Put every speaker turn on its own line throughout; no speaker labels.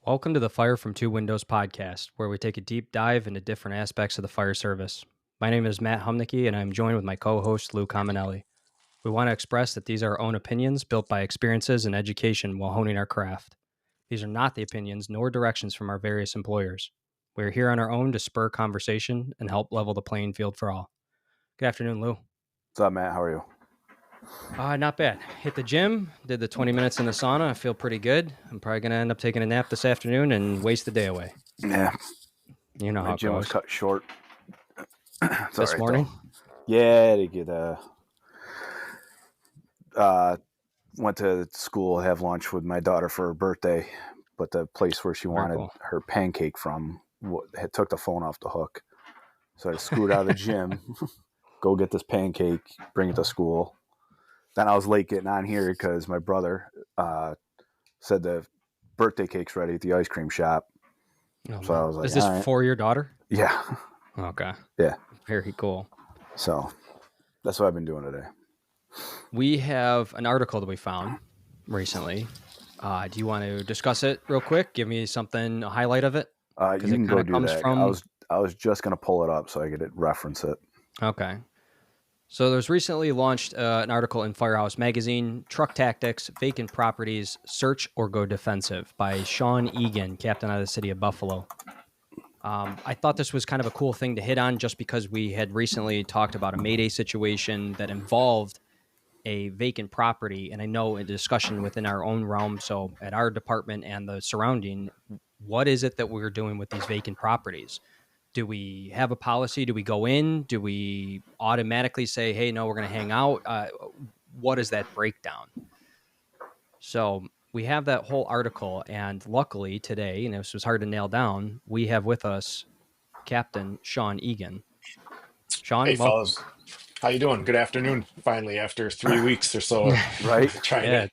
Welcome to the Fire from Two Windows podcast, where we take a deep dive into different aspects of the fire service. My name is Matt Humnicki, and I'm joined with my co-host, Lou Cominelli. We want to express that these are our own opinions built by experiences and education while honing our craft. These are not the opinions nor directions from our various employers. We are here on our own to spur conversation and help level the playing field for all. Good afternoon, Lou.
What's up, Matt? How are you?
Not bad. Hit the gym, did the 20 minutes in the sauna. I feel pretty good. I'm probably going to end up taking a nap this afternoon and waste the day away.
Yeah.
You know
My
how it
gym
goes.
was cut short. It's
This
all right,
morning?
though. Yeah, to get went to school, have lunch with my daughter for her birthday, but the place where she wanted
cool.
her pancake from had took the phone off the hook. So I scooted out of the gym, go get this pancake, bring it to school. Then I was late getting on here because my brother said the birthday cake's ready at the ice cream shop.
Oh,
So I was like,
is this
all right.
for your daughter?
Yeah.
Okay.
Yeah.
Very cool.
So that's what I've been doing today.
We have an article that we found recently. Do you want to discuss it real quick? Give me something, a highlight of it?
You can go do that.
From...
I was just going to pull it up so I could reference it.
Okay. So there's recently launched an article in Firehouse Magazine, Truck Tactics, Vacant Properties, Search or Go Defensive by Sean Eagen, captain of the city of Buffalo. I thought this was kind of a cool thing to hit on just because we had recently talked about a Mayday situation that involved a vacant property. And I know a discussion within our own realm, so at our department and the surrounding, what is it that we're doing with these vacant properties? Do we have a policy? Do we go in? Do we automatically say, hey, no, we're going to hang out? What is that breakdown? So we have that whole article, and luckily today, and this was hard to nail down, we have with us Captain Sean Eagen. Sean,
hey,
welcome.
fellas. How you doing? Good afternoon. Finally, after 3 weeks or so,
right?
trying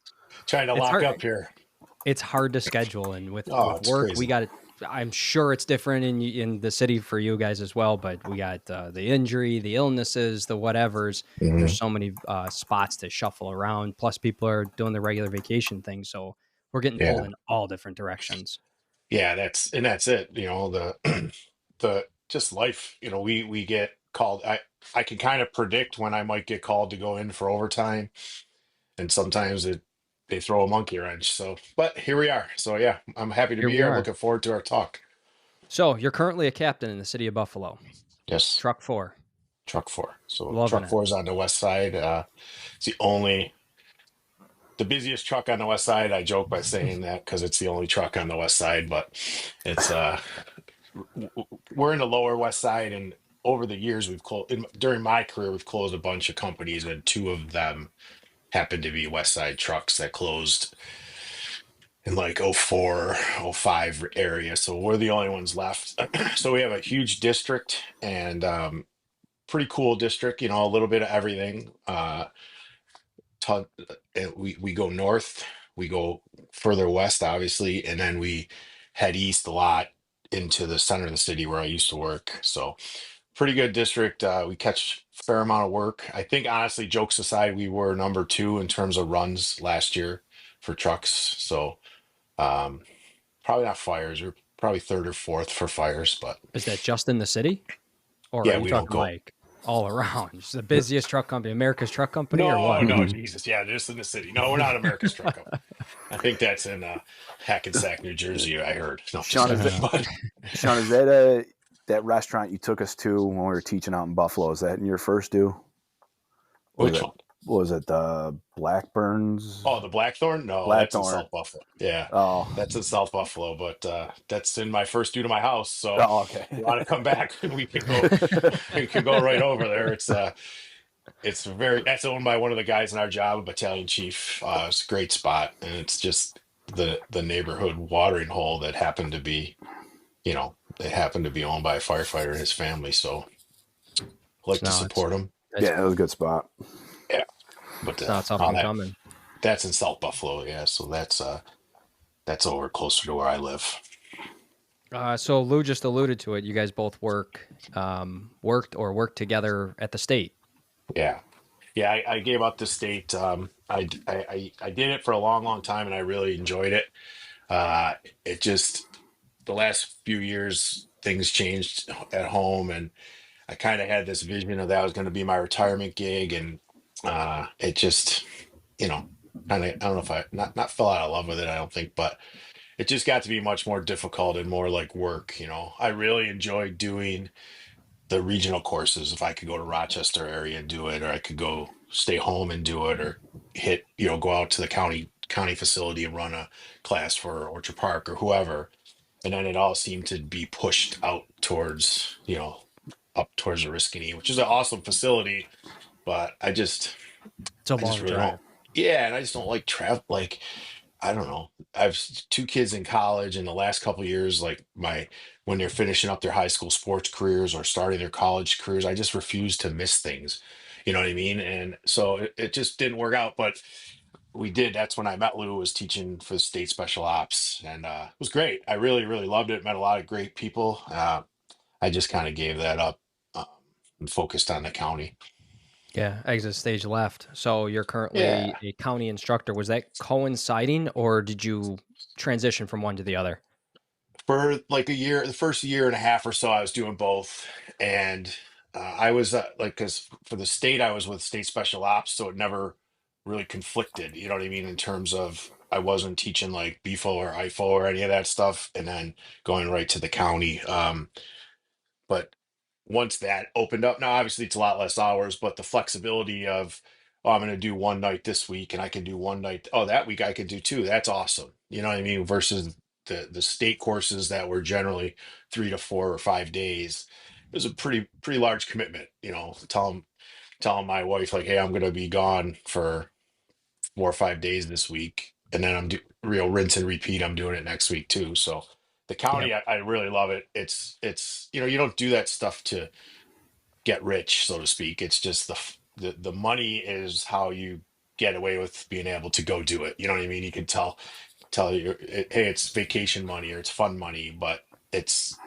to lock
hard.
Up here.
It's hard to schedule, and with work,
crazy.
we got it. I'm sure it's different in the city for you guys as well, but we got the injury, the illnesses, the whatevers. Mm-hmm. There's so many spots to shuffle around. Plus, people are doing the regular vacation thing, so we're getting pulled in all different directions.
Yeah, that's it. You know, the just life. You know, we get called. I can kind of predict when I might get called to go in for overtime, and sometimes they throw a monkey wrench. So, but here we are. So yeah, I'm happy to be here. Looking forward to our talk.
So you're currently a captain in the city of Buffalo.
Yes.
Truck 4.
Truck 4. So
Loving
Truck 4 is on the west side. It's the busiest truck on the west side. I joke by saying that because it's the only truck on the west side, but it's we're in the lower west side, and over the years we've closed. During my career, we've closed a bunch of companies, and two of them happened to be west side trucks that closed in like 04, 05 area. So we're the only ones left. So we have a huge district and pretty cool district, you know, a little bit of everything. We go north, we go further west, obviously, and then we head east a lot into the center of the city where I used to work. So pretty good district. We catch a fair amount of work. I think, honestly, jokes aside, we were number 2 in terms of runs last year for trucks. So probably not fires. We're probably 3rd or 4th for fires. But
is that just in the city, or
yeah,
are you talking like all around? It's the busiest truck company, America's Truck Company, or what?
No, Jesus, yeah, just in the city. No, we're not America's Truck Company. I think that's in Hackensack, New Jersey. I heard. No,
Sean, is that that restaurant you took us to when we were teaching out in Buffalo? Is that in your first due?
Which one?
Was it the Blackburns?
Oh, the Blackthorn? No, that's in South Buffalo. Yeah. Oh, that's in South Buffalo, but that's in my first due to my house. So
okay.
If you want to come back, we can go right over there. That's owned by one of the guys in our job, a battalion chief. It's a great spot, and it's just the neighborhood watering hole that happened to be, you know, owned by a firefighter and his family. So I like to support him.
Yeah, it was a good spot.
Yeah, but
it's up and coming.
That's in South Buffalo. Yeah, so that's over closer to where I live.
So Lou just alluded to it. You guys both worked together at the state.
Yeah. I gave up the state. I did it for a long, long time, and I really enjoyed it. Uh, it just the last few years things changed at home, and I kind of had this vision of that was going to be my retirement gig, and it just, you know, kind of I don't know if I not fell out of love with it, I don't think, but it just got to be much more difficult and more like work. I really enjoyed doing the regional courses. If I could go to Rochester area and do it, or I could go stay home and do it, or go out to the county facility and run a class for Orchard Park or whoever. And then it all seemed to be pushed out towards, up towards the Oriskany, which is an awesome facility, but
It's a
I just
long
really don't.
drive.
Yeah, and I just don't like travel. Like, I don't know. I have two kids in college, and the last couple of years, like when they're finishing up their high school sports careers or starting their college careers, I just refuse to miss things. You know what I mean? And so it just didn't work out. But we did. That's when I met Lou, was teaching for the state special ops, and it was great. I really, really loved it. Met a lot of great people. I just kind of gave that up, um, and focused on the county.
Yeah, exit stage left. So you're
Yeah.
currently a county instructor. Was that coinciding, or did you transition from one to the other?
For like a year, the first year and a half or so, I was doing both, and I was like, because for the state, I was with state special ops, so it never really conflicted. You know what I mean? In terms of I wasn't teaching like BFO or IFO or any of that stuff, and then going right to the county. But once that opened up, now obviously it's a lot less hours, but the flexibility of, oh, I'm going to do one night this week and I can do one night, oh, that week I could do two. That's awesome. You know what I mean? Versus the state courses that were generally 3 to 4 or 5 days. It was a pretty large commitment. Telling my wife like, hey, I'm going to be gone for 4 or 5 days this week, and then I'm real rinse and repeat. I'm doing it next week too. So the
Yep.
county, I really love it. It's you don't do that stuff to get rich, so to speak. It's just the money is how you get away with being able to go do it. You know what I mean? You can tell you, hey, it's vacation money or it's fun money, but it's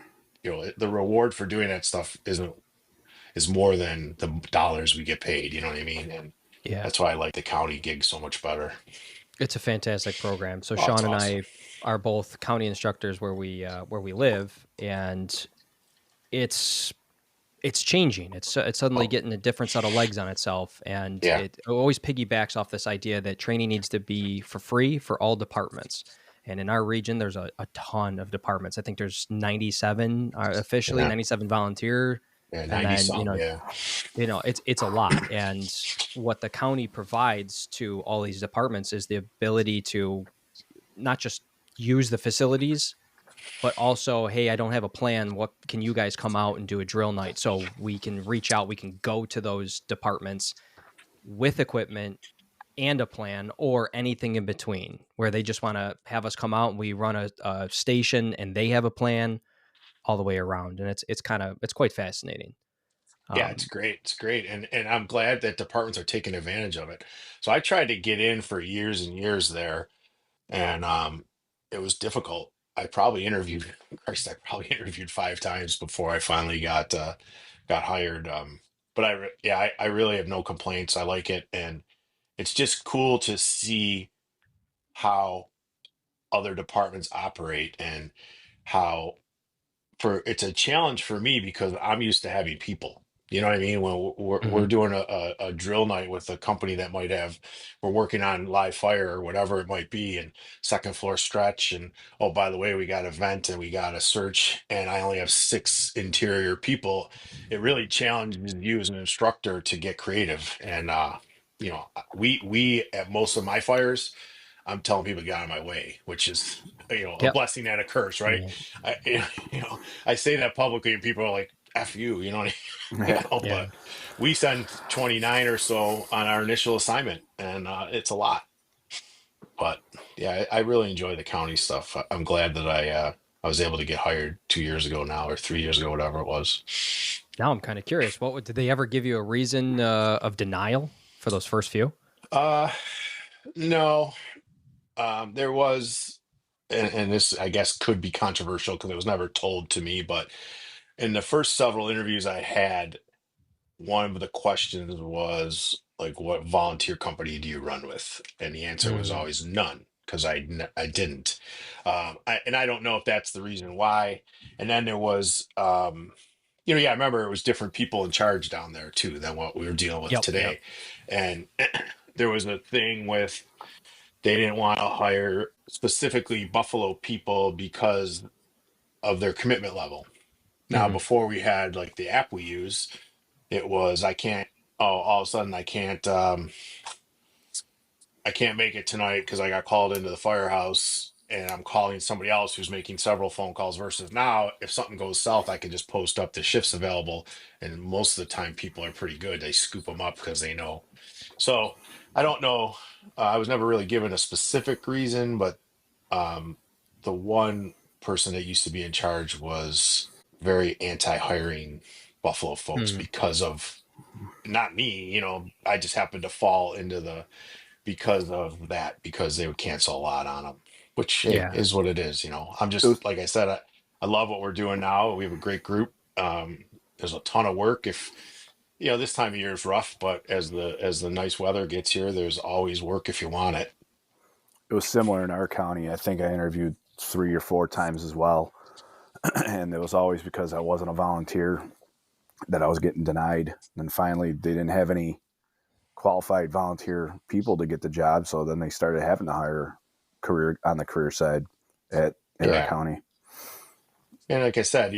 the reward for doing that stuff is more than the dollars we get paid. You know what I mean? And
Yeah.
that's why I like the county gig so much better.
It's a fantastic program. So
Oh, it's
Sean and
awesome.
I are both county instructors where we live, and it's it's changing. It's suddenly
Oh,
getting a different set of legs on itself, and
yeah.
it always piggybacks off this idea that training needs to be for free for all departments. And in our region, there's a ton of departments. I think there's 97 officially,
Yeah.
97 volunteer,
Yeah.
and
90
then
some. Yeah.
it's a lot. And what the county provides to all these departments is the ability to not just use the facilities, but also, hey, I don't have a plan. What can you guys come out and do a drill night? So we can reach out, we can go to those departments with equipment and a plan, or anything in between, where they just want to have us come out and we run a station and they have a plan all the way around. And it's quite fascinating.
Yeah, it's
Um,
great. It's great. And I'm glad that departments are taking advantage of it. So I tried to get in for years and years there, and it was difficult. I probably interviewed Christ, I probably interviewed 5 times before I finally got hired. But I really have no complaints. I like it, and it's just cool to see how other departments operate, and how for it's a challenge for me because I'm used to having people. You know what I mean? When we're
mhm.
doing a drill night with a company that we're working on live fire or whatever it might be, and second floor stretch, and oh, by the way, we got a vent and we got a search, and I only have 6 interior people. It really challenges you as an instructor to get creative. And we at most of my fires, I'm telling people to get out of my way, which is, a
Yep.
blessing and a curse, right?
Yeah.
I, I say that publicly, and people are like, "F you," you know,
Yeah.
But we send 29 or so on our initial assignment, and it's a lot. But yeah, I really enjoy the county stuff. I'm glad that I was able to get hired 2 years ago now, or 3 years ago, whatever it was.
Now I'm kind of curious. Did they ever give you a reason of denial for those first few?
Uh, no, there was, and this I guess could be controversial because it was never told to me, but in the first several interviews I had, one of the questions was like, what volunteer company do you run with? And the answer was
Mm,
always none. because I didn't. And I don't know if that's the reason why. And then there was, yeah, I remember it was different people in charge down there too than what we were dealing with
Yep. Yep.
today. And there was a thing with they didn't want to hire specifically Buffalo people because of their commitment level. Now,
Hmm.
before we had like the app we use, it was I can't. Oh, all of a sudden I can't make it tonight because I got called into the firehouse and I'm calling somebody else who's making several phone calls. Versus now, if something goes south, I can just post up the shifts available, and most of the time people are pretty good. They scoop them up because they know. So I don't know. I was never really given a specific reason, but um, the one person that used to be in charge was very anti-hiring Buffalo folks
Hmm.
because of not me. I just happened to fall into the because of that, because they would cancel a lot on them, which hey,
Yeah.
is what it is. I'm
It was,
just like I said, I love what we're doing now. We have a great group. There's a ton of work. If this time of year is rough, but as the nice weather gets here, there's always work if you want it.
it was similar in our county. I think I interviewed 3 or 4 times as well. And it was always because I wasn't a volunteer that I was getting denied. And finally, they didn't have any qualified volunteer people to get the job. So then they started having to hire on the career side in our
Yeah,
county.
and like I said,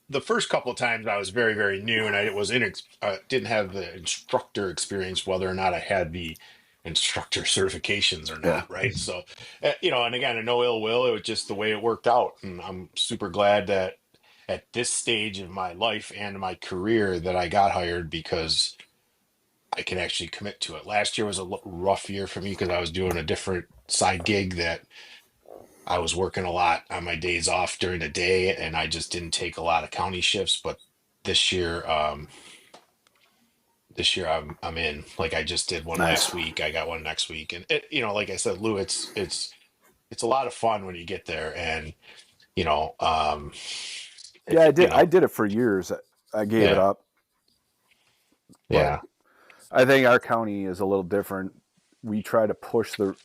the first couple of times I was very, very new, and I didn't have the instructor experience, whether or not I had the instructor certifications or
Yeah.
not, right? So, and again, no ill will. It was just the way it worked out, and I'm super glad that at this stage of my life and my career that I got hired because I can actually commit to it. Last year was a rough year for me because I was doing a different side gig that I was working a lot on my days off during the day, and I just didn't take a lot of county shifts. But this year, I'm in. Like I just did one
Nice.
last week. I got one next week, and like I said, Lou, it's a lot of fun when you get there, and you know, um,
Yeah, I did.
you
I
know,
did it for years. I gave it
yeah,
up, but
yeah,
I think our county is a little different. We try to push to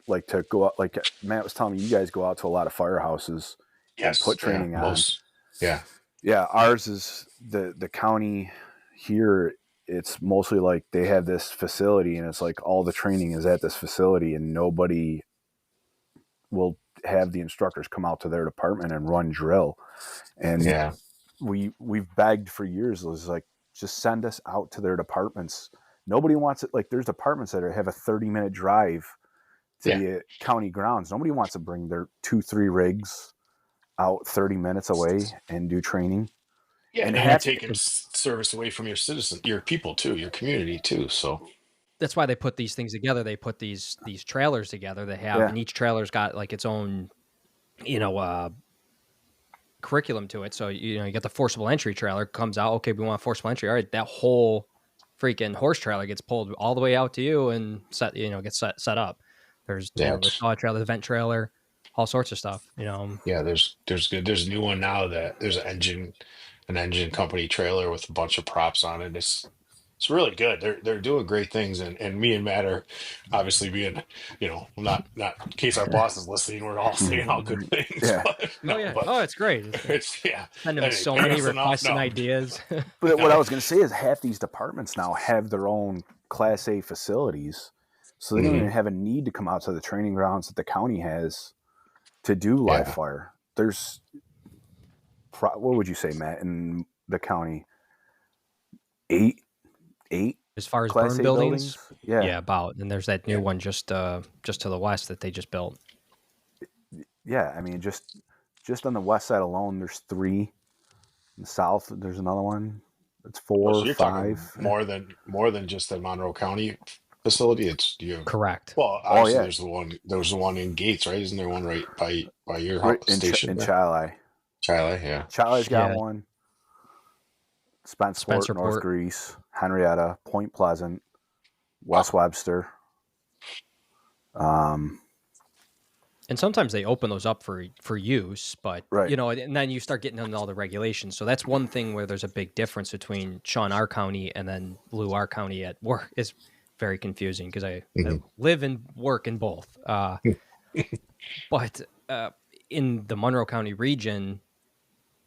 go out. Like Matt was telling me, you guys go out to a lot of firehouses and
yes,
put
yeah,
training on.
most, yeah,
Yeah, ours is the county here. It's mostly like they have this facility, and it's like all the training is at this facility, and nobody will have the instructors come out to their department and run drill. And
yeah,
we've begged for years. It was like, just send us out to their departments. Nobody wants it. Like there's departments that have a 30-minute drive to
yeah.
the county grounds. Nobody wants to bring their 2-3 rigs out 30 minutes away and do training.
Yeah,
And
and you're
half,
taking service away from your citizen, your people too, your community too. So
That's why they put these things together. They put these trailers together. They have,
yeah,
and each trailer's got like its own, you know, uh, curriculum to it. So you get the forcible entry trailer comes out. Okay, we want forcible entry. All right, that whole freaking horse trailer gets pulled all the way out to you and gets set up. There's
yeah,
the saw trailer, the vent trailer, all sorts of stuff.
yeah. There's a new one now that there's an engine company trailer with a bunch of props on it. It's really good. They're doing great things, and me and Matt are obviously being, not in case our boss is listening, we're all saying all good things,
yeah.
but
Oh
no,
yeah.
but
Oh, it's great.
it's yeah.
Send them
Hey,
so
pay
many
us enough?
requests and
No,
ideas.
But what I
no.
was going to say is half these departments now have their own Class A facilities, so they don't
Hmm.
even have a need to come out to the training grounds that the county has to do live
Yeah.
fire. There's, what would you say, Matt, in the county? Eight, eight
As far as
Class
burn
A
buildings,
buildings. Yeah,
yeah, about. And there's that new
Yeah.
one just to the west that they just built.
yeah. I mean, just on the west side alone, there's 3. In the south, there's another one. It's
Oh,
4,
so you're
5.
talking more than just the Monroe County facility. It's you have
Correct.
well,
Oh
obviously
yeah,
there's the one in Gates, right? Isn't there one right by your
right
station
in
there?
Chile.
Chile, yeah.
Chile's got
Yeah,
one. Spenceport, North
Spencerport.
Greece, Henrietta, Point Pleasant,
Wow.
West Webster. Um,
And sometimes they open those up for use, but
right.
and then you start getting into all the regulations. So that's one thing where there's a big difference between Sean R County and then Lou R County at work is very confusing because I
Hmm.
live and work in both. But in the Monroe County region,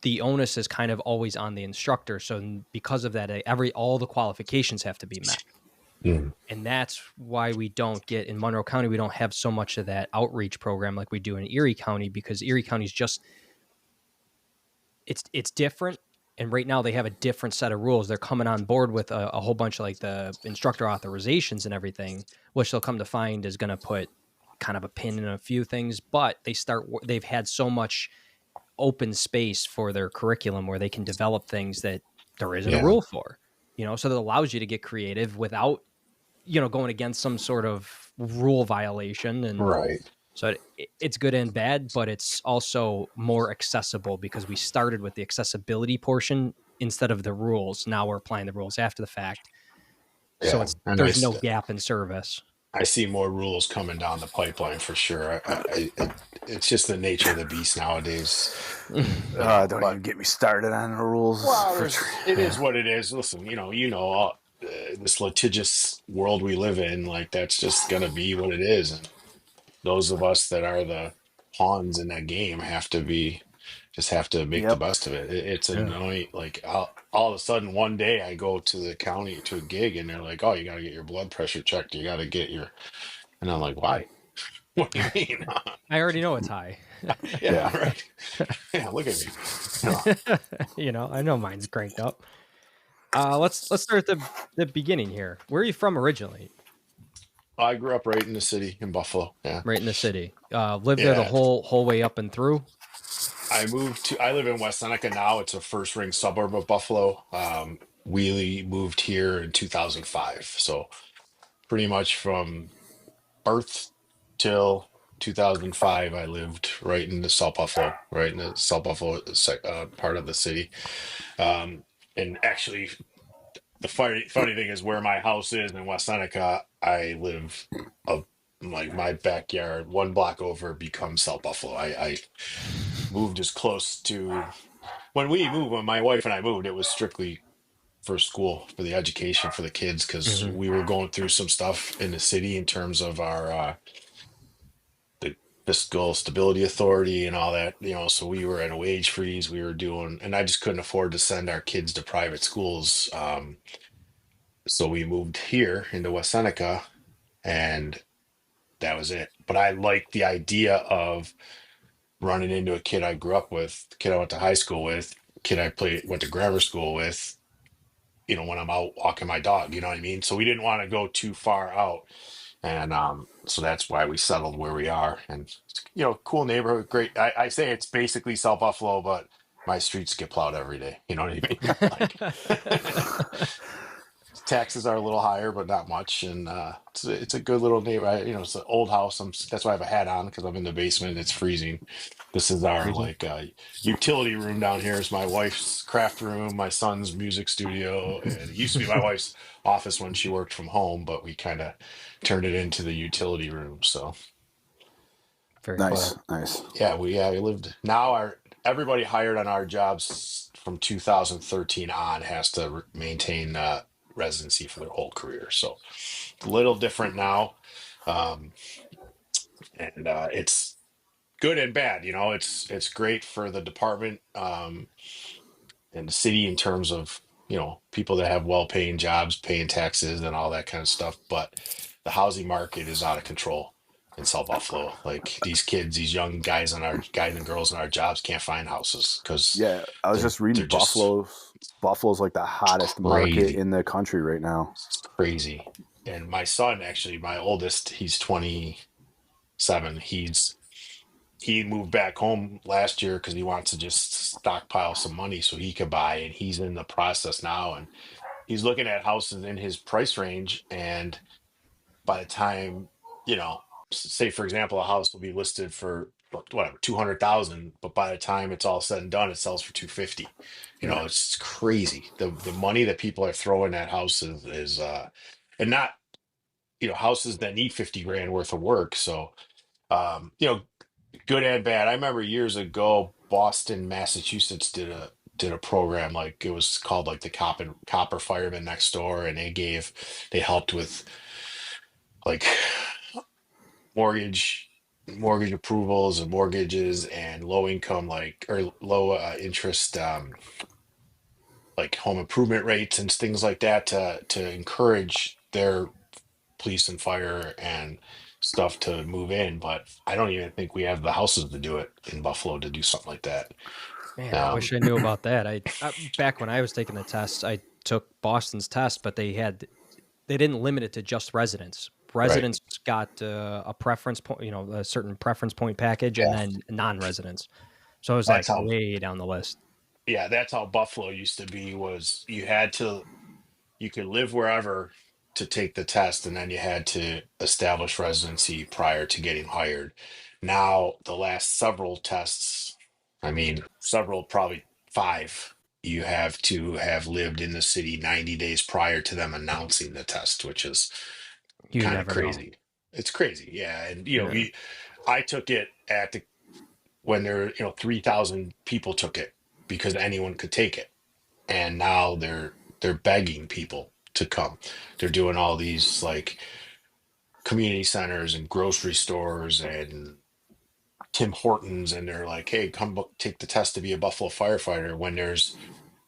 the onus is kind of always on the instructor. So because of that, all the qualifications have to be met.
Mm.
And that's why we don't get in Monroe County, we don't have so much of that outreach program like we do in Erie County, because Erie County is just, it's different. And right now they have a different set of rules. They're coming on board with a whole bunch of like the instructor authorizations and everything, which they'll come to find is going to put kind of a pin in a few things. But they've had so much open space for their curriculum where they can develop things that there isn't a
Yeah.
rule for, so that allows you to get creative without, going against some sort of rule violation. And
Right.
so it's good and bad, but it's also more accessible because we started with the accessibility portion instead of the rules. Now we're applying the rules after the fact. So
Yeah. And
there's no gap in service.
I see more rules coming down the pipeline for sure. It's just the nature of the beast nowadays.
Don't even get me started on the rules.
Well, it is what it is. Listen, this litigious world we live in, like that's just gonna be what it is. And those of us that are the pawns in that game have to make the
Yep.
best of it. It's annoying. Like all of a sudden one day I go to the county to a gig and they're like, "Oh, you got to get your blood pressure checked. You got to get your," and I'm like, "Why? What do you mean?"
I already know it's high.
Yeah, right. Yeah, look at me.
I know mine's cranked up. Let's start at the beginning here. Where are you from originally?
I grew up right in the city in Buffalo. Yeah.
Right in the city. Lived there the whole way up and through.
I live in West Seneca now. It's a first ring suburb of Buffalo. We moved here in 2005. So pretty much from birth till 2005, I lived right in the South Buffalo, part of the city. And actually, the funny thing is where my house is in West Seneca, I live like my backyard, 1 block over becomes South Buffalo. I moved as close to when my wife and I moved, it was strictly for school, for the education for the kids, because
Mhm.
we were going through some stuff in the city in terms of our the fiscal stability authority and all that, so we were at a wage freeze. We were doing, and I just couldn't afford to send our kids to private schools. So we moved here into West Seneca, and that was it. But I like the idea of running into a kid I grew up with, the kid I went to high school with, kid went to grammar school with, when I'm out walking my dog, you know what I mean? So we didn't want to go too far out. And so that's why we settled where we are. And, cool neighborhood, great. I say it's basically South Buffalo, but my streets get plowed every day. You know what I mean? Like, taxes are a little higher, but not much. And it's a good little neighborhood. It's an old house. That's why I have a hat on, because I'm in the basement. It's freezing. This is our
Freezing.
utility room down here. Is my wife's craft room, my son's music studio, and it used to be my wife's office when she worked from home, but we kind of turned it into the utility room. So
Very
Nice,
cool.
nice.
yeah, we lived. Now everybody hired on our jobs from 2013 on has to maintain residency for their whole career. So a little different now, um, and it's good and bad. It's great for the department and the city in terms of people that have well-paying jobs, paying taxes, and all that kind of stuff. But the housing market is out of control in South Buffalo. Like these young guys and girls in our jobs can't find houses because
Yeah, I was just reading
they're just
Buffalo's like the hottest market
crazy.
in the country right now.
It's crazy. And my son, actually, my oldest, he's 27. He moved back home last year because he wants to just stockpile some money so he could buy, and he's in the process now, and he's looking at houses in his price range. And by the time, say for example, a house will be listed for whatever 200,000, but by the time it's all said and done, it sells for 250.
Yeah.
It's crazy. The money that people are throwing at houses is and not houses that need 50 grand worth of work. So um, you know, good and bad. I remember years ago, Boston, Massachusetts did a program, like it was called like the Copper Firemen Next Door, and they helped with like mortgage mortgage approvals and mortgages and low income, like, or low interest, like home improvement rates and things like that to encourage their police and fire and stuff to move in. But I don't even think we have the houses to do it in Buffalo to do something like that.
Man, I
Um,
wish I knew about that. I back when I was taking the test, I took Boston's test, but they didn't limit it to just residents.
right.
Residents got a preference point, a certain preference point package, and
Yeah.
then non-residents. So it was
That's
like
how,
way down the list.
yeah, that's how Buffalo used to be, was you could live wherever to take the test, and then you had to establish residency prior to getting hired. Now, the last several tests, I mean, several, probably five, you have to have lived in the city 90 days prior to them announcing the test, which is
You
kind of
never know.
crazy. It's crazy. Yeah. And,
Yeah.
I took it when there, 3,000 people took it because anyone could take it, and now they're begging people to come. They're doing all these like community centers and grocery stores and Tim Hortons, and they're like, "Hey, come take the test to be a Buffalo firefighter." When there's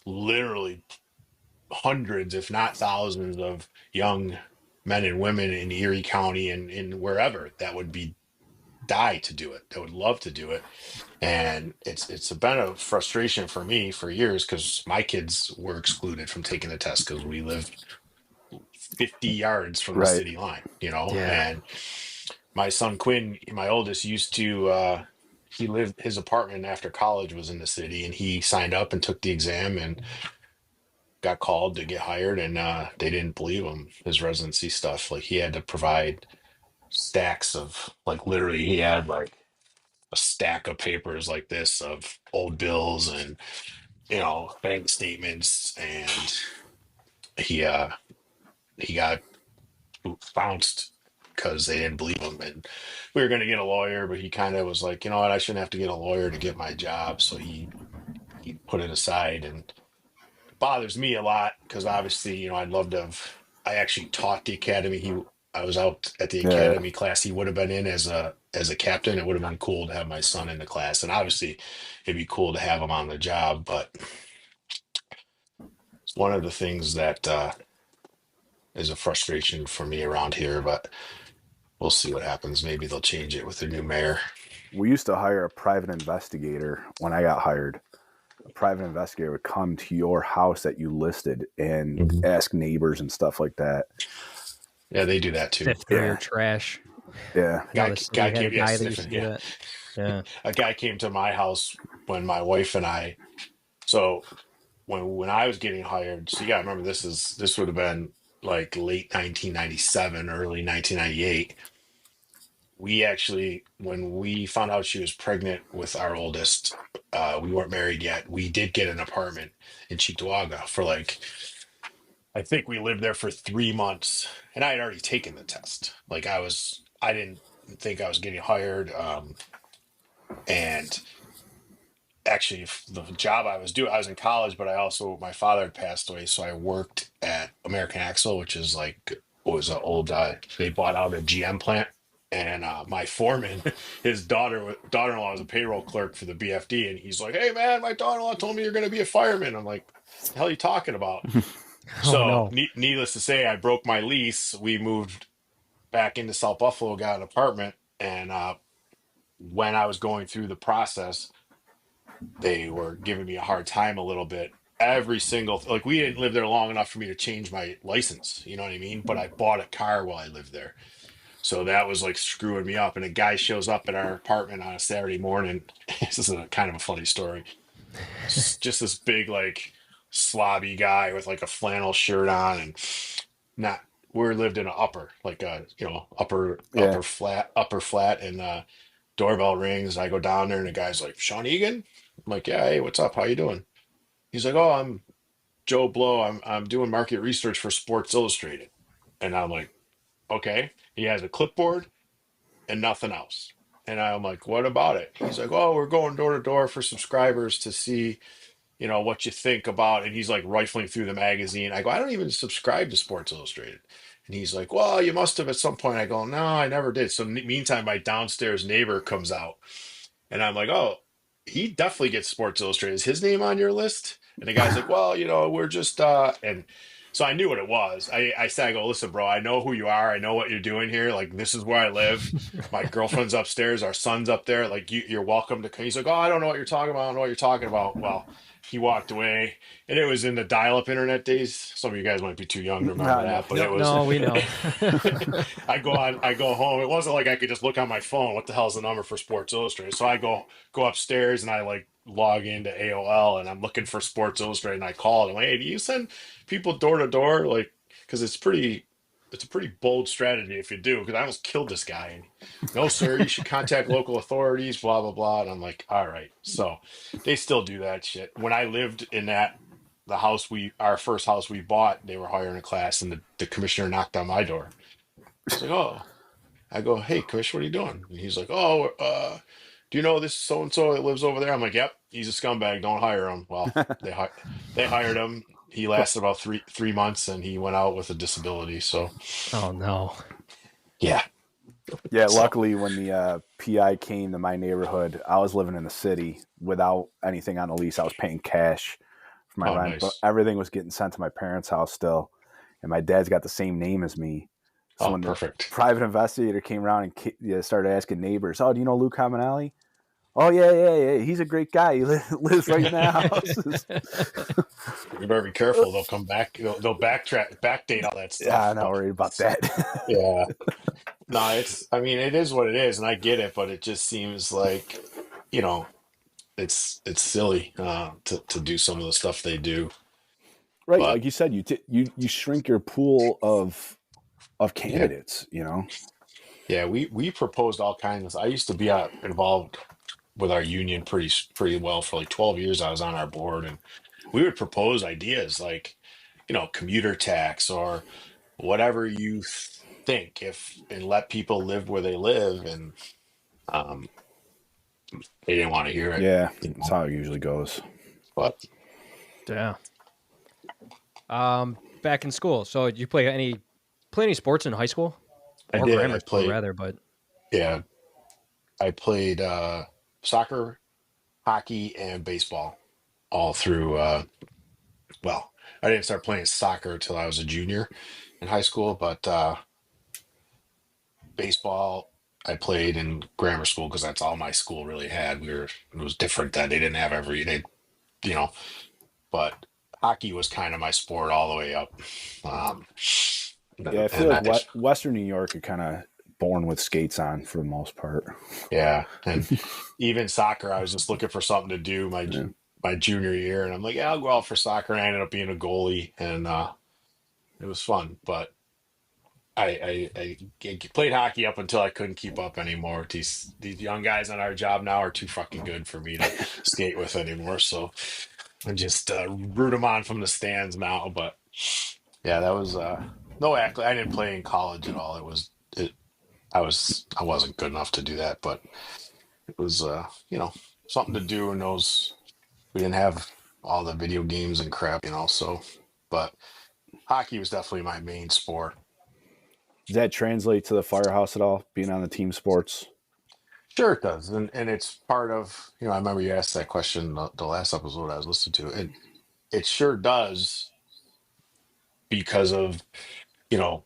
literally hundreds, if not thousands, of young men and women in Erie County and in wherever that would be die to do it, that would love to do it. And it's been a frustration for me for years because my kids were excluded from taking the test because we lived 50 yards from the
Right.
city line,
Yeah.
and my son Quinn, my oldest, used to he lived, his apartment after college was in the city, and he signed up and took the exam and got called to get hired, and they didn't believe him, his residency stuff. Like, he had to provide stacks of, like, literally he had like a stack of papers like this of old bills and bank statements, and he got bounced because they didn't believe him. And we were going to get a lawyer, but he kind of was like, you know what, I shouldn't have to get a lawyer to get my job. So he put it aside, and it bothers me a lot because obviously, I'd love to have. I actually taught the academy. I was out at the
Yeah.
academy class he would have been in as a captain. It would have been cool to have my son in the class, and obviously, it'd be cool to have him on the job. But it's one of the things that is a frustration for me around here. But we'll see what happens. Maybe they'll change it with the new mayor.
We used to hire a private investigator when I got hired. A private investigator would come to your house that you listed and
Mhm.
ask neighbors and stuff like that.
Yeah, they do that too.
Sift through your
Yeah.
trash.
Yeah.
The city
Guy
had a
came, yeah,
guy that used
sniffing.
to do
Yeah,
that. Yeah.
a guy came to my house when my wife and I. So when I was getting hired, so you got to remember, this would have been like late 1997, early 1998. We actually, when we found out she was pregnant with our oldest, we weren't married yet. We did get an apartment in Cheektowaga for like, I think we lived there for 3 months, and I had already taken the test. Like, I didn't think I was getting hired. And actually, the job I was doing, I was in college, but my father had passed away. So I worked at American Axle, which is like, was an old, they bought out a GM plant. And my foreman, his daughter-in-law was a payroll clerk for the BFD. And he's like, "Hey man, my daughter-in-law told me you're going to be a fireman." I'm like, "The hell are you talking about?"
Oh
So,
no.
needless to say, I broke my lease. We moved back into South Buffalo, got an apartment, and when I was going through the process, they were giving me a hard time a little bit. Every single, like, we didn't live there long enough for me to change my license. You know what I mean? But I bought a car while I lived there, so that was like screwing me up. And a guy shows up at our apartment on a Saturday morning. This is a kind of a funny story. Just this big, like, slobby guy with like a flannel shirt on, and not we lived in an upper, like a
Yeah.
upper flat, and doorbell rings. I go down there, and the guy's like, "Sean Eagen?" I'm like, "Yeah, hey, what's up? How you doing?" He's like, "Oh, I'm Joe Blow. I'm doing market research for Sports Illustrated." And I'm like, "Okay." He has a clipboard and nothing else. And I'm like, "What about it?" He's like, "Oh, we're going door to door for subscribers to see, what you think about." And he's like rifling through the magazine. I go, "I don't even subscribe to Sports Illustrated." And he's like, well, you must have at some point. I go, no, I never did. So meantime, my downstairs neighbor comes out and I'm like, oh, he definitely gets Sports Illustrated. Is his name on your list? And the guy's like, well, we're just and so I knew what it was. I said, I go, listen, bro, I know who you are. I know what you're doing here. Like, this is where I live. My girlfriend's upstairs. Our son's up there. Like, you're welcome to come. He's like, oh, I don't know what you're talking about. I don't know what you're talking about. Well, he walked away, and it was in the dial-up internet days. Some of you guys might be too young to remember
No, no.
that, but
No,
it was.
no, we know.
I go home. It wasn't like I could just look on my phone. What the hell's the number for Sports Illustrated? So I go upstairs and I like log into AOL and I'm looking for Sports Illustrated and I call it. I'm like, hey, do you send people door to door? Like, because it's a pretty bold strategy if you do. Because I almost killed this guy. And no, sir, you should contact local authorities. Blah blah blah. And I'm like, all right. So they still do that shit. When I lived in the house our first house we bought, they were hiring a class, and the commissioner knocked on my door. It's like, oh, I go, hey, Commissioner, what are you doing? And he's like, oh, do you know this so and so that lives over there? I'm like, yep, he's a scumbag. Don't hire him. Well, they hired him. He lasted about three months, and he went out with a disability. So,
Oh no.
yeah.
Yeah,
So,
luckily when the PI came to my neighborhood, I was living in the city without anything on the lease. I was paying cash for my
oh,
rent, but
nice.
everything was getting sent to my parents' house still. And my dad's got the same name as me. So
Oh,
when the
perfect.
private investigator came around and started asking neighbors, oh, do you know Lou Caminelli? Oh, yeah. He's a great guy. He lives right in that house.
You better be careful. They'll come back. They'll backdate all that
Yeah,
stuff.
I'm not
But
worried about that.
yeah, no, I mean, it is what it is, and I get it. But it just seems like, you know, it's silly to do some of the stuff they do.
Right,
But
like you said, you shrink your pool of
yeah,
candidates.
yeah, we proposed all kinds. I used to be involved with our union pretty well for like 12 years. I was on our board, and we would propose ideas like, commuter tax or whatever you think, if and let people live where they live, and um, they didn't want to hear it,
Yeah, that's how it usually goes.
But
Yeah. Back in school. So did you play any sports in high school?
I
Or
did.
grammar school rather, but
Yeah, I played soccer, hockey, and baseball all through. Well, I didn't start playing soccer until I was a junior in high school, but baseball I played in grammar school because that's all my school really had. It was different then. They didn't have you know, but hockey was kind of my sport all the way up. Um,
Yeah, I feel
and
like
I,
Western New York are kind of born with skates on for the most part.
yeah, and even soccer, I was just looking for something to do
Yeah.
my junior year, and I'm like, yeah, I'll go out for soccer. And I ended up being a goalie, and it was fun. But I played hockey up until I couldn't keep up anymore. These young guys on our job now are too fucking good for me to skate with anymore. So I just root them on from the stands now. But yeah, that was no act. I didn't play in college at all. I wasn't good enough to do that, but it was something to do in those. We didn't have all the video games and crap, so but hockey was definitely my main sport.
Does that translate to the firehouse at all? Being on the team sports?
Sure it does. And it's part of, I remember you asked that question the last episode I was listening to. It sure does because of, you know,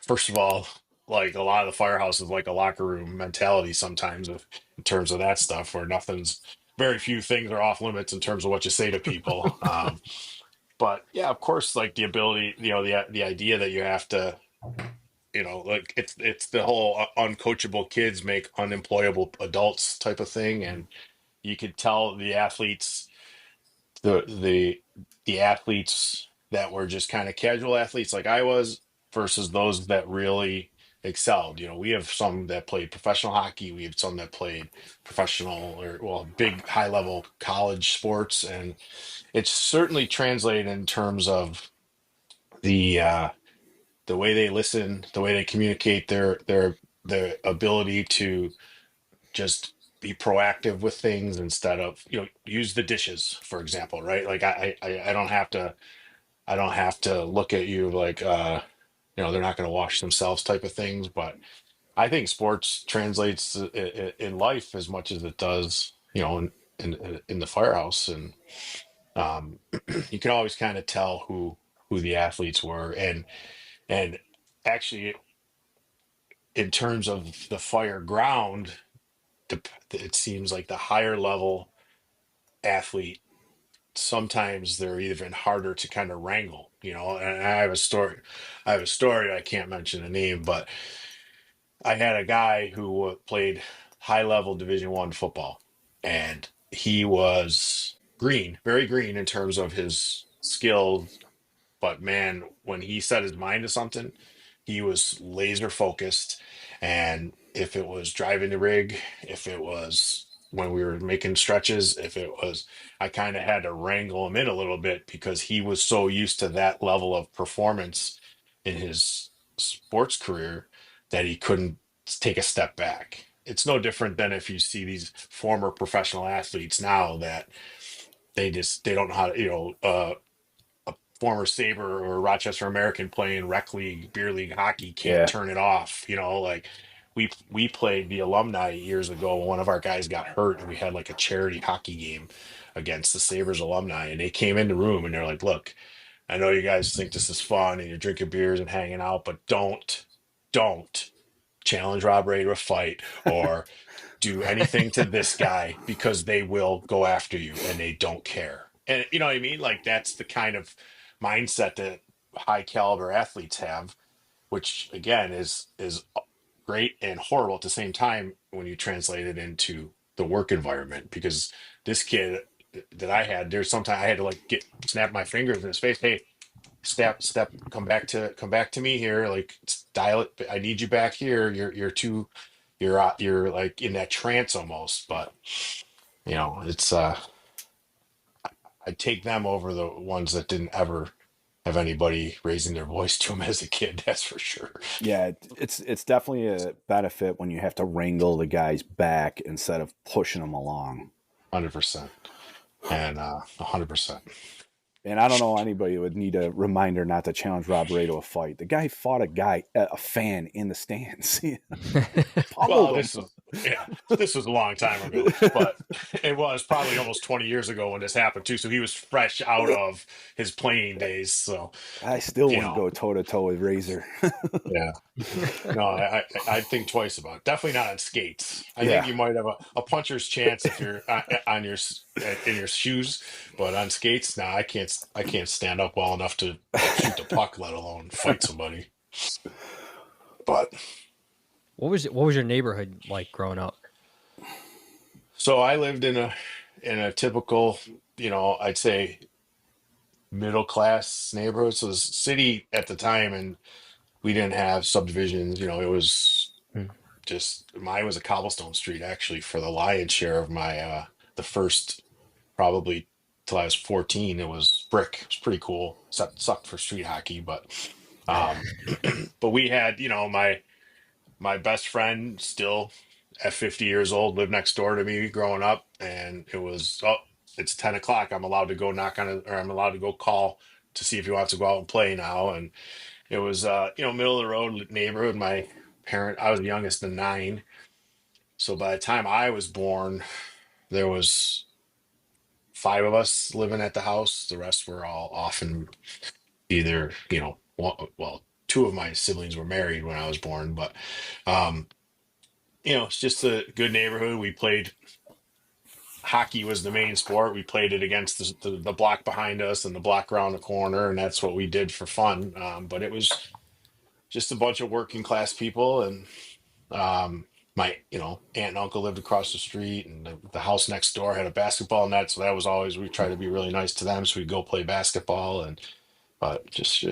first of all, like a lot of the firehouse is like a locker room mentality sometimes in terms of that stuff where very few things are off limits in terms of what you say to people. But yeah, of course, like the ability, the idea that you have to, like it's the whole uncoachable kids make unemployable adults type of thing, and you could tell the athletes, the the the athletes that were just kind of casual athletes like I was versus those that really excelled. We have some that played professional hockey, we have some that played professional or well big high level college sports, and it's certainly translated in terms of the way they listen, the way they communicate, their ability to just be proactive with things instead of use the dishes, for example, right? Like I don't have to look at you like they're not going to wash themselves type of things. But I think sports translates in life as much as it does, in the firehouse. And you can always kind of tell who the athletes were. And actually, in terms of the fire ground, it seems like the higher level athlete, sometimes they're even harder to kind of wrangle, and I have a story, I can't mention the name, but I had a guy who played high level Division 1 football, and he was green, very green in terms of his skills. But man, when he set his mind to something, he was laser focused. And if it was driving the rig, if it was when we were making stretches, if it was, I kind of had to wrangle him in a little bit because he was so used to that level of performance in his sports career that he couldn't take a step back. It's no different than if you see these former professional athletes now that they don't know how to, former Sabre or Rochester American playing rec league, beer league hockey can't
Yeah.
turn it off. Like we played the alumni years ago. One of our guys got hurt, and we had like a charity hockey game against the Sabres alumni, and they came in the room and they're like, "Look, I know you guys think this is fun and you're drinking beers and hanging out, but don't challenge Rob Ray to a fight or do anything to this guy because they will go after you and they don't care." And you know what I mean? Like that's the kind of mindset that high caliber athletes have, which again is great and horrible at the same time when you translate it into the work environment. Because this kid that I had, there's sometimes I had to like snap my fingers in his face. Hey, step, come back to me here. Like dial it. I need you back here. You're like in that trance almost. But it's I take them over the ones that didn't ever have anybody raising their voice to them as a kid. That's for sure.
Yeah, it's definitely a benefit when you have to wrangle the guys back instead of pushing them along.
100%. And 100%.
And I don't know anybody who would need a reminder not to challenge Rob Ray to a fight. The guy fought a fan in the stands.
Well,
Pummeled him.
this was a long time ago, but it was probably almost 20 years ago when this happened too. So he was fresh out of his playing days. So
I still wouldn't go toe to toe with Razor.
yeah, no, I'd think twice about it. Definitely not on skates. I think you might have a puncher's chance if you're on your in your shoes, but on skates, no, I can't stand up well enough to shoot the puck, let alone fight somebody. But
what was your neighborhood like growing up?
so I lived in a typical, I'd say middle class neighborhood. So the city at the time, and we didn't have subdivisions. It was just mine was a cobblestone street actually for the lion's share of my the first probably till I was 14. It was brick. It was pretty cool. Sucked for street hockey, but but we had my best friend still at 50 years old lived next door to me growing up, and it was, oh, it's 10 o'clock, I'm allowed to go knock on it, or I'm allowed to go call to see if he wants to go out and play now. And it was middle of the road neighborhood. I was the youngest of 9, so by the time I was born there was 5 of us living at the house. The rest were all off, and either well, 2 of my siblings were married when I was born. But um it's just a good neighborhood. We played hockey was the main sport. We played it against the block behind us and the block around the corner, and that's what we did for fun. But it was just a bunch of working class people, and my aunt and uncle lived across the street, and the house next door had a basketball net, so that was always, we tried to be really nice to them, so we'd go play basketball. And but just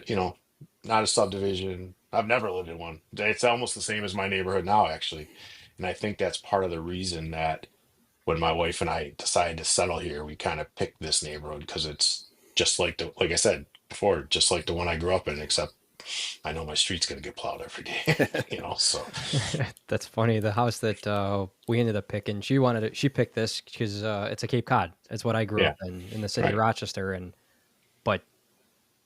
not a subdivision. I've never lived in one. It's almost the same as my neighborhood now, actually. And I think that's part of the reason that when my wife and I decided to settle here, we kind of picked this neighborhood because it's just like like I said before, just like the one I grew up in, except I know my street's going to get plowed every day, so.
That's funny. The house that we ended up picking, she picked this because it's a Cape Cod. It's what I grew up in the city of Rochester. But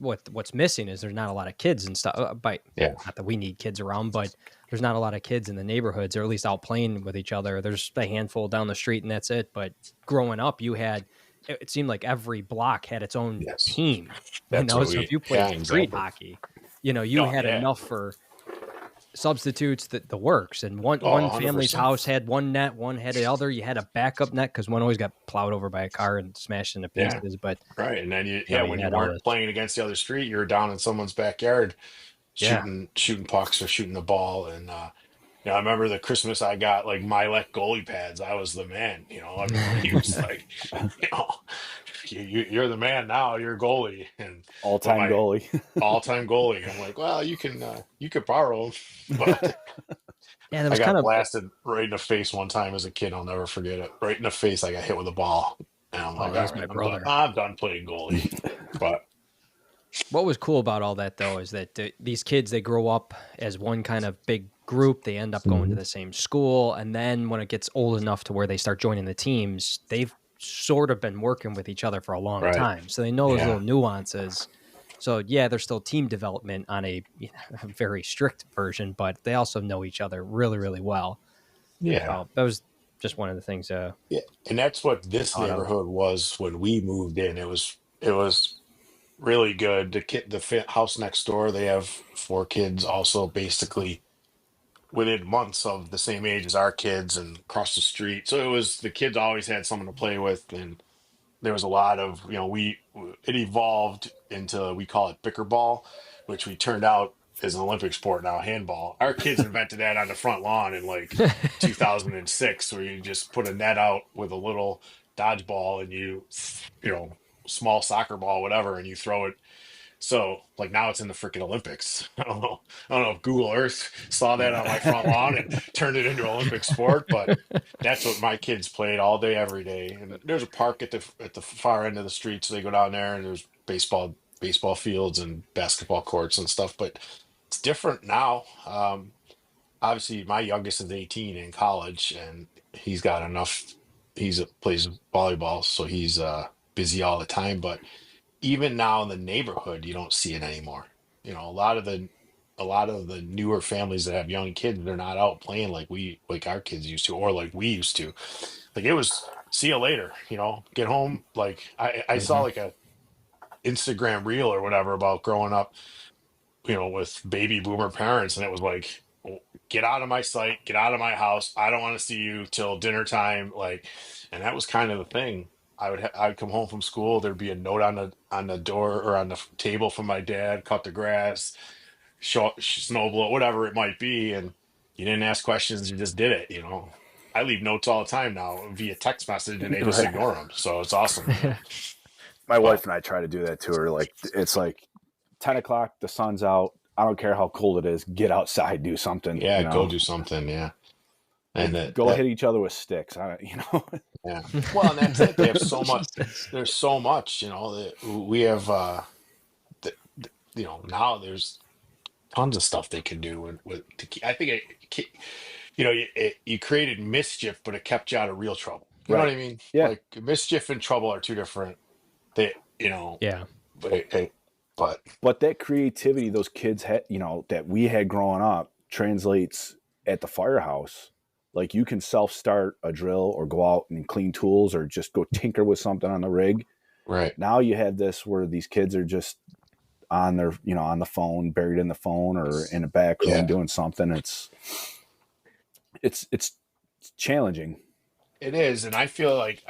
what's missing is there's not a lot of kids and stuff. But
Yeah.
not that we need kids around, but there's not a lot of kids in the neighborhoods, or at least out playing with each other. There's a handful down the street, and that's it. But growing up, it seemed like every block had its own
Yes.
team.
That's what
So if
we.
you
Yeah.
played street
Exactly.
hockey, you
Oh
had
yeah.
enough for substitutes, the works. And one
Oh,
one
100
family's
percent.
house had one net, one had the other. You had a backup net because one always got plowed over by a car and smashed into
Yeah.
pieces. But
Right. And then you
you
when you
had all
weren't
this.
playing against the other street, you were down in someone's backyard
Yeah.
shooting pucks or shooting the ball. And I remember the Christmas I got like Milet goalie pads. I was the man. Everybody was like, you know, you're the man now. You're a goalie, and with
All-time
my
goalie.
all-time goalie, I'm like, well, you could borrow them, but
Yeah, there
I
was kind
got
of
blasted right in the face one time as a kid. I'll never forget it. Right in the face, I got hit with a ball, and I'm
oh,
like,
that
all
was
right,
my
I'm done.
brother.
I'm done playing goalie. But
What was cool about all that though is that these kids, they grow up as one kind of big group. They end up going to
Mhm.
the same school, and then when it gets old enough to where they start joining the teams, they've sort of been working with each other for a long
right,
time, so they know those
yeah,
little nuances. So yeah, there's still team development on a very strict version, but they also know each other really, really well.
yeah.
So that was just one of the things
Yeah, and that's what
I
this
thought of.
neighborhood was when we moved in. It was really good. The house next door, they have four kids, also basically within months of the same age as our kids, and across the street. So the kids always had someone to play with, and there was a lot of it evolved into, we call it bicker ball, which we turned out is an Olympic sport now, handball. Our kids invented that on the front lawn in like 2006, where you just put a net out with a little dodgeball, and you know small soccer ball, whatever, and you throw it. So like now it's in the freaking Olympics. I don't know if Google Earth saw that on my front lawn and turned it into an Olympic sport, but that's what my kids played all day, every day. And there's a park at the far end of the street, so they go down there, and there's baseball fields and basketball courts and stuff. But it's different now. Obviously, my youngest is 18 in college, and he's got enough. Plays volleyball, so he's busy all the time. But even now in the neighborhood, you don't see it anymore. A lot of the newer families that have young kids, they're not out playing like our kids used to, or like we used to. Like it was see you later, get home. Like I saw
Mhm.
like a Instagram reel or whatever about growing up, with baby boomer parents, and it was like, "Oh, get out of my sight, get out of my house. I don't want to see you till dinner time." Like, and that was kind of the thing. I'd come home from school. There'd be a note on the door or on the table from my dad. Cut the grass, snow blow, whatever it might be, and you didn't ask questions. You just did it. I leave notes all the time now via text message, and they just
Right.
ignore them. So it's awesome.
My
But
wife and I try to do that to her. Like it's like 10 o'clock, the sun's out. I don't care how cold it is. Get outside, do something.
yeah, go do something. Yeah, and
Like
that
go
that
hit each other with sticks.
Yeah. Well, and that's it. They have so much.
Jesus.
There's so much, that we have. Now there's tons of stuff they can do I think you created mischief, but it kept you out of real trouble. You know what
Right.
I mean?
Yeah.
Like mischief and trouble are two different. They,
Yeah.
but but
But that creativity those kids had, that we had growing up translates at the firehouse. Like you can self-start a drill or go out and clean tools or just go tinker with something on the rig.
right.
Now you have this where these kids are just on their, on the phone, buried in the phone or in a back room
Yeah,
doing something. It's challenging.
it is, and I feel like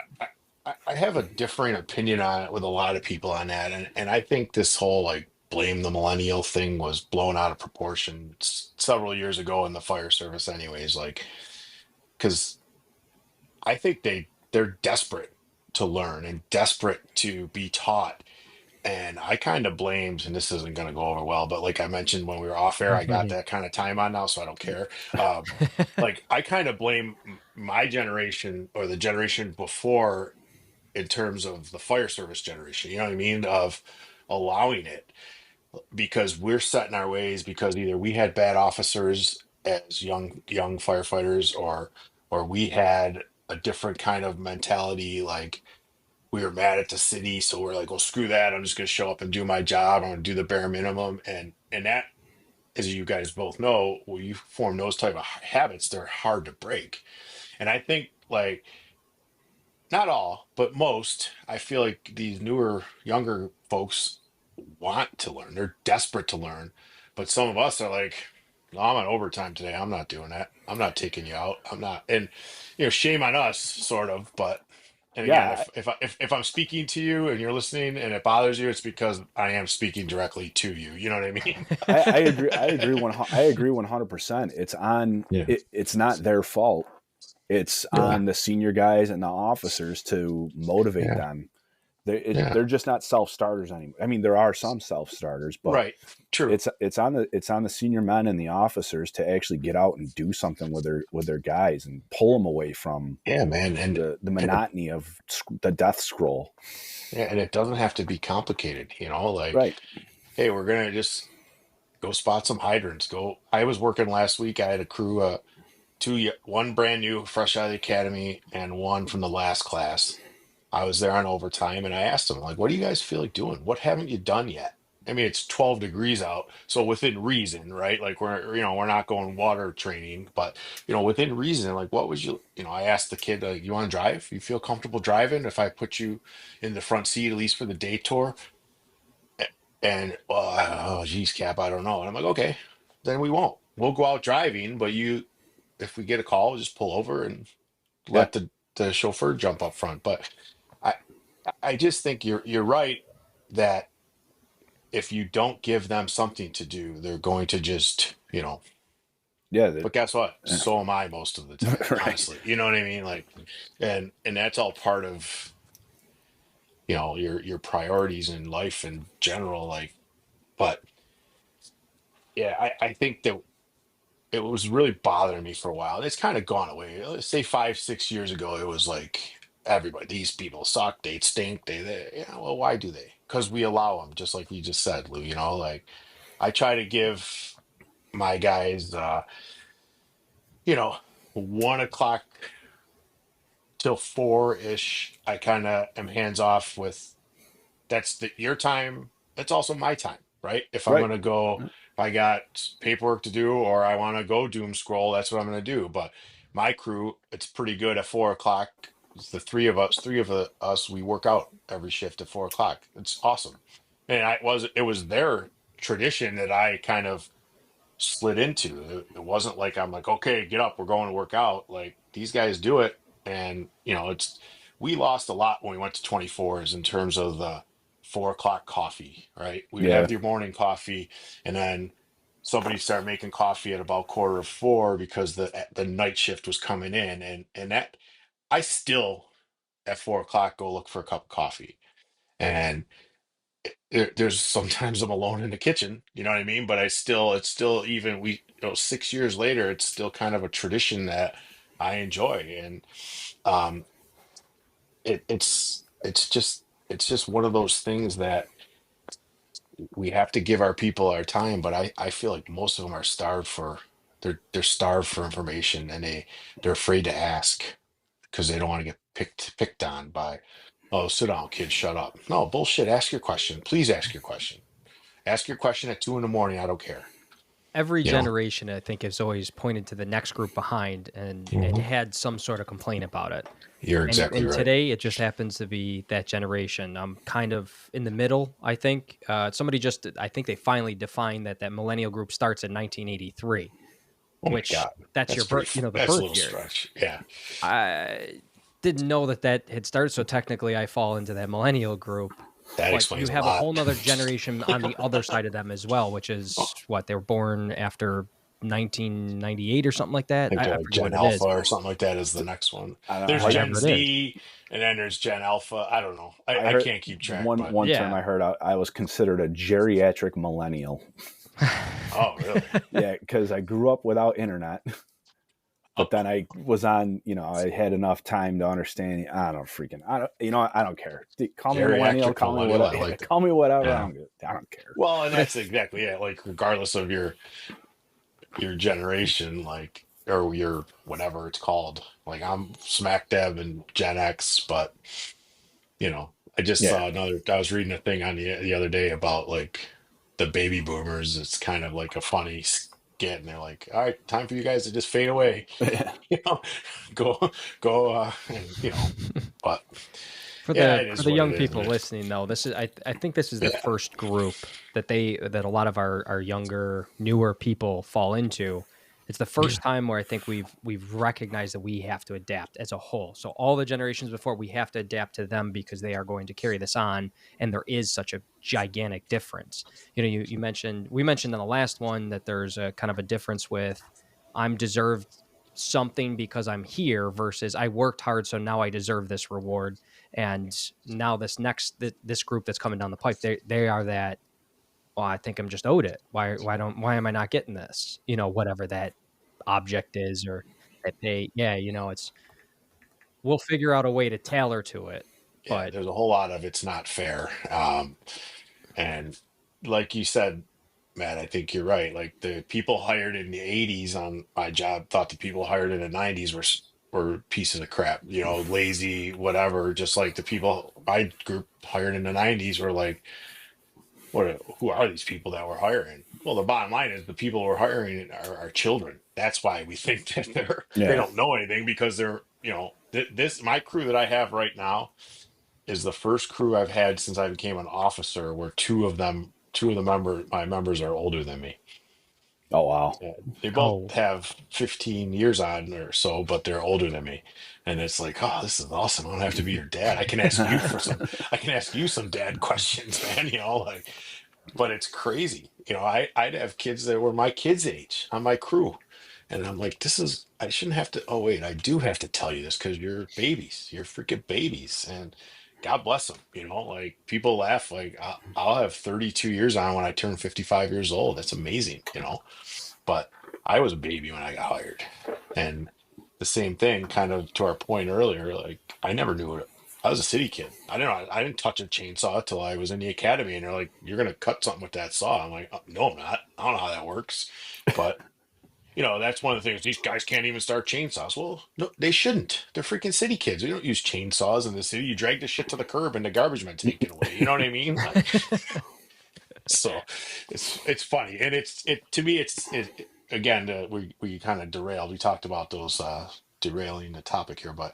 I have a differing opinion on it with a lot of people on that, and I think this whole like blame the millennial thing was blown out of proportion several years ago in the fire service, anyways. Like, because I think they're desperate to learn and desperate to be taught. And I kind of blamed, and this isn't going to go over well, but like I mentioned when we were off air, I got that kind of time on now, so I don't care. Like I kind of blame my generation or the generation before in terms of the fire service generation. You know what I mean? Of allowing it because we're set in our ways because either we had bad officers as young firefighters or we had a different kind of mentality, like we were mad at the city, so we're like, well, screw that. I'm just going to show up and do my job. I'm going to do the bare minimum, and that, as you guys both know, when you form those type of habits, they're hard to break. And I think like not all, but most, I feel like these newer, younger folks want to learn. They're desperate to learn. But some of us are like, no, I'm on overtime today. I'm not doing that. I'm not taking you out. I'm not. And shame on us, sort of. But and again,
Yeah,
if I'm speaking to you and you're listening and it bothers you, it's because I am speaking directly to you. You know what I mean?
I agree. I agree 100%.
Yeah.
It's not their fault. It's
Yeah.
on the senior guys and the officers to motivate
Yeah.
them.
Yeah.
They're just not self starters anymore. I mean, there are some self starters, but
Right. True.
it's on the senior men and the officers to actually get out and do something with their guys and pull them away from
Yeah, man.
the
And it,
monotony of the death scroll.
yeah, and it doesn't have to be complicated, like,
Right.
hey, we're gonna just go spot some hydrants. Go. I was working last week. I had a crew, one brand new, fresh out of the academy, and one from the last class. I was there on overtime, and I asked them, like, what do you guys feel like doing? What haven't you done yet? I mean, it's 12 degrees out, so within reason, right? Like we're not going water training, but within reason, like what would I asked the kid, like, you want to drive? You feel comfortable driving if I put you in the front seat, at least for the day tour? And oh, geez, Cap, I don't know. And I'm like, okay, then we won't. We'll go out driving, but if we get a call, just pull over and
Yeah.
let the chauffeur jump up front. But I I just think you're right that if you don't give them something to do, they're going to just.
Yeah.
But guess what? So am I most of the time,
Right.
honestly. You know what I mean? Like, and that's all part of your priorities in life in general. Like, but yeah, I think that it was really bothering me for a while. It's kind of gone away. Let's say 5, 6 years ago, it was like everybody, these people suck, they stink, yeah. Well, why do they? Because we allow them, just like we just said, Lou. Like I try to give my guys, you know, 1 o'clock till 4 ish. I kind of am hands off with. That's your time. That's also my time, right? If I'm
Right.
gonna go, if I got paperwork to do, or I want to go doom scroll, that's what I'm gonna do. But my crew, it's pretty good at 4 o'clock. It's the three of us. We work out every shift at 4 o'clock. It's awesome, and it was their tradition that I kind of slid into. It wasn't like I'm like, okay, get up, we're going to work out. Like these guys do it, and we lost a lot when we went to 24s in terms of the 4 o'clock coffee. Right, we would
Yeah.
have your morning coffee, and then somebody started making coffee at about quarter of 4 because the night shift was coming in, and that I still at 4 o'clock go look for a cup of coffee. And there's sometimes I'm alone in the kitchen, you know what I mean? But it's still, even 6 years later, it's still kind of a tradition that I enjoy. And um, it's just one of those things that we have to give our people our time. But I feel like most of them are they're starved for information, and they're afraid to ask because they don't want to get picked on by, oh, sit down, kid, shut up. No, bullshit. Ask your question. Please ask your question. Ask your question at 2 in the morning. I don't care.
Every
You know?
generation, I think, has always pointed to the next group behind and
Mhm.
had some sort of complaint about it.
You're exactly
And
right.
today, it just happens to be that generation. I'm kind of in the middle, I think. I think they finally defined that millennial group starts in 1983,
Oh my
which
God.
that's
That's
your birth, the
that's a
birth
little
year.
stretch. Yeah.
I didn't know that had started, so technically I fall into that millennial group.
That
But you
explains a
have a
lot.
whole nother generation on the other side of them as well, which is
I
what they were born after 1998 or something like that.
think
I
they're like
forget
Gen
what it is,
Alpha or something like that is the next one.
I don't know.
There's Gen
whatever it is.
Z, and then there's Gen Alpha. I don't know.
I
I
heard
can't keep track,
one
but
one term
Yeah.
I heard. I was considered a geriatric millennial.
oh, really?
Yeah, because I grew up without internet, but then I was on. I had enough time to understand. I don't freaking. I don't care. Call me millennial.
Geriatric
Call me
millennial. I
whatever.
like that.
Call me whatever.
Yeah.
I don't care.
Well, and
But
that's exactly it. Like, regardless of your generation, like, or your whatever it's called. Like, I'm smack dab in Gen X, but I just
Yeah.
saw I was reading a thing on the other day about like the baby boomers. It's kind of like a funny skit, and they're like, "All right, time for you guys to just fade away, you know, go, and but
For
yeah,
the
it
for
is
the
what it
young
is,
people
man.
listening though, this is I think this is the
Yeah,
first group that a lot of our younger, newer people fall into. It's the
yeah,
first time where I think we've recognized that we have to adapt as a whole. So all the generations before, we have to adapt to them because they are going to carry this on, and there is such a gigantic difference. You mentioned we mentioned in the last one that there's a kind of a difference with I'm deserved something because I'm here versus I worked hard, so now I deserve this reward. And now this group that's coming down the pipe, they are that, well, I think I'm just owed it. Why am I not getting this? Whatever that object is or that they, yeah, it's we'll figure out a way to tailor to it.
yeah.
But
There's a whole lot of it's not fair. And like you said, Matt, I think you're right. Like the people hired in the '80s on my job thought the people hired in the '90s were pieces of crap, lazy, whatever. Just like the people my group hired in the '90s were like, who are these people that we're hiring? Well, the bottom line is the people we're hiring are children. That's why we think that they
Yeah.
don't know anything because they're, this my crew that I have right now is the first crew I've had since I became an officer where two of the my members are older than me.
Oh wow.
Yeah, they both
oh,
have 15 years on or so, but they're older than me. And it's like, oh, this is awesome. I don't have to be your dad. I can ask you some dad questions, man. Like, but it's crazy. I'd have kids that were my kids' age on my crew. And I'm like, I shouldn't have to. Oh, wait, I do have to tell you this because you're babies. You're freaking babies. And God bless them. Like people laugh. Like, I'll have 32 years on when I turn 55 years old. That's amazing. But I was a baby when I got hired. And the same thing, kind of to our point earlier, like I never knew it. I was a city kid. I didn't touch a chainsaw till I was in the academy. And they're like, "You're gonna cut something with that saw." I'm like, "No, I'm not. I don't know how that works." But that's one of the things. These guys can't even start chainsaws. Well, no, they shouldn't. They're freaking city kids. We don't use chainsaws in the city. You drag the shit to the curb and the garbage men take it away. You know what I mean? Like, so it's funny, and it to me again, we kind of derailed. We talked about those derailing the topic here, but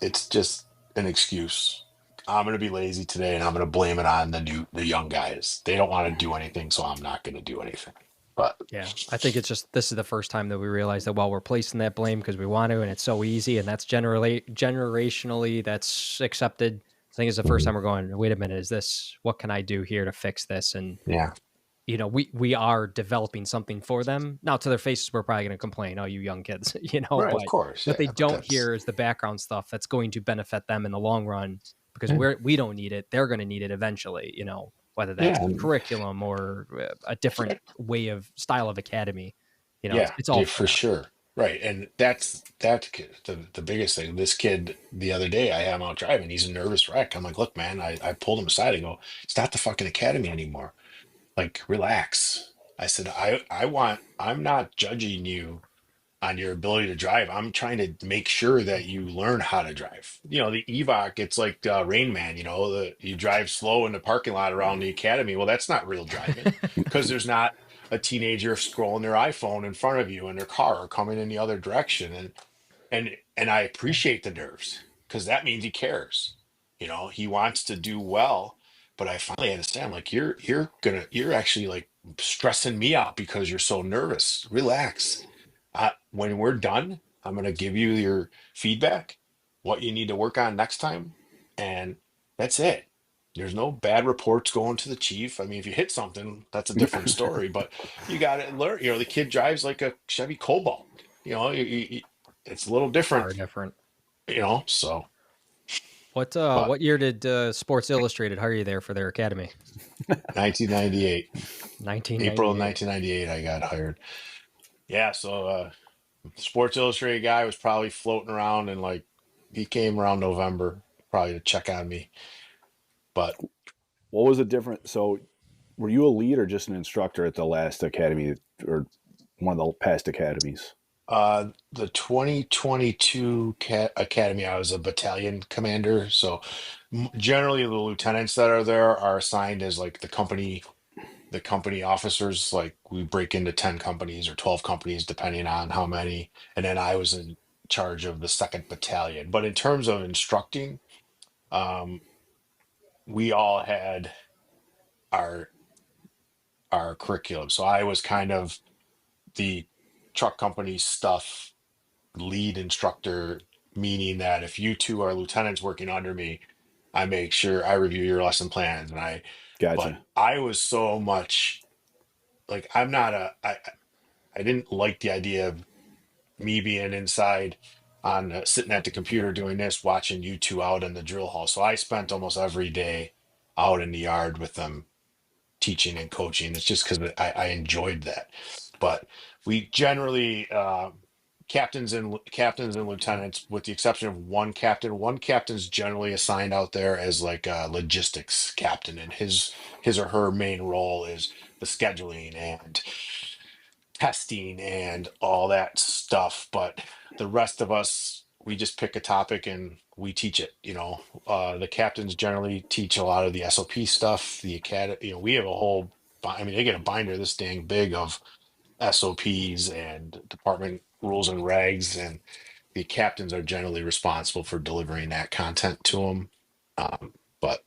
it's just an excuse. I'm going to be lazy today, and I'm going to blame it on the young guys. They don't want to do anything, so I'm not going to do anything. But
yeah, I think it's just this is the first time that we realize that while we're placing that blame because we want to, and it's so easy, and that's generally generationally that's accepted. I think it's the first time we're going, wait a minute, what can I do here to fix this? And
yeah,
we are developing something for them. Now to their faces, we're probably going to complain, "Oh, you young kids,"
right, of
but
course,
what they
yeah, but
don't
that's
hear is the background stuff that's going to benefit them in the long run because
yeah,
we don't need it. They're going to need it eventually, whether that's
yeah, and
curriculum or a different way of style of academy.
yeah,
It's all
yeah,
for
for
them.
sure. Right. And that's the biggest thing. This kid the other day, I had him out driving. He's a nervous wreck. I'm like, look, man, I pulled him aside and go, it's not the fucking academy anymore. Like, relax. I said, I'm not judging you on your ability to drive. I'm trying to make sure that you learn how to drive. The EVOC, it's like Rain Man, you drive slow in the parking lot around the academy. Well, that's not real driving because there's not a teenager scrolling their iPhone in front of you in their car or coming in the other direction. And I appreciate the nerves because that means he cares. He wants to do well. But I finally understand, like you're actually like stressing me out because you're so nervous. Relax. When we're done, I'm gonna give you your feedback, what you need to work on next time, and that's it. There's no bad reports going to the chief. I mean, if you hit something, that's a different story. But you got to learn. The kid drives like a Chevy Cobalt. It's a little
Far
different.
different.
So. But
What year did Sports Illustrated hire you there for their academy?
1998, April of
1998.
1998, I got hired. Yeah, so Sports Illustrated guy was probably floating around, and like he came around November probably to check on me. But
What was the difference? So, were you a lead or just an instructor at the last academy or one of the past academies?
The 2022 Academy, I was a battalion commander. So generally, the lieutenants that are there are assigned as like the company officers. Like we break into 10 companies or 12 companies, depending on how many. And then I was in charge of the second battalion. But in terms of instructing, um, we all had our our curriculum. So I was kind of the truck company stuff lead instructor, meaning that if you two are lieutenants working under me, I make sure I review your lesson plans but
Gotcha.
I was so much like I didn't like the idea of me being inside on sitting at the computer doing this, watching you two out in the drill hall. So I spent almost every day out in the yard with them teaching and coaching. It's just because I enjoyed that. But we generally captains and lieutenants, with the exception of one captain. One captain's generally assigned out there as like a logistics captain, and his or her main role is the scheduling and testing and all that stuff. But the rest of us, we just pick a topic and we teach it. The captains generally teach a lot of the SOP stuff. The academy, we have a whole. I mean, they get a binder this dang big of SOPs and department rules and regs, and the captains are generally responsible for delivering that content to them. But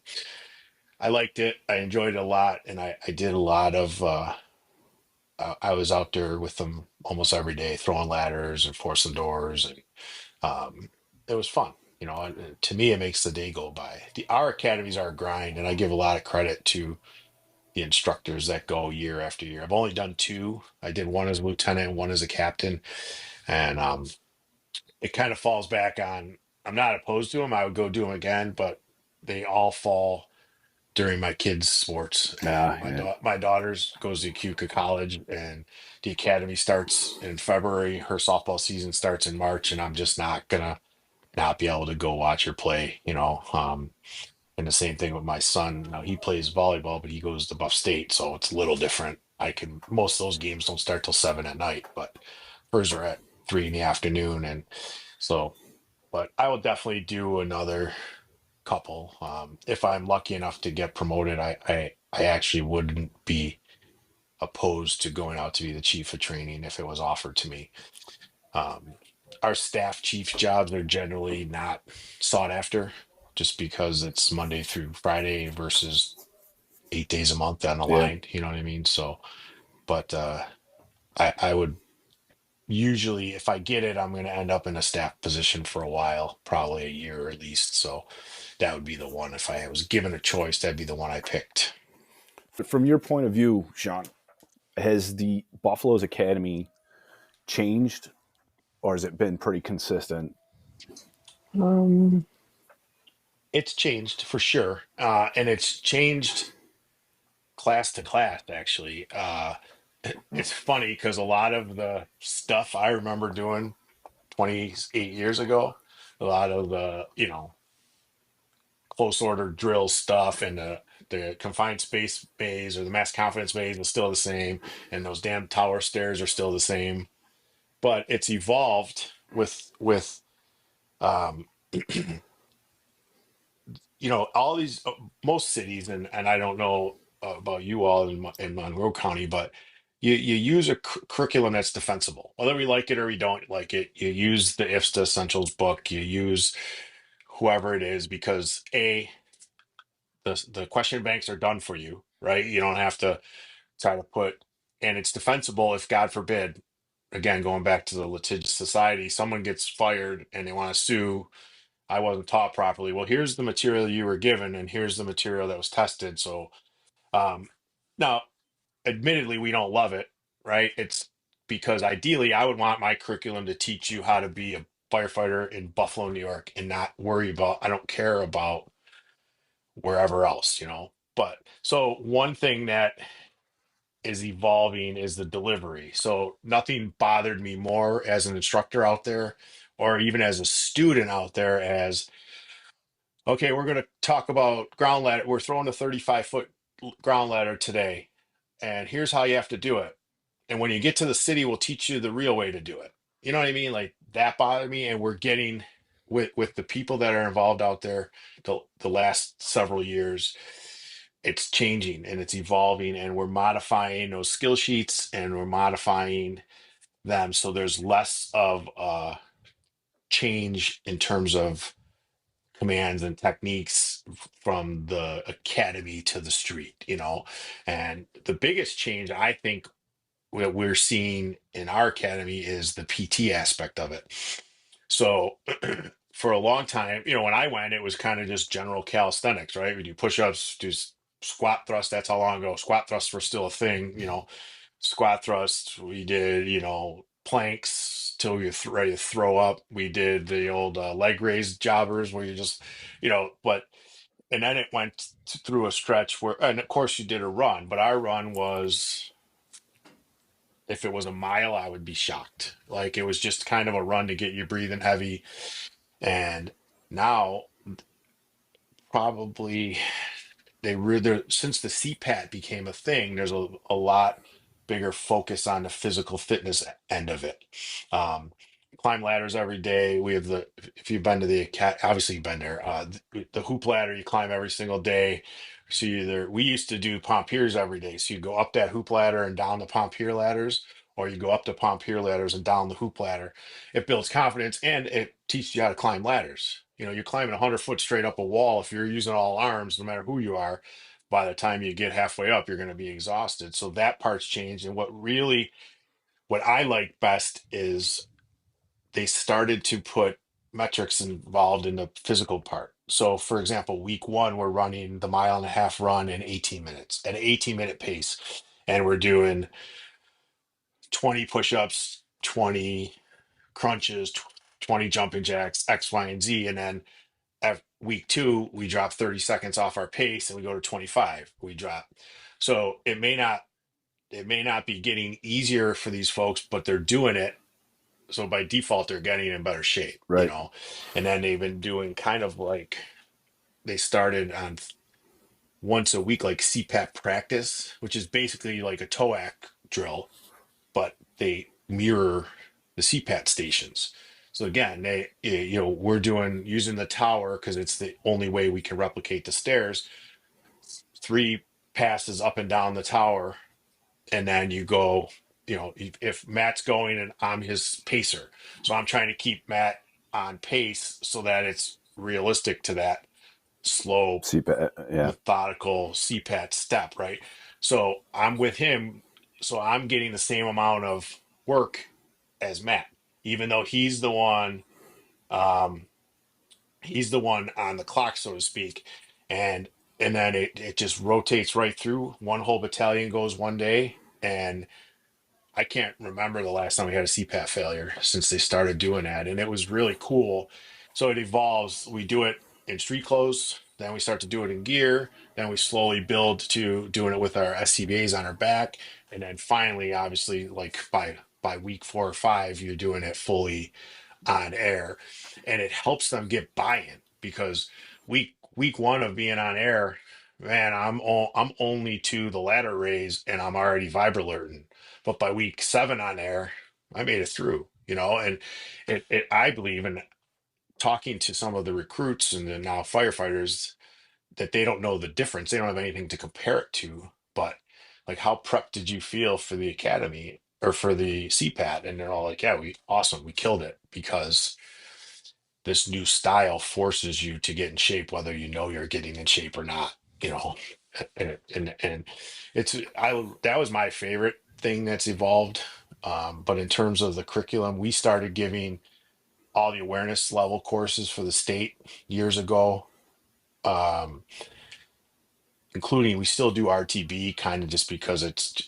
I liked it. I enjoyed it a lot, and I did a lot of. I was out there with them almost every day, throwing ladders and forcing doors, and it was fun. To me, it makes the day go by. Our academies are a grind, and I give a lot of credit to the instructors that go year after year. I've only done two. I did one as a lieutenant, and one as a captain, and it kind of falls back on. I'm not opposed to them. I would go do them again, but they all fall during my kids' sports. And
Yeah, yeah.
my daughter's goes to Cuca College, and the academy starts in February. Her softball season starts in March, and I'm just not gonna not be able to go watch her play. And the same thing with my son. Now he plays volleyball, but he goes to Buff State, so it's a little different. I can Most of those games don't start till 7 at night, but hers are at 3 in the afternoon, and so. But I will definitely do another couple. If I'm lucky enough to get promoted, I actually wouldn't be opposed to going out to be the chief of training if it was offered to me. Um, our staff chief jobs are generally not sought after just because it's Monday through Friday versus 8 days a month on the
Yeah.
line. You know what I mean? So, but I would usually, if I get it, I'm going to end up in a staff position for a while, probably a year at least. So that would be the one. If I was given a choice, that'd be the one I picked.
But from your point of view, Sean, has the Buffalo's Academy changed, or has it been pretty consistent?
Um, it's changed for sure, and it's changed class to class. Actually, it's funny because a lot of the stuff I remember doing 28 years ago, a lot of the close order drill stuff and the confined space bays or the mass confidence bays is still the same, and those damn tower stairs are still the same. But it's evolved with um, all these most cities, and I don't know about you all in Monroe County, but you use a curriculum that's defensible, whether we like it or we don't like it. You use the IFSTA Essentials book. You use whoever it is because the question banks are done for you, right? You don't have to try to put, and it's defensible if, God forbid, again, going back to the litigious society, someone gets fired and they want to sue. I wasn't taught properly. Well, here's the material you were given, and here's the material that was tested. So, um, now, admittedly, we don't love it, right? It's because ideally, I would want my curriculum to teach you how to be a firefighter in Buffalo, New York, and not worry about, I don't care about wherever else. But so one thing that is evolving is the delivery. So nothing bothered me more as an instructor out there, or even as a student out there, as okay, we're going to talk about ground ladder. We're throwing a 35-foot ground ladder today, and here's how you have to do it. And when you get to the city, we'll teach you the real way to do it. You know what I mean? Like that bothered me. And we're getting with the people that are involved out there the last several years, it's changing and it's evolving, and we're modifying those skill sheets and we're modifying them so there's less of a change in terms of commands and techniques from the academy to the street, you know. And the biggest change I think what we're seeing in our academy is the PT aspect of it. So for a long time, you know, when I went, it was kind of just general calisthenics, right? We do push-ups, do squat thrust. That's how long ago squat thrusts were still a thing, you know. Squat thrusts. We did, you know, planks till you're ready to throw up. We did the old leg raise jobbers where you just, you know, but and then it went through a stretch where, and of course you did a run, but our run was, if it was a mile, I would be shocked. Like it was just kind of a run to get you breathing heavy. And now, probably since the CPAT became a thing, there's a lot bigger focus on the physical fitness end of it. Um, climb ladders every day. We have if you've been to the obviously you've been there. The hoop ladder you climb every single day. So we used to do pompiers every day. So you go up that hoop ladder and down the pompier ladders, or you go up the pompier ladders and down the hoop ladder. It builds confidence and it teaches you how to climb ladders. You know, you're climbing 100 foot straight up a wall. If you're using all arms, no matter who you are, by the time you get halfway up, you're going to be exhausted. So that part's changed. And what I like best is they started to put metrics involved in the physical part. So, for example, week one, we're running the mile and a half run in 18 minutes at an 18-minute pace. And we're doing 20 push ups, 20 crunches, 20 jumping jacks, X, Y, and Z. And then at week two, we drop 30 seconds off our pace and we go to 25. We drop. So it may not be getting easier for these folks, but they're doing it. So by default, they're getting in better shape, you
Right.
know. And then they've been doing kind of like they started on once a week, like CPAP practice, which is basically like a TOAC drill, but they mirror the CPAT stations. So again, we're using the tower because it's the only way we can replicate the stairs. 3 passes up and down the tower, and then you go, if Matt's going and I'm his pacer, so I'm trying to keep Matt on pace so that it's realistic to that slow,
CPAT, yeah.
methodical CPAT step, right? So I'm with him, so I'm getting the same amount of work as Matt, even though um, he's the one on the clock, so to speak. And then it just rotates right through. One whole battalion goes one day, and I can't remember the last time we had a CPAT failure since they started doing that, and it was really cool. So it evolves. We do it in street clothes, then we start to do it in gear, then we slowly build to doing it with our SCBAs on our back, and then finally, obviously, like by week 4 or 5, you're doing it fully on air, and it helps them get buy-in because week one of being on air, man, I'm only to the ladder raise and I'm already vibrolerting, but by week 7 on air, I made it through, and I believe in talking to some of the recruits and the now firefighters that they don't know the difference. They don't have anything to compare it to, but like, how prepped did you feel for the academy or for the CPAT? And they're all like, yeah, we killed it because this new style forces you to get in shape, whether you know you're getting in shape or not, you know. And that was my favorite thing that's evolved. But in terms of the curriculum, we started giving all the awareness level courses for the state years ago. Um, Including, we still do RTB kind of just because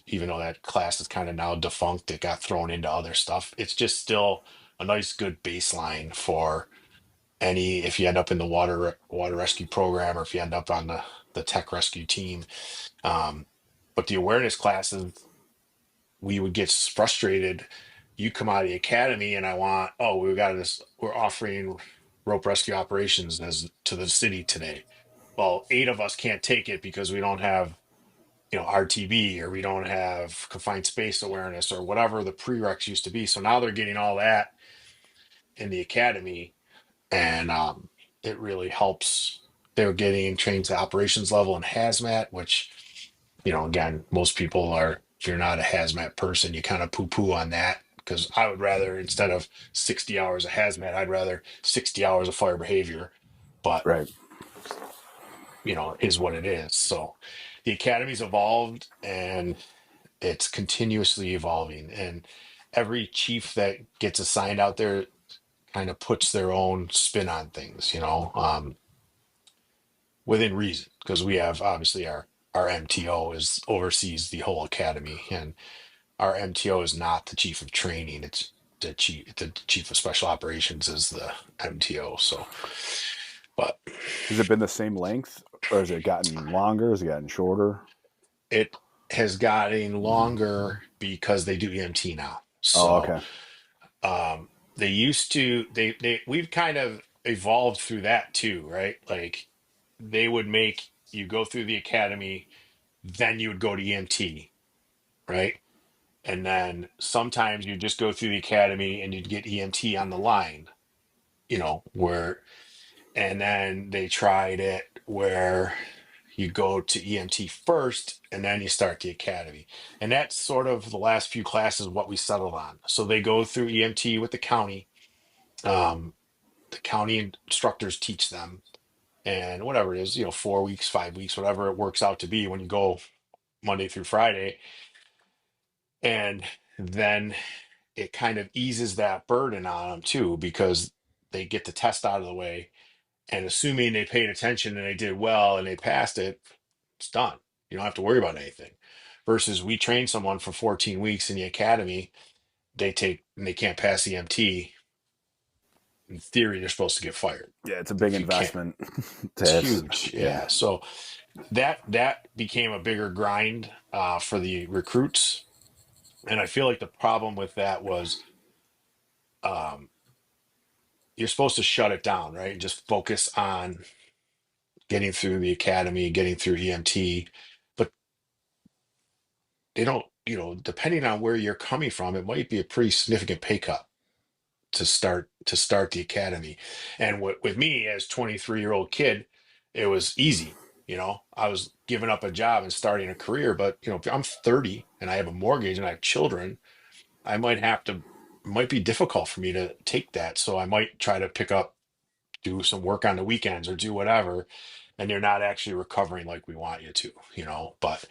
even though that class is kind of now defunct, it got thrown into other stuff. It's just still a nice, good baseline for if you end up in the water rescue program, or if you end up on the tech rescue team. But the awareness classes, we would get frustrated. You come out of the academy and we're offering rope rescue operations as to the city today. Well, 8 of us can't take it because we don't have RTB, or we don't have confined space awareness, or whatever the prereqs used to be. So now they're getting all that in the academy, and it really helps. They're getting trained to operations level in hazmat, which, again, most people are, if you're not a hazmat person, you kind of poo poo on that. Because I would rather, instead of 60 hours of hazmat, I'd rather 60 hours of fire behavior. But,
Right.
is what it is. So the academy's evolved, and it's continuously evolving. And every chief that gets assigned out there kind of puts their own spin on things, within reason, because we have obviously our MTO is oversees the whole academy, and our MTO is not the chief of training. It's the chief of special operations is the MTO. So, but
Has it been the same length, or has it gotten longer? Has it gotten shorter?
it has gotten longer because they do EMT now.
Oh,
So
okay.
they used to we've kind of evolved through that too, right? Like, they would make you go through the academy, then you would go to EMT, right? And then sometimes you just go through the academy and you'd get EMT on the line, where, and then they tried it where you go to EMT first and then you start the academy. And that's sort of the last few classes what we settled on. So they go through EMT with the county. The county instructors teach them, and whatever it is, 4 weeks, 5 weeks, whatever it works out to be when you go Monday through Friday. And then it kind of eases that burden on them too, because they get the test out of the way, and assuming they paid attention and they did well and they passed it, it's done. You don't have to worry about anything. Versus we train someone for 14 weeks in the academy, they take and they can't pass EMT. In theory, they're supposed to get fired
Yeah, it's a big
if you can't.
investment.
It's huge. Yeah. So that became a bigger grind for the recruits. And I feel like the problem with that was, um, you're supposed to shut it down, right? And just focus on getting through the academy, getting through EMT. But they don't, depending on where you're coming from, it might be a pretty significant pay cut to start the academy. And with me as 23-year-old kid, it was easy. I was giving up a job and starting a career. But if I'm 30 and I have a mortgage and I have children, I might be difficult for me to take that. So I might try to do some work on the weekends or do whatever, and you're not actually recovering like we want you to, but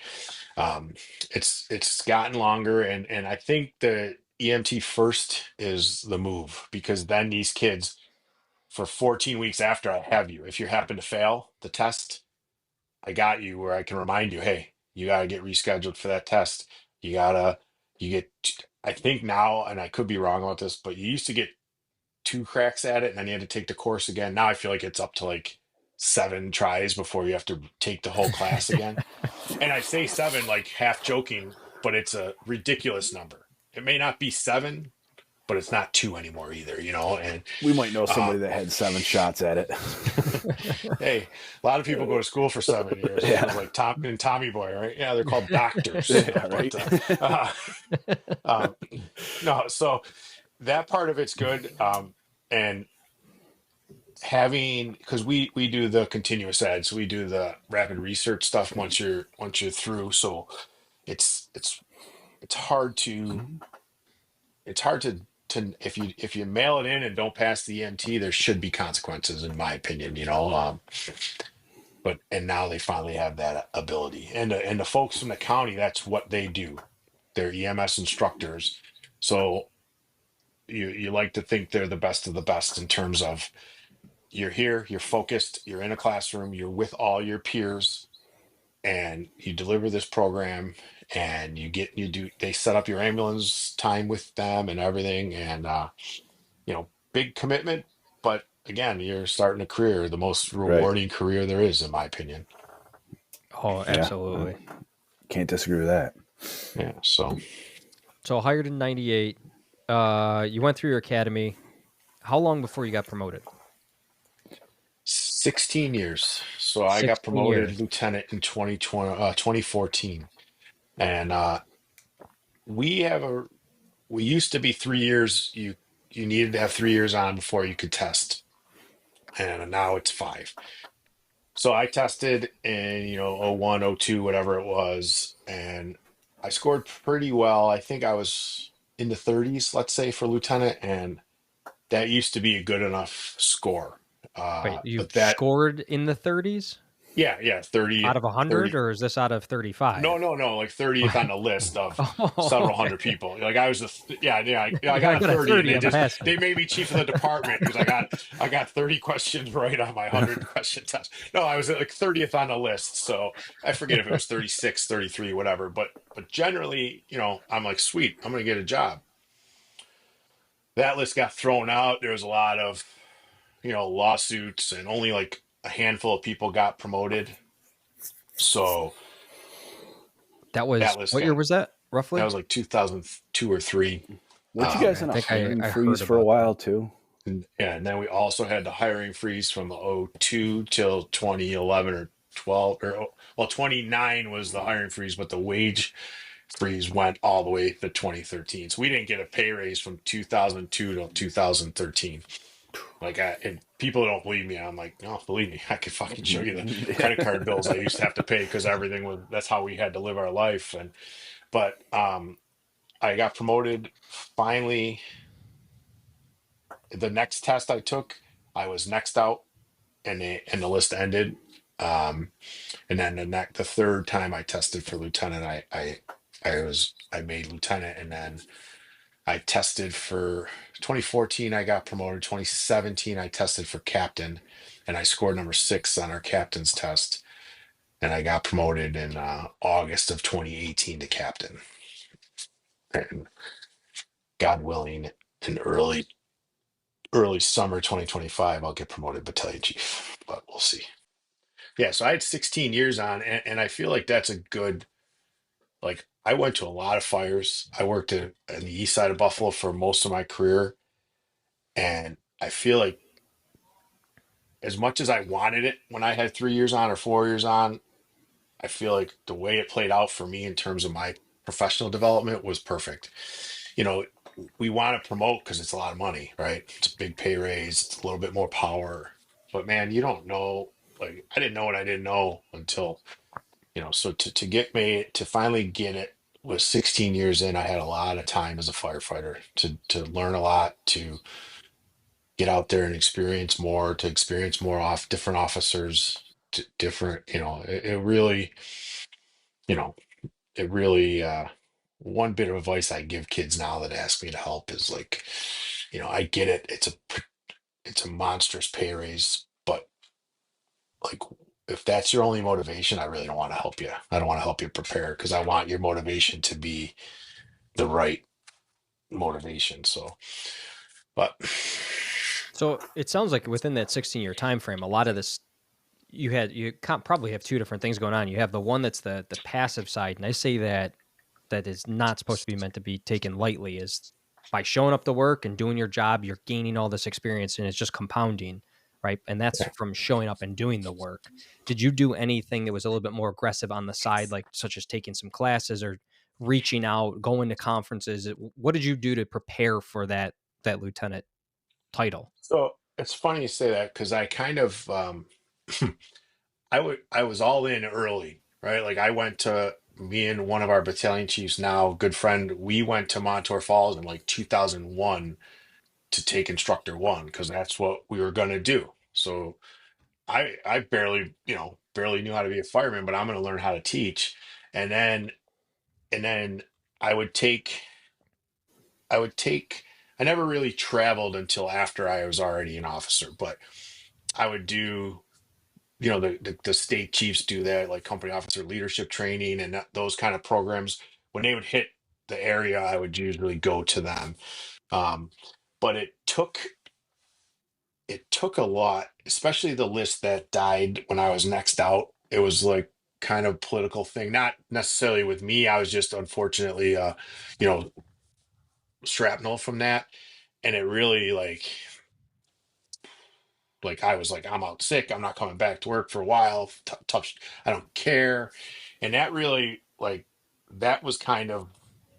um it's gotten longer, and I think the EMT first is the move, because then these kids, for 14 weeks after I have you, if you happen to fail the test, I got you where I can remind you, hey, you got to get rescheduled for that test. You get, I think now, and I could be wrong about this, but you used to get 2 cracks at it and then you had to take the course again. Now I feel like it's up to like 7 tries before you have to take the whole class again. And I say 7 like half joking, but it's a ridiculous number. It may not be 7, but it's not 2 anymore either, and
We might know
uh
somebody that had 7 shots at it.
hey, a lot of people go to school for 7 years. It
Yeah.
was like Tom and Tommy Boy, right? Yeah, they're called doctors.
Yeah, right.
Um, no, so that part of it's good. And having, because we do the continuous ed, so we do the rapid research stuff once you're through. So it's it's it's hard to if you mail it in and don't pass the EMT, there should be consequences, in my opinion. But and now they finally have that ability, and the folks from the county, that's what they do. They're EMS instructors. So you like to think they're the best of the best in terms of, you're here, you're focused, you're in a classroom, you're with all your peers, and you deliver this program, and they set up your ambulance time with them and everything. And big commitment, but again, you're starting a career, the most
Right.
rewarding career there is, in my opinion.
Oh,
Yeah.
absolutely.
Can't disagree with that.
Yeah. So
So hired in 98, you went through your academy. How long before you got promoted?
16 years. So I got
16
promoted
years.
lieutenant in 2014. And we have a we used to be 3 years. You needed to have 3 years on before you could test. And now it's five. So I tested in, oh 01, oh 02, whatever it was, and I scored pretty well. I think I was in the 30s, let's say, for lieutenant, and that used to be a good enough score.
Wait, you
But that,
scored in the 30s
yeah, 30,
out of 100,
30.
or is this out of 35?
No, like 30th on the list of
Oh,
several
okay.
hundred people. Like I was yeah, I
Yeah, I
got a
got a
30 and
30. I'm passing.
they made me chief of the department because I got 30 questions right on my 100 question test. No, I was like 30th on the list. So I forget if it was 36, 33, whatever. But generally, I'm like, sweet, I'm gonna get a job. That list got thrown out. There was a lot of, lawsuits, and only like a handful of people got promoted. So
That
that
was,
list
what year
got
was that,
that
roughly?
was like 2002 or three.
Weren't you
Okay,
guys
I
in a
think
hiring
I heard
freeze for a
about that.
while too?
Yeah, and then we also had the hiring freeze from '02 till 2011 or 12, or well, 29 was the hiring freeze, but the wage freeze went all the way to 2013. So we didn't get a pay raise from 2002 till 2013. And people don't believe me. I'm like, no, believe me, I could fucking show you the credit card bills I used to have to pay because that's how we had to live our life. But I got promoted finally. The next test I took, I was next out, and the list ended. Um, and then the third time I tested for lieutenant, I made lieutenant, and then I tested for 2014. I got promoted. 2017, I tested for captain, and I scored number 6 on our captain's test, and I got promoted in August of 2018 to captain. And God willing, in early summer 2025, I'll get promoted battalion chief, but we'll see. Yeah, so I had 16 years on, and I feel like that's a good, like, I went to a lot of fires. I worked in the east side of Buffalo for most of my career, and I feel like as much as I wanted it when I had 3 years on or 4 years on, I feel like the way it played out for me in terms of my professional development was perfect. You know, we want to promote because it's a lot of money, right? It's a big pay raise, it's a little bit more power. But man, you don't know. Like, I didn't know what I didn't know until, so to get me to finally get it was 16 years in. I had a lot of time as a firefighter to learn a lot, to get out there and experience more off different officers, different, it really, you know, it really, one bit of advice I give kids now that ask me to help is like, I get it. It's a monstrous pay raise, but like, if that's your only motivation, I really don't want to help you. I don't want to help you prepare because I want your motivation to be the right motivation. So, but
So it sounds like within that 16-year time frame, a lot of this probably have two different things going on. You have the one that's the passive side, and I say that is not supposed to be meant to be taken lightly. Is by showing up to work and doing your job, you're gaining all this experience, and it's just compounding, right? And that's from showing up and doing the work. Did you do anything that was a little bit more aggressive on the side, like such as taking some classes or reaching out, going to conferences? What did you do to prepare for that lieutenant title?
so it's funny you say that because I kind of, I was all in early, right? Like I went to me and one of our battalion chiefs, now good friend, we went to Montour Falls in like 2001 to take instructor one because that's what we were going to do. So I barely knew how to be a fireman, but I'm going to learn how to teach. And then I would take I would take I never really traveled until after I was already an officer, but I would do, the state chiefs do that, like company officer leadership training and those kind of programs. When they would hit the area, I would usually go to them. Um, but it took a lot, especially the list that died when I was next out. It was like kind of political thing, not necessarily with me. I was just unfortunately, you know, shrapnel from that, and it really like Like I was like, I'm out sick. I'm not coming back to work for a while. Tough. I don't care. And that really like that was kind of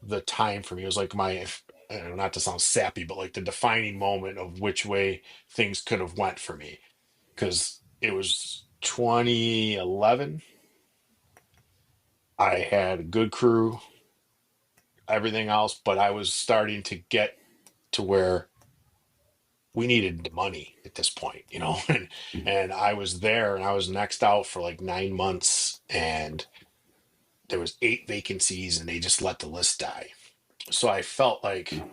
the time for me. It was like not to sound sappy, but like the defining moment of which way things could have went for me. Because it was 2011. I had a good crew, everything else, but I was starting to get to where we needed the money at this point, and I was there and I was next out for like 9 months and there was 8 vacancies and they just let the list die. So I felt like it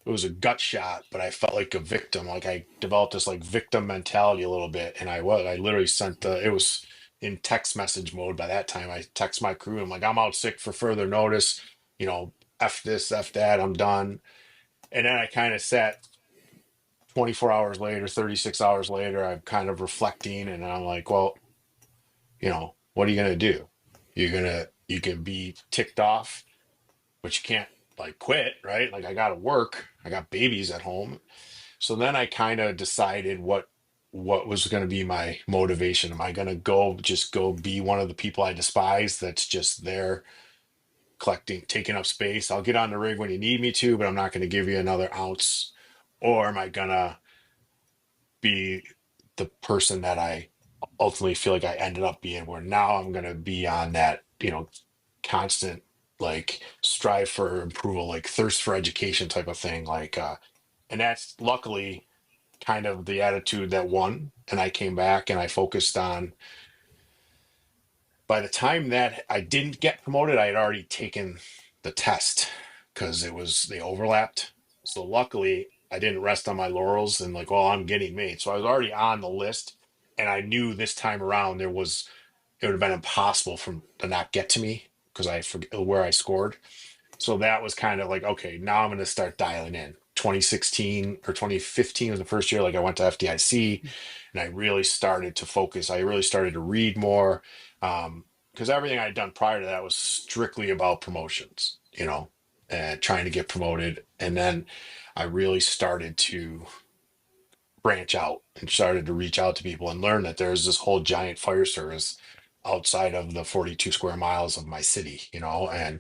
was a gut shot, but I felt like a victim. Like I developed this like victim mentality a little bit. And I literally it was in text message mode by that time. I text my crew. I'm like, I'm out sick for further notice, F this, F that, I'm done. And then I kind of sat 24 hours later, 36 hours later, I'm kind of reflecting and I'm like, well, what are you going to do? You can be ticked off, but you can't like quit, right? Like I got to work. I got babies at home. So then I kind of decided what was going to be my motivation. Am I going to go be one of the people I despise that's just there collecting, taking up space? I'll get on the rig when you need me to, but I'm not going to give you another ounce. Or am I going to be the person that I ultimately feel like I ended up being, where now I'm going to be on that, constant like strive for approval, like thirst for education type of thing. And that's luckily kind of the attitude that won. And I came back and I focused on, by the time that I didn't get promoted, I had already taken the test because they overlapped. So luckily I didn't rest on my laurels and like, well, I'm getting made. So I was already on the list and I knew this time around it would have been impossible to not get to me because I forget where I scored. So that was kind of like, okay, now I'm going to start dialing in. 2016 or 2015 was the first year, like I went to FDIC and I really started to focus. I really started to read more because everything I'd done prior to that was strictly about promotions, and trying to get promoted. And then I really started to branch out and started to reach out to people and learn that there's this whole giant fire service outside of the 42 square miles of my city, and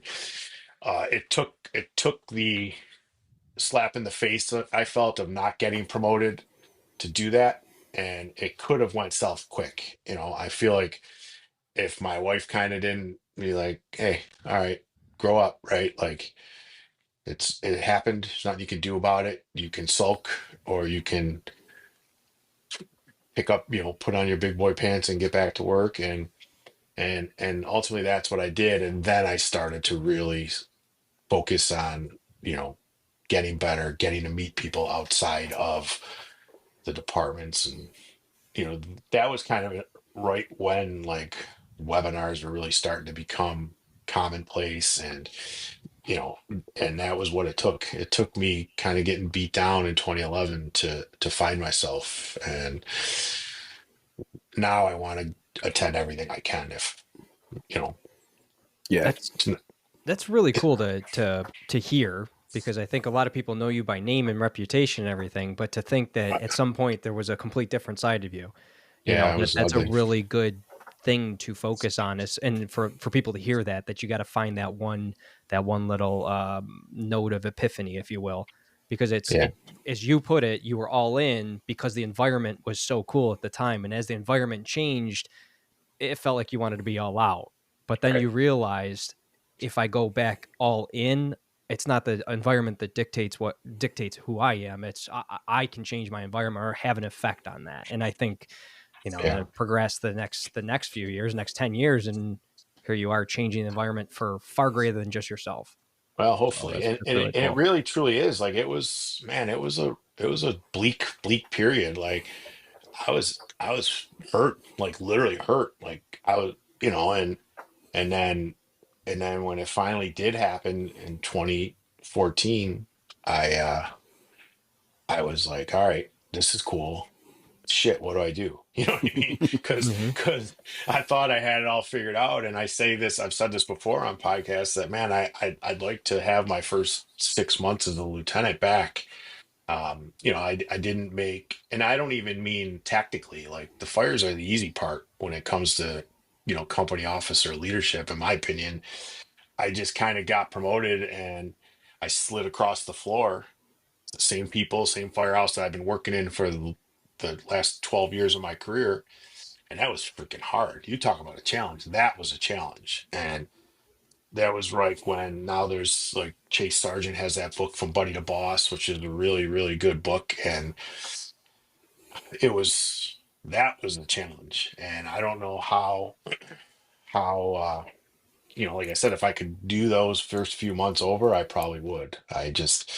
it took the slap in the face that I felt of not getting promoted to do that, and it could have went south quick. I feel like if my wife kind of didn't be like, "Hey, all right, grow up," right? Like it happened. There's nothing you can do about it. You can sulk, or you can pick up, put on your big boy pants and get back to work. And ultimately, that's what I did. And then I started to really focus on, getting better, getting to meet people outside of the departments. And, that was kind of right when like webinars were really starting to become commonplace. And, and that was what it took. It took me kind of getting beat down in 2011 to find myself. And now I want to attend everything I can if, you know,
Yeah.
That's that's really cool to hear, because I think a lot of people know you by name and reputation and everything, but to think that at some point there was a complete different side of you,
yeah, it was
that's a
ugly.
really good thing to focus on, is, and for people to hear that you got to find that one little note of epiphany, if you will, because
Yeah.
as you put it, you were all in because the environment was so cool at the time, and as the environment changed, it felt like you wanted to be all out. But then
Right.
you realized, if I go back all in, it's not the environment that dictates who I am. It's I can change my environment or have an effect on that. And I think,
Yeah.
that progressed the next few years, next 10 years, and here you are changing the environment for far greater than just yourself.
Well,
So
hopefully,
that's,
and
that's
and it,
really
and it
cool.
really truly is like it was. Man, it was a bleak period. Like I was hurt, like literally hurt. Like I was, and then when it finally did happen in 2014, I was like, all right, this is cool. Shit, what do I do? You know what I mean? Because
Hmm.
I thought I had it all figured out, and I've said this before on podcasts that man, I'd like to have my first 6 months as a lieutenant back I didn't make, and I don't even mean tactically, like the fires are the easy part when it comes to, company officer leadership, in my opinion. I just kind of got promoted and I slid across the floor. The same people, same firehouse that I've been working in for the last 12 years of my career. And that was freaking hard. You talk about a challenge. That was a challenge. And that was right when now there's like Chase Sargent has that book From Buddy to Boss, which is a really, really good book. And that was a challenge. And I don't know how like I said, if I could do those first few months over, I probably would. It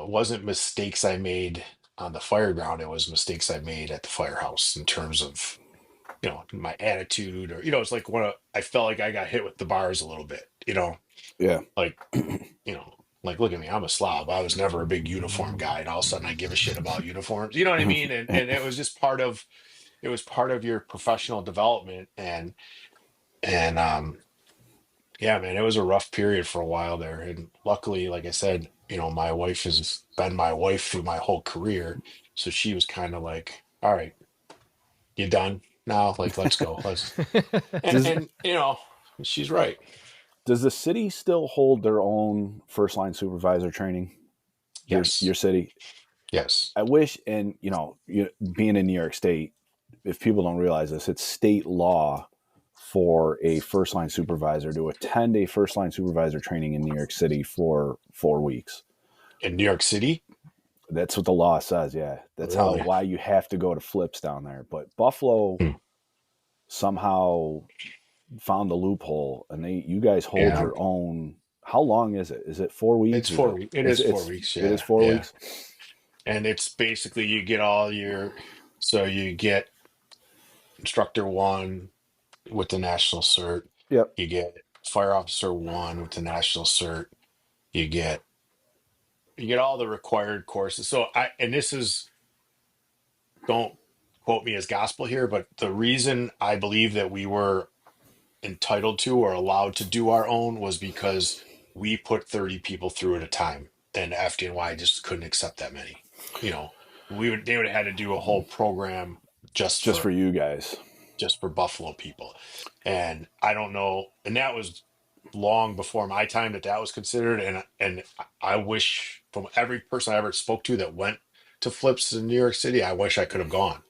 wasn't mistakes I made on the fire ground. It was mistakes I made at the firehouse in terms of, my attitude, or, it's like I felt like I got hit with the bars a little bit,
Yeah.
like, like, look at me, I'm a slob. I was never a big uniform guy. And all of a sudden I give a shit about uniforms. You know what I mean? And it was just it was part of your professional development. And yeah, man, it was a rough period for a while there. And luckily, like I said, my wife has been my wife through my whole career. So she was kind of like, all right, you done now? Like, let's go. And,
Does
and, she's right.
does the city still hold their own first line supervisor training? Your
Yes.
city?
Yes.
I wish, and being in New York State, if people don't realize this, it's state law for a first line supervisor to attend a first line supervisor training in New York City for 4 weeks.
In New York City?
That's what the law says. Yeah, that's
Really?
why you have to go to flips down there. But Buffalo
Hmm.
somehow found the loophole, and you guys hold
Yeah.
your own. How long is it? Is it 4 weeks?
It's 4 weeks. It is 4 weeks.
It is
Yeah.
4
Yeah.
weeks.
And it's basically so you get instructor one with the national cert.
Yep.
You get fire officer one with the national cert. You get all the required courses. And this is, don't quote me as gospel here, but the reason I believe that we were entitled to or allowed to do our own was because we put 30 people through at a time, and FDNY just couldn't accept that many. They would have had to do a whole program just
Just for
for
you guys.
Buffalo people. And I don't know, and that was long before my time that was considered. And I wish, from every person I ever spoke to that went to flips in New York City, I wish I could have gone,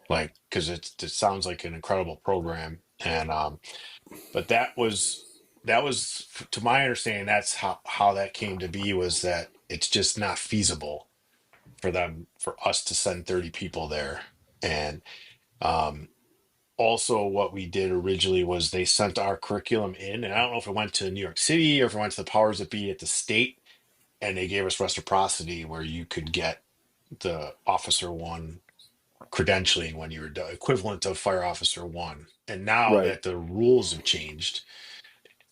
like, because it sounds like an incredible program. And but that was to my understanding, that's how that came to be, was that it's just not feasible for us to send 30 people there. And um also, what we did originally was they sent our curriculum in, and I don't know if it went to New York City or if it went to the powers that be at the state, and they gave us reciprocity where you could get the officer one credentialing when you were done, equivalent of fire officer one. And now
Right.
that the rules have changed,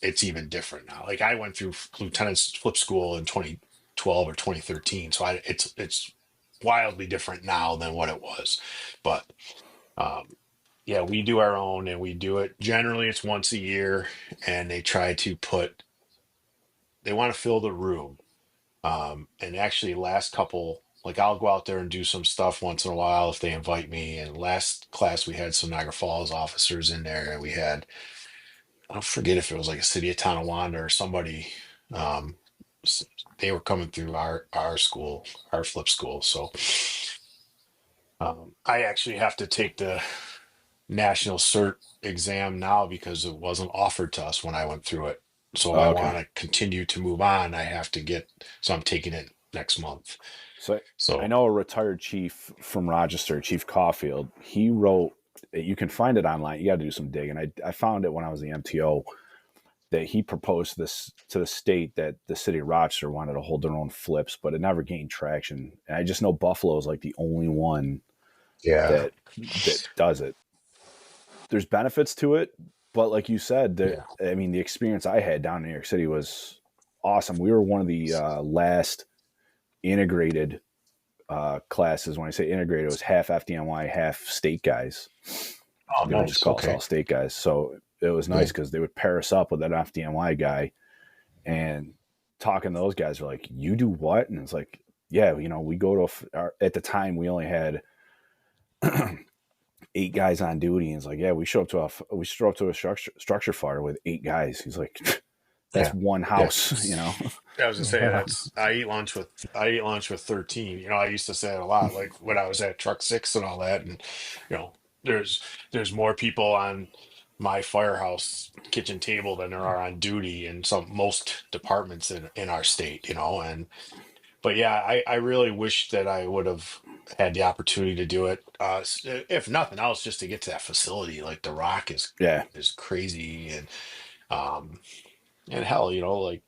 it's even different now. Like, I went through lieutenant's flip school in 2012 or 2013, so it's wildly different now than what it was. But yeah, we do our own, and we do it generally, it's once a year. And they want to fill the room. And actually, last couple, like, I'll go out there and do some stuff once in a while if they invite me. And last class we had some Niagara Falls officers in there, and we had, I don't forget if it was like a city of Tonawanda or somebody. um they were coming through our school, our flip school. So I actually have to take the national cert exam now because it wasn't offered to us when I went through it. So if I
Okay.
want to continue to move on, so I'm taking it next month.
So I
So
know a retired chief from Rochester, Chief Caulfield. He wrote. You can find it online. You got to do some digging. I found it when I was the MTO, that he proposed this to the state, that the city of Rochester wanted to hold their own flips, but it never gained traction. And I just know Buffalo is like the only one
yeah,
that does it. There's benefits to it, but like you said,
yeah,
the experience I had down in New York City was awesome. We were one of the last integrated classes. When I say integrated, it was half FDNY, half state guys.
oh,
They would just
nice,
call us
okay,
all state guys. So it was nice
yeah,
because they would pair us up with an FDNY guy, and talking to those guys are like, you do what? And it's like, yeah, you know, we go to at the time we only had 8 guys on duty, and it's like, yeah, we show up to a structure fire with 8 guys. He's like, that's
Yeah.
one
Yeah.
house, you know.
I was gonna say I eat lunch with 13. You know, I used to say it a lot, like when I was at Truck 6 and all that. And you know, there's there's more people on my firehouse kitchen table than there are on duty in most departments in our state, you know. And but yeah, I really wish that I would have had the opportunity to do it. If nothing else, just to get to that facility. Like the Rock
Yeah,
is crazy, um and hell, you know, like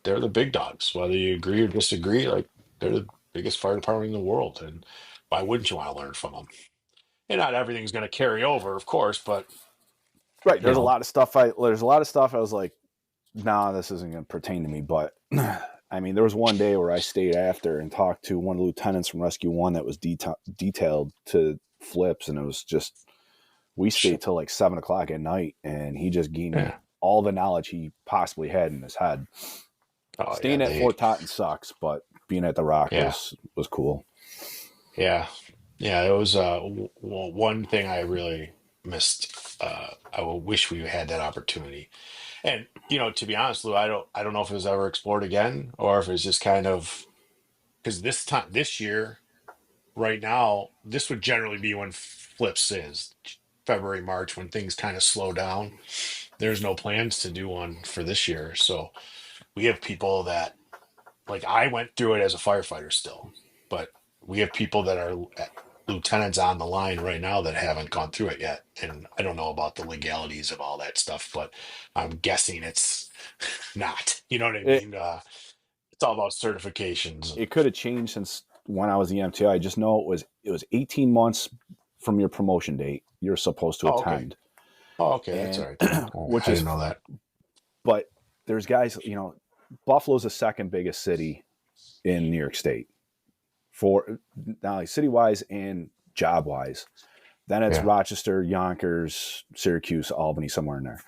they're the big dogs, whether you agree or disagree. Like they're the biggest fire department in the world, and why wouldn't you want to learn from them? And not everything's going to carry over, of course, but
right.
you know,
There's a lot of stuff I was like, nah, this isn't going to pertain to me. But I mean, there was one day where I stayed after and talked to one of the lieutenants from Rescue One that was detailed to flips, and it was just, we stayed
shit.
till like 7 o'clock at night, and he just gave me
Yeah.
all the knowledge he possibly had in his head.
Oh yeah,
Staying at Fort Totten sucks, but being at the Rock
yeah,
was cool.
yeah, yeah. It was one thing I really missed. I will wish we had that opportunity. And you know, to be honest, Lou, I don't know if it was ever explored again, or if it's just kind of because this year, right now, this would generally be when flips is February, March, when things kind of slow down. There's no plans to do one for this year. So we have people that, like, I went through it as a firefighter still, but we have people that are lieutenants on the line right now that haven't gone through it yet. And I don't know about the legalities of all that stuff, but I'm guessing it's not. You know what I
It
mean? It's all about certifications.
it could have changed since when I was the MTI. I just know it was 18 months from your promotion date you're supposed to
Oh, okay.
attend,
Oh, okay. That's all
and
right then. Oh,
which
I didn't
is,
know that.
but there's guys, you know, Buffalo's the second biggest city in New York State for not only city wise and job wise. Then it's
Yeah.
Rochester, Yonkers, Syracuse, Albany, somewhere in there.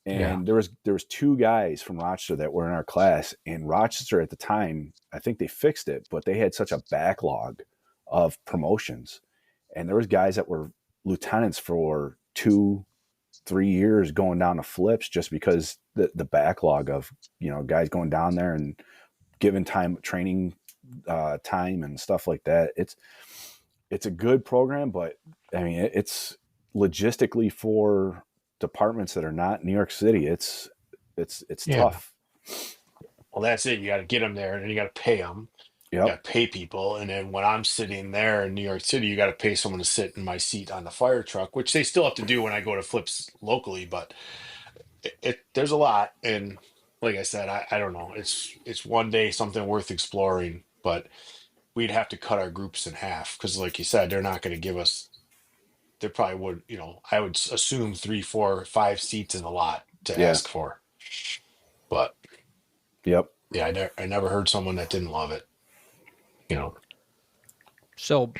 Yeah.
And there was 2 guys from Rochester that were in our class. And Rochester at the time, I think they fixed it, but they had such a backlog of promotions. And there was guys that were lieutenants for 2-3 years going down to flips just because the backlog of, you know, guys going down there and giving time training time and stuff like that. It's a good program, but I mean, it's logistically for departments that are not New York City. It's
Yeah.
tough.
Well, that's it. You got to get them there, and then you got to pay them. You
Yep.
got to pay people, and then when I'm sitting there in New York City, you got to pay someone to sit in my seat on the fire truck, which they still have to do when I go to flips locally. But there's a lot, and like I said, I don't know. It's one day something worth exploring, but we'd have to cut our groups in half because, like you said, they're not going to give us. They probably would, you know. I would assume 3, 4, 5 seats is a lot to
Yeah.
ask for, but
Yep.
yeah, I never heard someone that didn't love it. You know.
So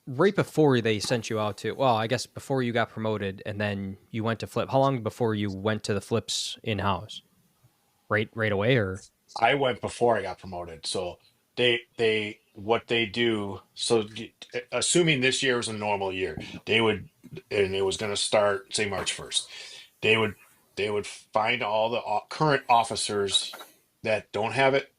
right before they sent you out to, well, I guess before you got promoted and then you went to flip, how long before you went to the flips in-house? Right away, or?
I went before I got promoted. So they what they do. So assuming this year was a normal year, they would, and it was going to start say March 1st. They would they would find all the current officers that don't have it,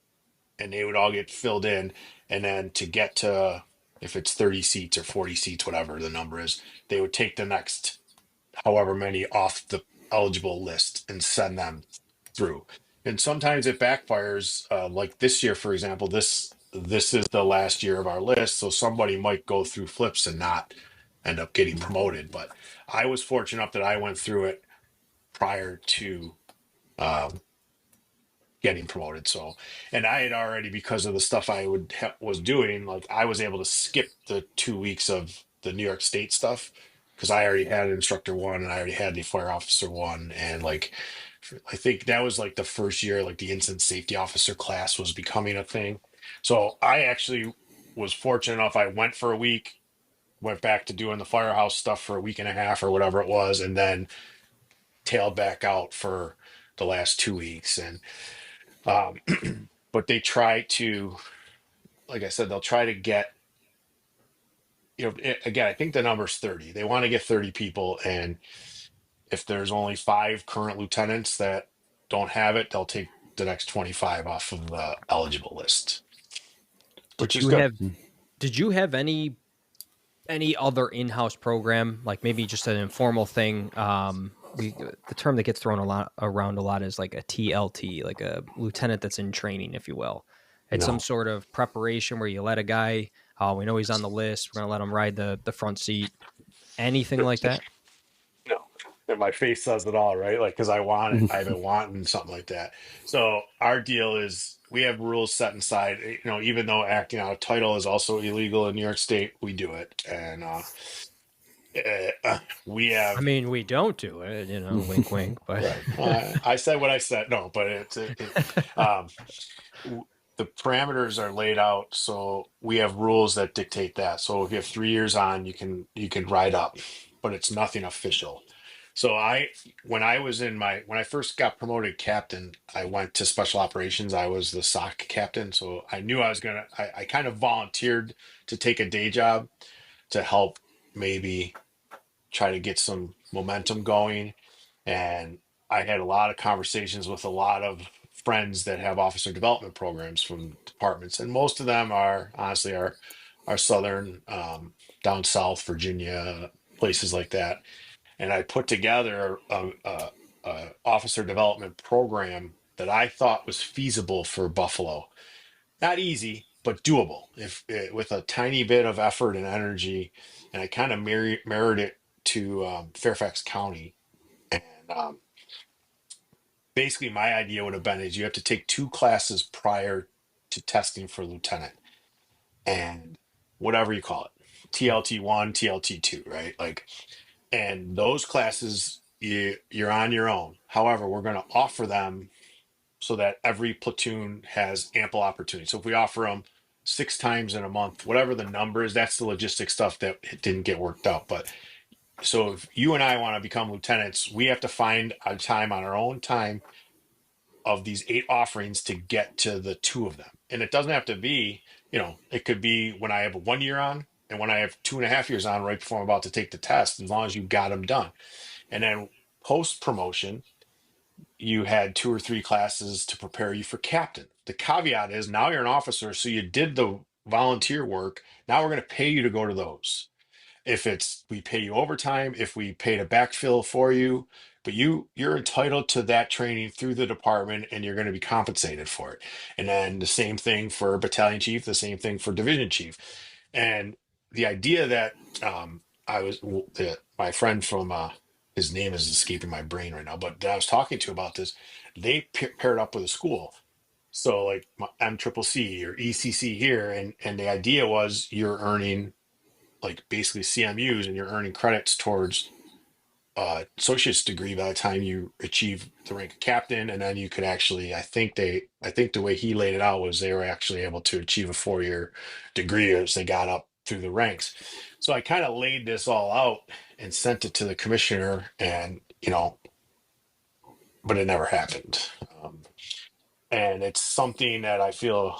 and they would all get filled in. And then to get to, if it's 30 seats or 40 seats, whatever the number is, they would take the next however many off the eligible list and send them through. And sometimes it backfires. Like this year, for example, this is the last year of our list, so somebody might go through flips and not end up getting promoted. But I was fortunate enough that I went through it prior to um, getting promoted. So, and I had already, because of the stuff I was doing, like I was able to skip the 2 weeks of the New York State stuff because I already had instructor one and I already had the fire officer one. And like, I think that was like the first year, like the incident safety officer class was becoming a thing. So I actually was fortunate enough. I went for a week, went back to doing the firehouse stuff for a week and a half or whatever it was, and then tailed back out for the last 2 weeks. And Um, but they try to, like I said, they'll try to get, again, I think the number's 30. They want to get 30 people. And if there's only 5 current lieutenants that don't have it, they'll take the next 25 off of the eligible list, which
Did
is
you
good.
have did you have any other in-house program, like maybe just an informal thing? The term that gets thrown around a lot is like a TLT, like a lieutenant that's in training, if you will. It's some
No,
sort of preparation where you let a guy, we know he's on the list, we're gonna let him ride the front seat. Anything like that?
no. And my face says it all, right? Like, because I want it. I've been wanting something like that. So our deal is we have rules set inside. Even though acting out of title is also illegal in New York State, we do it. And we
I
have
mean, we don't do it, wink, wink, but
right. I said what I said. No, but um, the parameters are laid out, so we have rules that dictate that. So if you have 3 years on, you can ride up, but it's nothing official. So when I first got promoted captain, I went to special operations. I was the SOC captain, so I knew I kind of volunteered to take a day job to help maybe try to get some momentum going. And I had a lot of conversations with a lot of friends that have officer development programs from departments, and most of them are honestly are southern, down south, Virginia, places like that. And I put together a officer development program that I thought was feasible for Buffalo. Not easy, but doable if with a tiny bit of effort and energy. And I kind of mirrored it to Fairfax County. And basically, my idea would have been is you have to take 2 classes prior to testing for lieutenant, and whatever you call it, TLT1, TLT2, right? Like, and those classes you're on your own. However, we're going to offer them so that every platoon has ample opportunity. So if we offer them 6 times in a month, whatever the number is, that's the logistic stuff that it didn't get worked out. But so if you and I want to become lieutenants, we have to find a time on our own time of these 8 offerings to get to the 2 of them. And it doesn't have to be, it could be when I have 1 year on and when I have 2.5 years on right before I'm about to take the test, as long as you got them done. And then post promotion, you had 2 or 3 classes to prepare you for captain. The caveat is now you're an officer, so you did the volunteer work. Now we're going to pay you to go to those. If it's we pay you overtime, if we pay to backfill for you, but you're entitled to that training through the department and you're going to be compensated for it. And then the same thing for battalion chief, the same thing for division chief. And the idea that my friend from his name is escaping my brain right now, but that I was talking to about this, they paired up with a school. So like MCCC or ECC here, and the idea was you're earning like basically CMUs and you're earning credits towards associate's degree by the time you achieve the rank of captain. And then you could actually, I think the way he laid it out was they were actually able to achieve a 4-year degree as they got up through the ranks. So I kind of laid this all out and sent it to the commissioner, and but it never happened. And it's something that I feel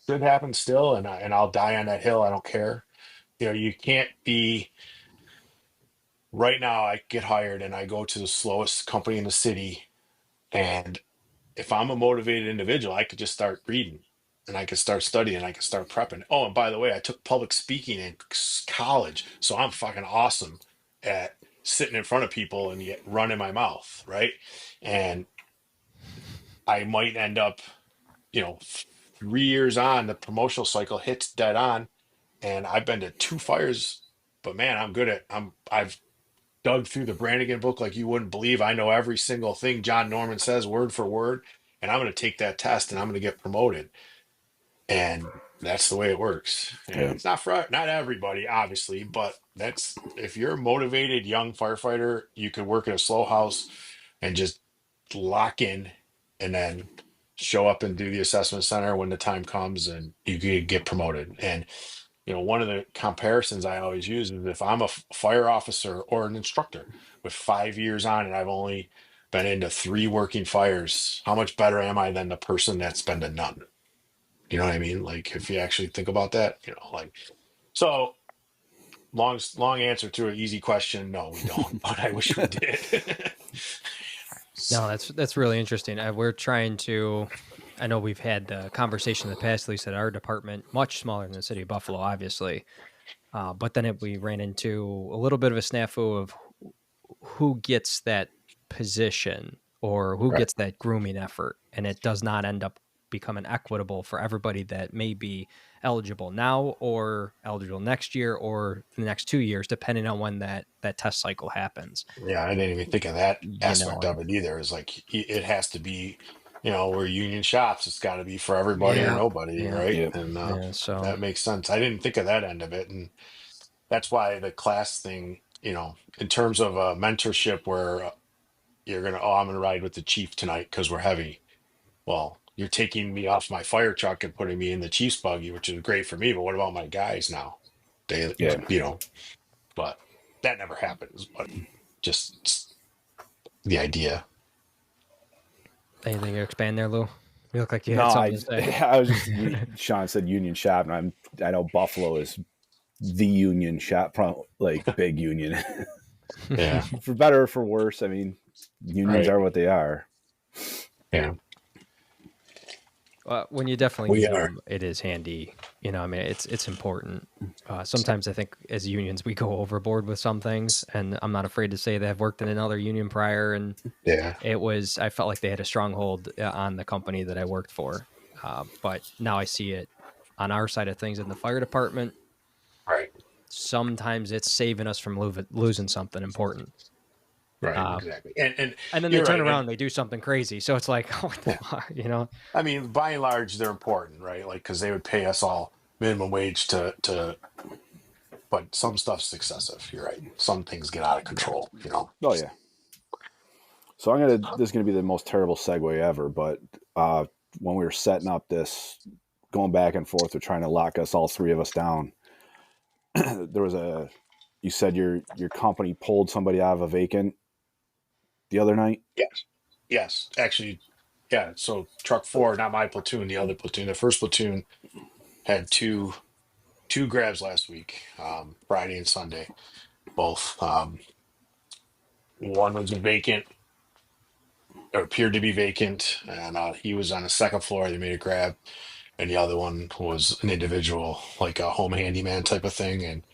should happen still, and I'll die on that hill. I don't care. You can't be. Right now, I get hired and I go to the slowest company in the city. And if I'm a motivated individual, I could just start reading and I could start studying. I could start prepping. Oh, and by the way, I took public speaking in college. So I'm fucking awesome at sitting in front of people and yet running my mouth. Right. And I might end up, you know, 3 years on, the promotional cycle hits dead on. And I've been to 2 fires, but man, I've dug through the Brannigan book like you wouldn't believe. I know every single thing John Norman says word for word, and I'm going to take that test and I'm going to get promoted. And that's the way it works. And
Yeah.
it's not for not everybody, obviously, but that's if you're a motivated young firefighter, you could work at a slow house and just lock in and then show up and do the assessment center when the time comes and you could get promoted. And one of the comparisons I always use is if I'm a fire officer or an instructor with 5 years on and I've only been into 3 working fires. How much better am I than the person that's been to none? You know what I mean? Like if you actually think about that, like so long answer to an easy question. No, we don't, but I wish we did.
No, that's really interesting. We're trying to. I know we've had the conversation in the past, at least at our department, much smaller than the city of Buffalo, obviously. But then we ran into a little bit of a snafu of who gets that position or who
Right.
gets that grooming effort, and it does not end up becoming equitable for everybody that may be eligible now or eligible next year or the next 2 years, depending on when that test cycle happens.
Yeah, I didn't even think of that
You know,
aspect of it either. It's like it has to be, we're union shops. It's got to be for everybody or
yeah,
nobody,
yeah,
right?
Yeah.
And
yeah. So
that makes sense. I didn't think of that end of it, and that's why the class thing, in terms of mentorship, where you're gonna, oh, I'm gonna ride with the chief tonight because we're heavy. Well, you're taking me off my fire truck and putting me in the chief's buggy, which is great for me. But what about my guys now? They,
Yeah.
but that never happens. But just the idea.
anything to expand there, Lou? You look like you
No,
had something to say.
I was just Sean said union shop, and I know Buffalo is the union shop, like big union,
Yeah.
for better or for worse. I mean, unions
Right.
are what they are.
Yeah.
When you definitely
We
need
are.
them, it is handy. I mean, it's important. Sometimes I think as unions we go overboard with some things, and I'm not afraid to say that I've worked in another union prior, and
Yeah.
I felt like they had a stronghold on the company that I worked for. But now I see it on our side of things in the fire department.
Right.
Sometimes it's saving us from losing something important.
Right. Exactly. And
And then they
you're
turn
right.
around
And
and they do something crazy. So it's like, oh, what the
yeah,
fuck,
I mean, by and large, they're important, right? Like, because they would pay us all minimum wage but some stuff's excessive. You're right. Some things get out of control.
Oh yeah. So this is gonna be the most terrible segue ever, but when we were setting up this, going back and forth, or trying to lock all 3 of us down, there was you said your company pulled somebody out of a vacant the other night.
Yes. Yes. Actually, yeah. So truck 4, not my platoon, the other platoon. The first platoon had two grabs last week, Friday and Sunday, both. One was vacant, or appeared to be vacant, and he was on the second floor. They made a grab, and the other one was an individual, like a home handyman type of thing, and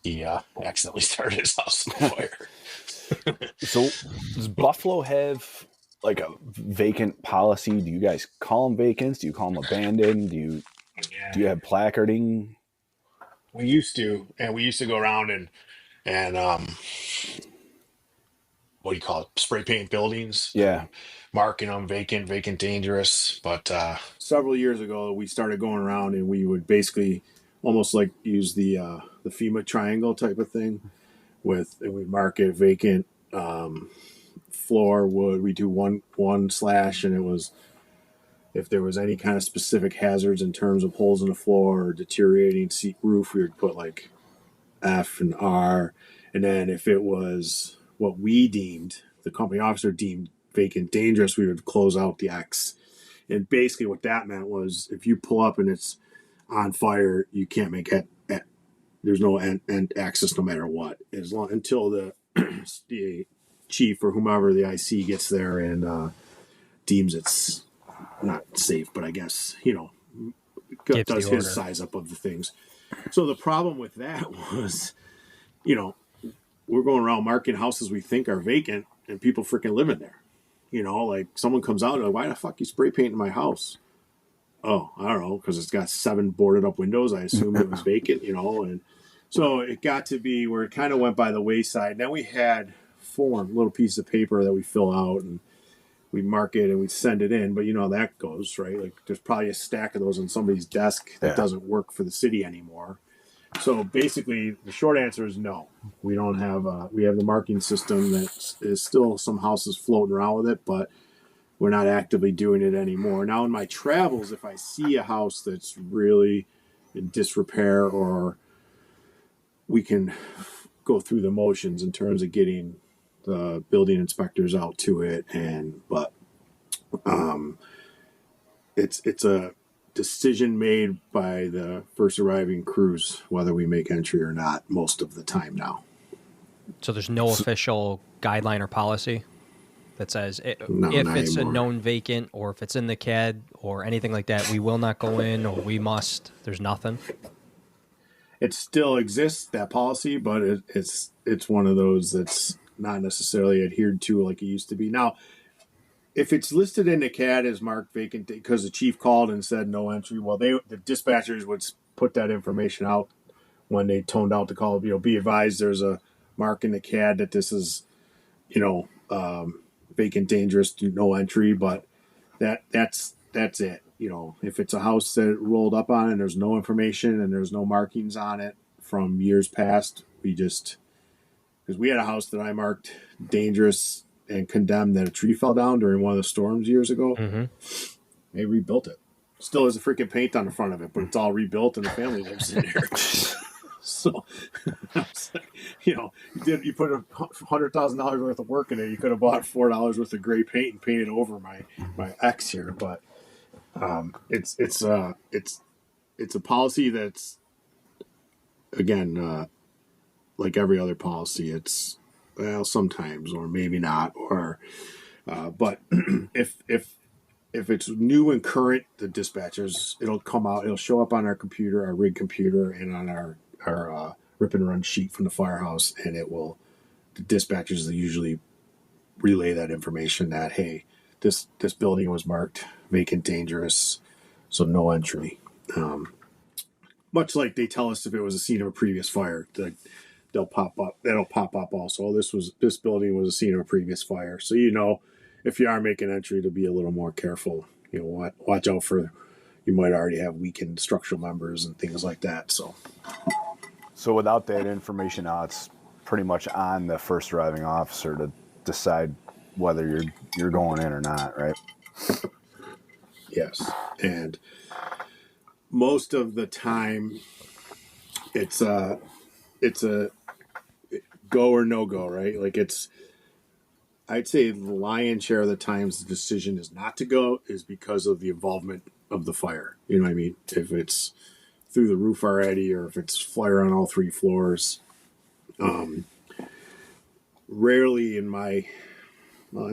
he accidentally started his house on fire.
So does Buffalo have like a vacant policy? Do you guys call them vacants? Do you call them abandoned? Do you
Yeah,
have placarding?
we used to, and we used to go around and what do you call it? Spray paint buildings
Yeah.
and marking them vacant, dangerous. But
Several years ago, we started going around and we would basically almost like use the FEMA triangle type of thing and we mark it vacant. Floor would we do one slash, and it was if there was any kind of specific hazards in terms of holes in the floor or deteriorating seat roof, we would put like F and R, and then if it was what the company officer deemed vacant dangerous, we would close out the X. And basically, what that meant was if you pull up and it's on fire, you can't make it. There's no end access no matter what, until the the chief or whomever the IC gets there and deems it's not safe. But I guess
gives the
does
order.
his size up of the things. So the problem with that was, you know, we're going around marking houses we think are vacant, and people freaking live in there. Like someone comes out and like, why the fuck you spray painting my house? Oh, I don't know, because it's got 7 boarded up windows. I assumed it was vacant, and so it got to be where it kind of went by the wayside. Then we had little pieces of paper that we fill out and we mark it and we send it in. But how that goes, right? Like there's probably a stack of those on somebody's desk that doesn't work for the city anymore. So basically, the short answer is no. We don't have. We have the marking system that is still some houses floating around with it, but we're not actively doing it anymore. Now, in my travels, if I see a house that's really in disrepair, or we can go through the motions in terms of getting the building inspectors out to it, but it's a decision made by the first arriving crews whether we make entry or not most of the time now.
So there's no official guideline or policy that says
No,
if
not
it's
anymore.
a known vacant or if it's in the CAD or anything like that, we will not go in or we must. There's nothing.
It still exists, that policy, but it's one of those that's not necessarily adhered to like it used to be. Now, if it's listed in the CAD as marked vacant because the chief called and said no entry, well, the dispatchers would put that information out when they toned out the call. Be advised there's a mark in the CAD that this is, vacant, dangerous, no entry. But that's it. If it's a house that rolled up on and there's no information and there's no markings on it from years past, because we had a house that I marked dangerous and condemned that a tree fell down during one of the storms years ago.
Mm-hmm.
They rebuilt it. Still has a freaking paint on the front of it, but it's all rebuilt and the family lives in there. So, you put $100,000 worth of work in it. You could have bought $4 worth of gray paint and painted over my X here, but it's a policy that's, again, like every other policy. It's sometimes or maybe not, but if it's new and current, the dispatchers, it'll show up on our computer, our rig computer, and on our rip and run sheet from the firehouse, and the dispatchers usually relay that information that, hey, this building was marked vacant, dangerous, so no entry. Much like they tell us if it was a scene of a previous fire, that'll pop up also. This building was a scene of a previous fire, so if you are making entry, to be a little more careful. Watch out for, you might already have weakened structural members and things like that.
So without that information now, it's pretty much on the first arriving officer to decide whether you're going in or not, right?
Yes, and most of the time, it's a go or no go, right? Like I'd say the lion's share of the times the decision is not to go is because of the involvement of the fire. You know what I mean? If it's through the roof already, or if it's fire on all 3 floors. Rarely and I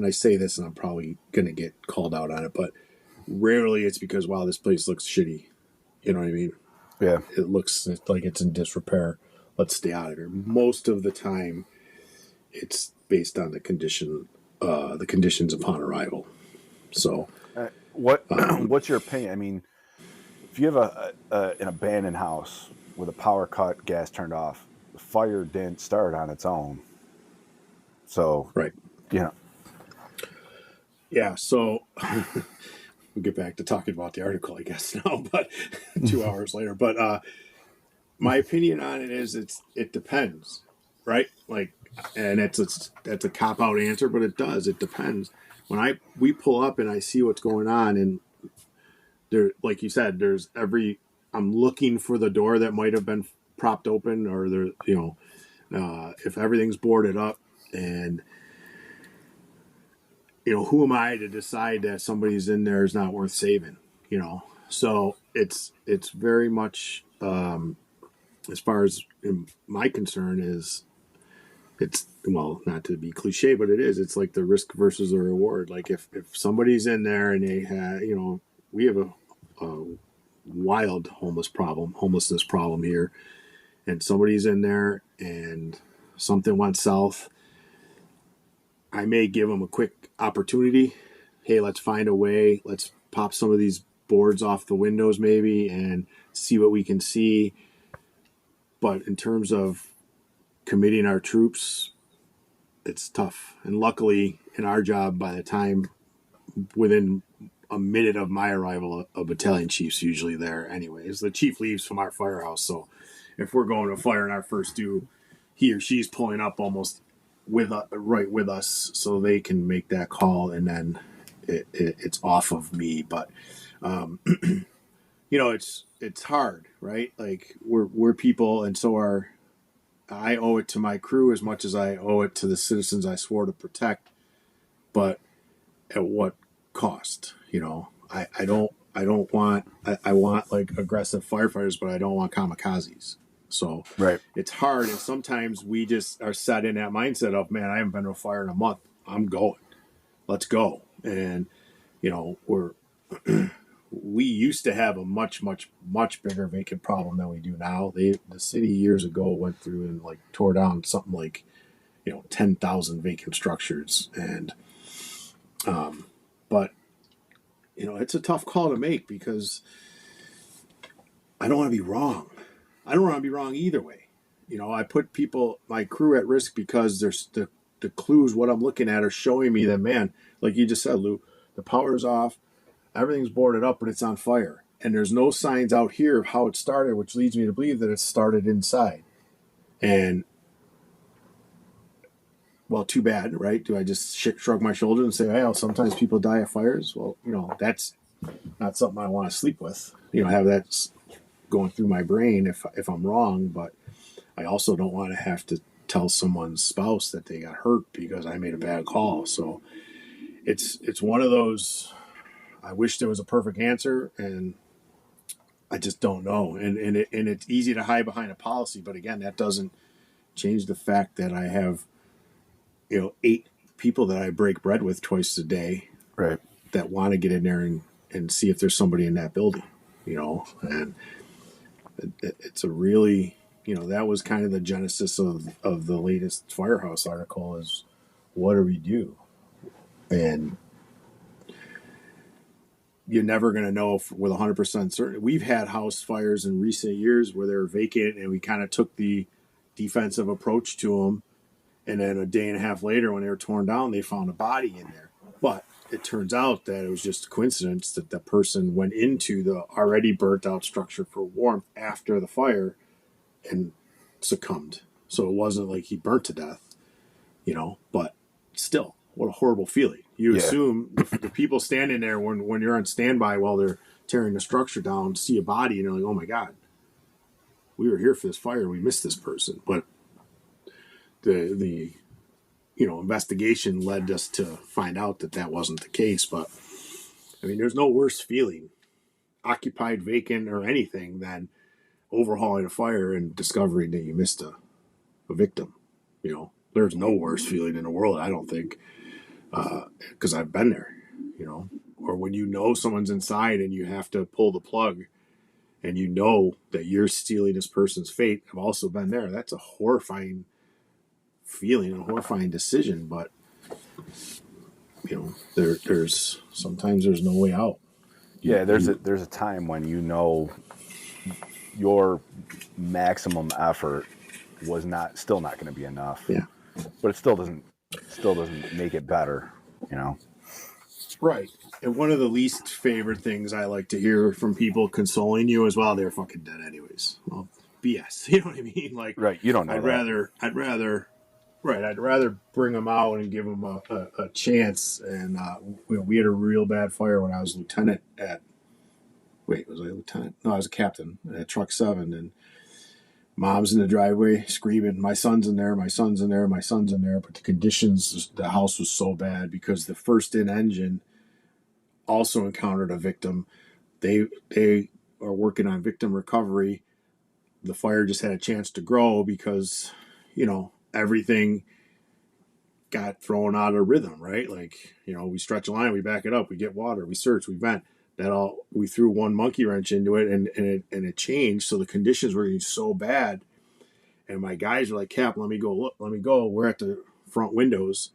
say this and I'm probably going to get called out on it, but rarely it's because, wow, this place looks shitty. You know what I mean?
Yeah.
It looks like it's in disrepair. Let's stay out of here. Most of the time, it's based on the conditions upon arrival. So,
what's your opinion? I mean, if you have an abandoned house with a power cut, gas turned off, the fire didn't start on its own. So,
right. Yeah. So we'll get back to talking about the article, I guess now, but 2 hours later. But my opinion on it is it depends, right? Like, and that's a cop out answer, but it depends. When we pull up and I see what's going on, and there, like you said, I'm looking for the door that might have been propped open, or if everything's boarded up, and who am I to decide that somebody's in there is not worth saving? So it's very much, as far as my concern is, it's, well, not to be cliche, but it's like the risk versus the reward. Like if somebody's in there and they have, we have a wild homelessness problem here, and somebody's in there and something went south, I may give them a quick opportunity. Hey, let's find a way. Let's pop some of these boards off the windows maybe and see what we can see. But in terms of committing our troops, it's tough. And luckily, in our job, by the time within a minute of my arrival, a battalion chief's usually there anyways. The chief leaves from our firehouse, so if we're going to fire in our first due, he or she's pulling up almost right with us, so they can make that call, and then it's off of me. But it's hard, right? Like we're people, and so are I owe it to my crew as much as I owe it to the citizens I swore to protect, but at what cost? I don't want, I want like aggressive firefighters, but I don't want kamikazes. So
Right.
it's hard. And sometimes we just are set in that mindset of, man, I haven't been to a fire in a month. I'm going. Let's go. And, we used to have a much, much, much bigger vacant problem than we do now. The city years ago went through and like tore down something like, 10,000 vacant structures. And, but, it's a tough call to make because I don't want to be wrong. I don't want to be wrong either way. I put my crew at risk because there's the clues, what I'm looking at are showing me that, man, like you just said, Lou, the power's off, everything's boarded up, but it's on fire. And there's no signs out here of how it started, which leads me to believe that it started inside. And, well, too bad, right? Do I just shrug my shoulders and say, well, sometimes people die of fires? Well, that's not something I want to sleep with. Have that going through my brain if I'm wrong, but I also don't want to have to tell someone's spouse that they got hurt because I made a bad call. So it's one of those, I wish there was a perfect answer, and I just don't know. And it's easy to hide behind a policy, but again, that doesn't change the fact that I have 8 people that I break bread with twice a day,
Right.
that want to get in there and see if there's somebody in that building, and it's a really, that was kind of the genesis of the latest Firehouse article is, what do we do? And you're never going to know with 100% certainty. We've had house fires in recent years where they were vacant and we kind of took the defensive approach to them. And then a day and a half later, when they were torn down, they found a body in there. But it turns out that it was just a coincidence that the person went into the already burnt out structure for warmth after the fire and succumbed. So it wasn't like he burnt to death, but still, what a horrible feeling. You assume the people standing there when you're on standby while they're tearing the structure down, see a body, and you're like, oh my God, we were here for this fire. We missed this person. But the investigation led us to find out that wasn't the case. But I mean, there's no worse feeling, occupied, vacant, or anything, than overhauling a fire and discovering that you missed a victim. There's no worse feeling in the world, I don't think, because I've been there. Or when someone's inside and you have to pull the plug and that you're stealing this person's fate. I've also been there. That's a horrifying feeling, a horrifying decision, but there's sometimes there's no way out.
There's a time when your maximum effort was still not going to be enough.
Yeah,
but it still doesn't make it better.
Right. And one of the least favorite things I like to hear from people consoling you is, well, they're fucking dead anyways. Well, BS. You know what I mean? Like,
right. You don't know.
I'd rather bring them out and give them a chance. And we had a real bad fire when I was lieutenant was I lieutenant? No, I was a captain at Truck 7. And mom's in the driveway screaming, my son's in there, my son's in there, my son's in there. But the conditions, the house was so bad because the first in engine also encountered a victim. They are working on victim recovery. The fire just had a chance to grow because, everything got thrown out of rhythm, right? Like, we stretch a line, we back it up, we get water, we search, we vent. We threw one monkey wrench into it and it changed. So the conditions were getting so bad. And my guys were like, Cap, let me go. We're at the front windows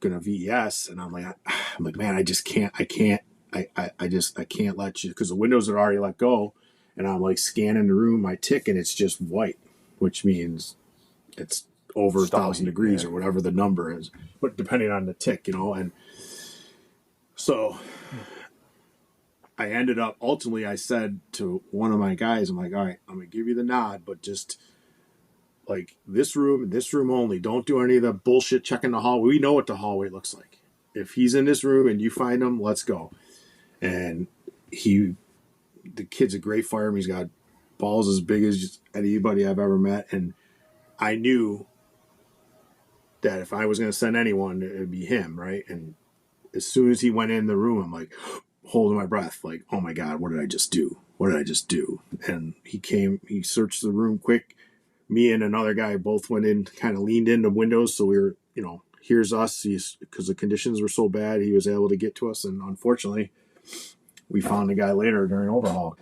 going to VES. And I'm like, man, I just can't, I can't let you, because the windows are already let go. And I'm like scanning the room, my tick, and it's just white, which means it's over 1,000 degrees or whatever the number is, but depending on the tick, and so I ended up, ultimately I said to one of my guys, I'm like, all right, I'm going to give you the nod, but just like this room only, don't do any of the bullshit checking the hallway. We know what the hallway looks like. If he's in this room and you find him, let's go. And the kid's a great fireman. He's got balls as big as just anybody I've ever met. And I knew that if I was going to send anyone, it would be him, right? And as soon as he went in the room, I'm like holding my breath, like, oh my God, what did I just do? What did I just do? And he searched the room quick. Me and another guy both went in, kind of leaned into windows. So we were, here's us. Because the conditions were so bad, he was able to get to us. And unfortunately, we found the guy later during overhaul.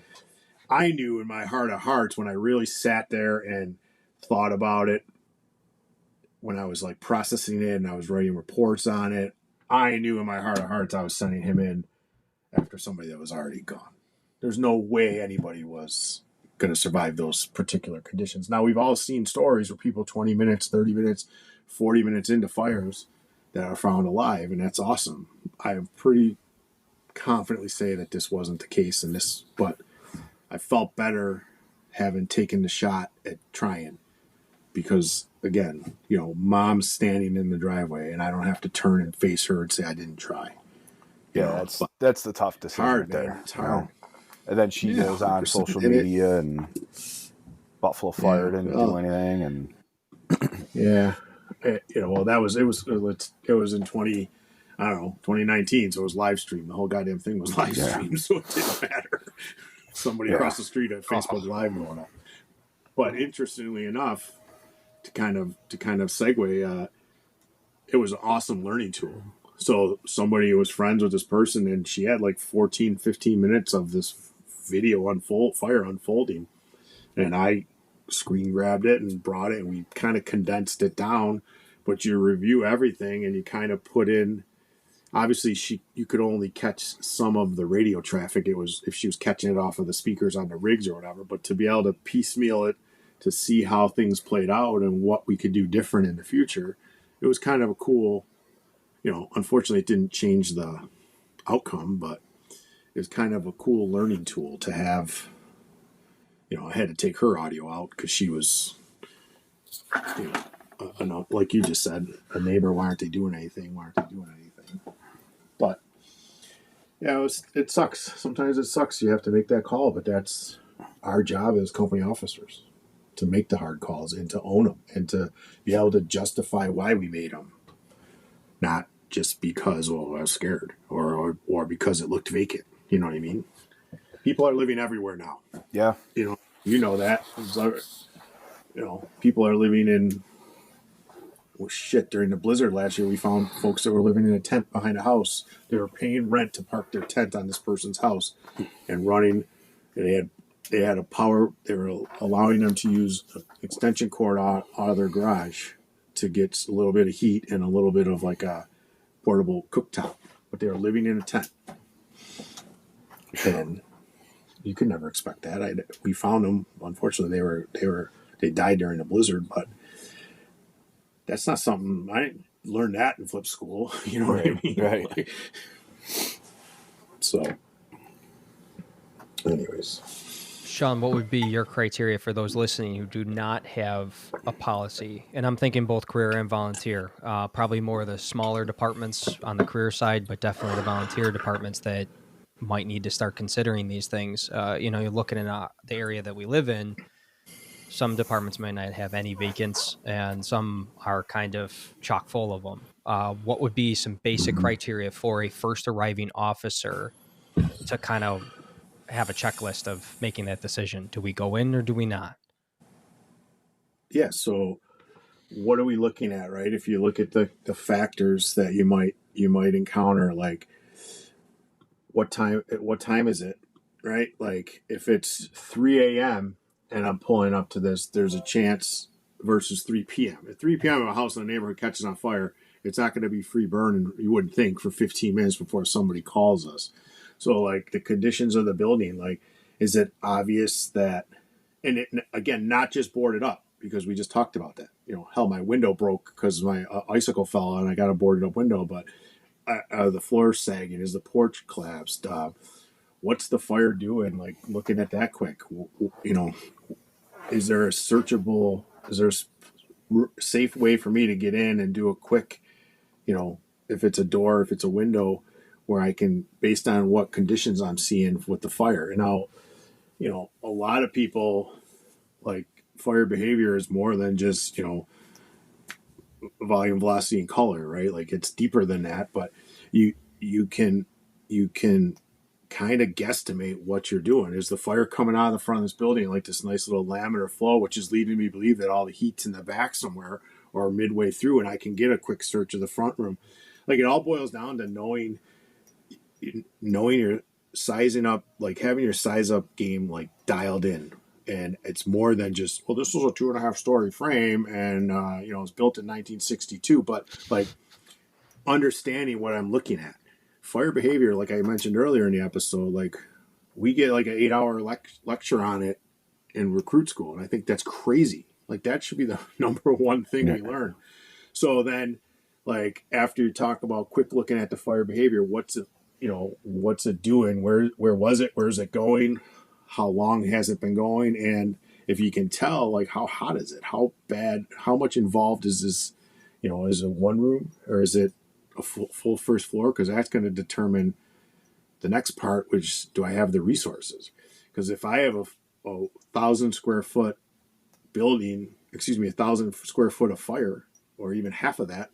I knew in my heart of hearts when I really sat there and thought about it, when I was like processing it and I was writing reports on it, I knew in my heart of hearts I was sending him in after somebody that was already gone. There's no way anybody was going to survive those particular conditions. Now, we've all seen stories where people 20 minutes, 30 minutes, 40 minutes into fires that are found alive, and that's awesome. I pretty confidently say that this wasn't the case in this, but I felt better having taken the shot at trying because, again, mom's standing in the driveway and I don't have to turn and face her and say I didn't try.
Yeah, that's the tough decision
hard,
there.
man. It's hard.
And then she goes on
100%.
social media and Buffalo Fire didn't do anything, and
well, it was in 2019, so it was live streamed. The whole goddamn thing was live streamed, so it didn't matter. Somebody across the street at Facebook Live going on. But interestingly enough, to kind of segue, it was an awesome learning tool. So somebody was friends with this person, and she had like 14, 15 minutes of this video fire unfolding, and I screen grabbed it and brought it, and we kind of condensed it down. But you review everything, and you kind of put in. Obviously, you could only catch some of the radio traffic. It was if she was catching it off of the speakers on the rigs or whatever. But to be able to piecemeal it to see how things played out and what we could do different in the future, it was kind of a cool. Unfortunately, it didn't change the outcome, but it was kind of a cool learning tool to have. I had to take her audio out because she was, like you just said, a neighbor. Why aren't they doing anything? But it sucks. Sometimes it sucks. You have to make that call, but that's our job as company officers, to make the hard calls and to own them and to be able to justify why we made them. Not just because, I was scared or because it looked vacant. You know what I mean? People are living everywhere now.
Yeah.
You know that. People are living in during the blizzard last year. We found folks that were living in a tent behind a house. They were paying rent to park their tent on this person's house and running. And they had a power. They were allowing them to use an extension cord out of their garage to get a little bit of heat and a little bit of like a portable cooktop. But they were living in a tent, and you could never expect that. We found them. Unfortunately, they died during the blizzard, but that's not something I didn't learn that in flip school. You know what I mean?
Right.
So, anyways,
Sean, what would be your criteria for those listening who do not have a policy? And I'm thinking both career and volunteer. Probably more of the smaller departments on the career side, but definitely the volunteer departments that might need to start considering these things. You're looking in the area that we live in. Some departments might not have any vacants, and some are kind of chock full of them. What would be some basic criteria for a first arriving officer to kind of have a checklist of making that decision? Do we go in or do we not?
Yeah. So what are we looking at, right? If you look at the factors that you might encounter, like what time is it, right? Like if it's 3 a.m. and I'm pulling up to this, there's a chance versus 3 p.m. At 3 p.m. a house in the neighborhood catches on fire, it's not going to be free burn, you wouldn't think, for 15 minutes before somebody calls us. So like the conditions of the building, like, is it obvious that, and it, again, not just boarded up, because we just talked about that. Hell, my window broke because my icicle fell and I got a boarded up window, but the floor sagging, is the porch collapsed? What's the fire doing? Like looking at that quick, is there a safe way for me to get in and do a quick, if it's a door, if it's a window, where I can, based on what conditions I'm seeing with the fire. And now, a lot of people, like fire behavior is more than just, volume, velocity, and color, right? Like it's deeper than that, but you you can you can kind of guesstimate what you're doing. Is the fire coming out of the front of this building like this nice little laminar flow, which is leading me to believe that all the heat's in the back somewhere or midway through, and I can get a quick search of the front room. Like it all boils down to knowing your sizing up, like having your size up game like dialed in. And it's more than just, well, this was a 2.5 story frame and it was built in 1962, but like understanding what I'm looking at. Fire behavior, like I mentioned earlier in the episode, like we get like an 8-hour lecture on it in recruit school, and I think that's crazy. Like that should be the number one thing we learn. So then, like after you talk about quick looking at the fire behavior, what's it doing? Where was it? Where's it going? How long has it been going? And if you can tell, like how hot is it? How bad? How much involved is this? Is it one room or is it a full first floor? Because that's going to determine the next part, which do I have the resources? Because if I have a 1,000 square foot building, 1,000 square foot of fire, or even half of that,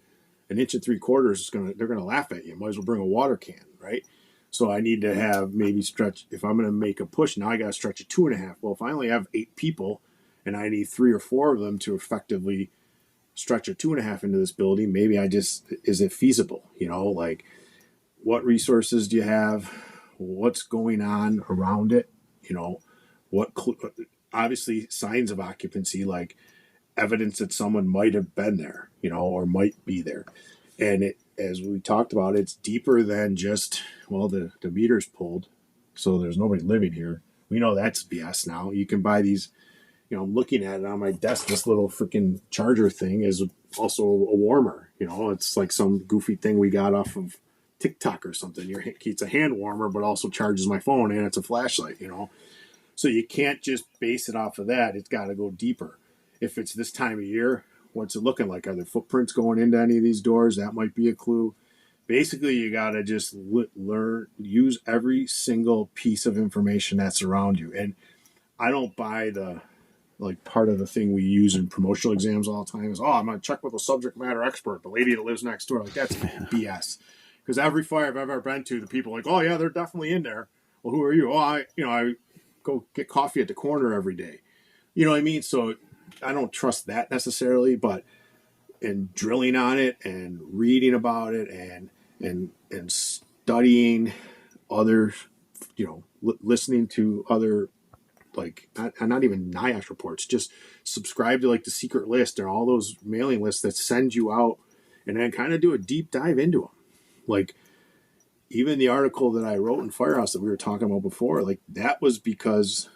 1.75 inches they're gonna laugh at you. Might as well bring a water can, right? So I need to have maybe stretch. If I'm gonna make a push, now I got to stretch a 2.5. Well, if I only have 8 people and I need 3 or 4 of them to effectively stretch a 2.5 into this building, maybe is it feasible? Like what resources do you have? What's going on around it? What obviously signs of occupancy, like evidence that someone might have been there, or might be there. And as we talked about, it's deeper than just, well, the meter's pulled, so there's nobody living here. We know that's BS now. You can buy these, I'm looking at it on my desk, this little freaking charger thing is also a warmer. It's like some goofy thing we got off of TikTok or something. It's a hand warmer, but also charges my phone, and it's a flashlight, So you can't just base it off of that. It's got to go deeper. If it's this time of year, what's it looking like? Are there footprints going into any of these doors? That might be a clue. Basically, you got to just use every single piece of information that's around you. And I don't buy part of the thing we use in promotional exams all the time is, I'm going to check with a subject matter expert, the lady that lives next door. Like, that's BS. Because every fire I've ever been to, the people are like, oh, yeah, they're definitely in there. Well, who are you? Oh, I go get coffee at the corner every day. You know what I mean? So I don't trust that necessarily, but in drilling on it and reading about it and studying other, listening to other, like not even NIOSH reports, just subscribe to like the secret list or all those mailing lists that send you out, and then kind of do a deep dive into them. Like even the article that I wrote in Firehouse that we were talking about before, like that was because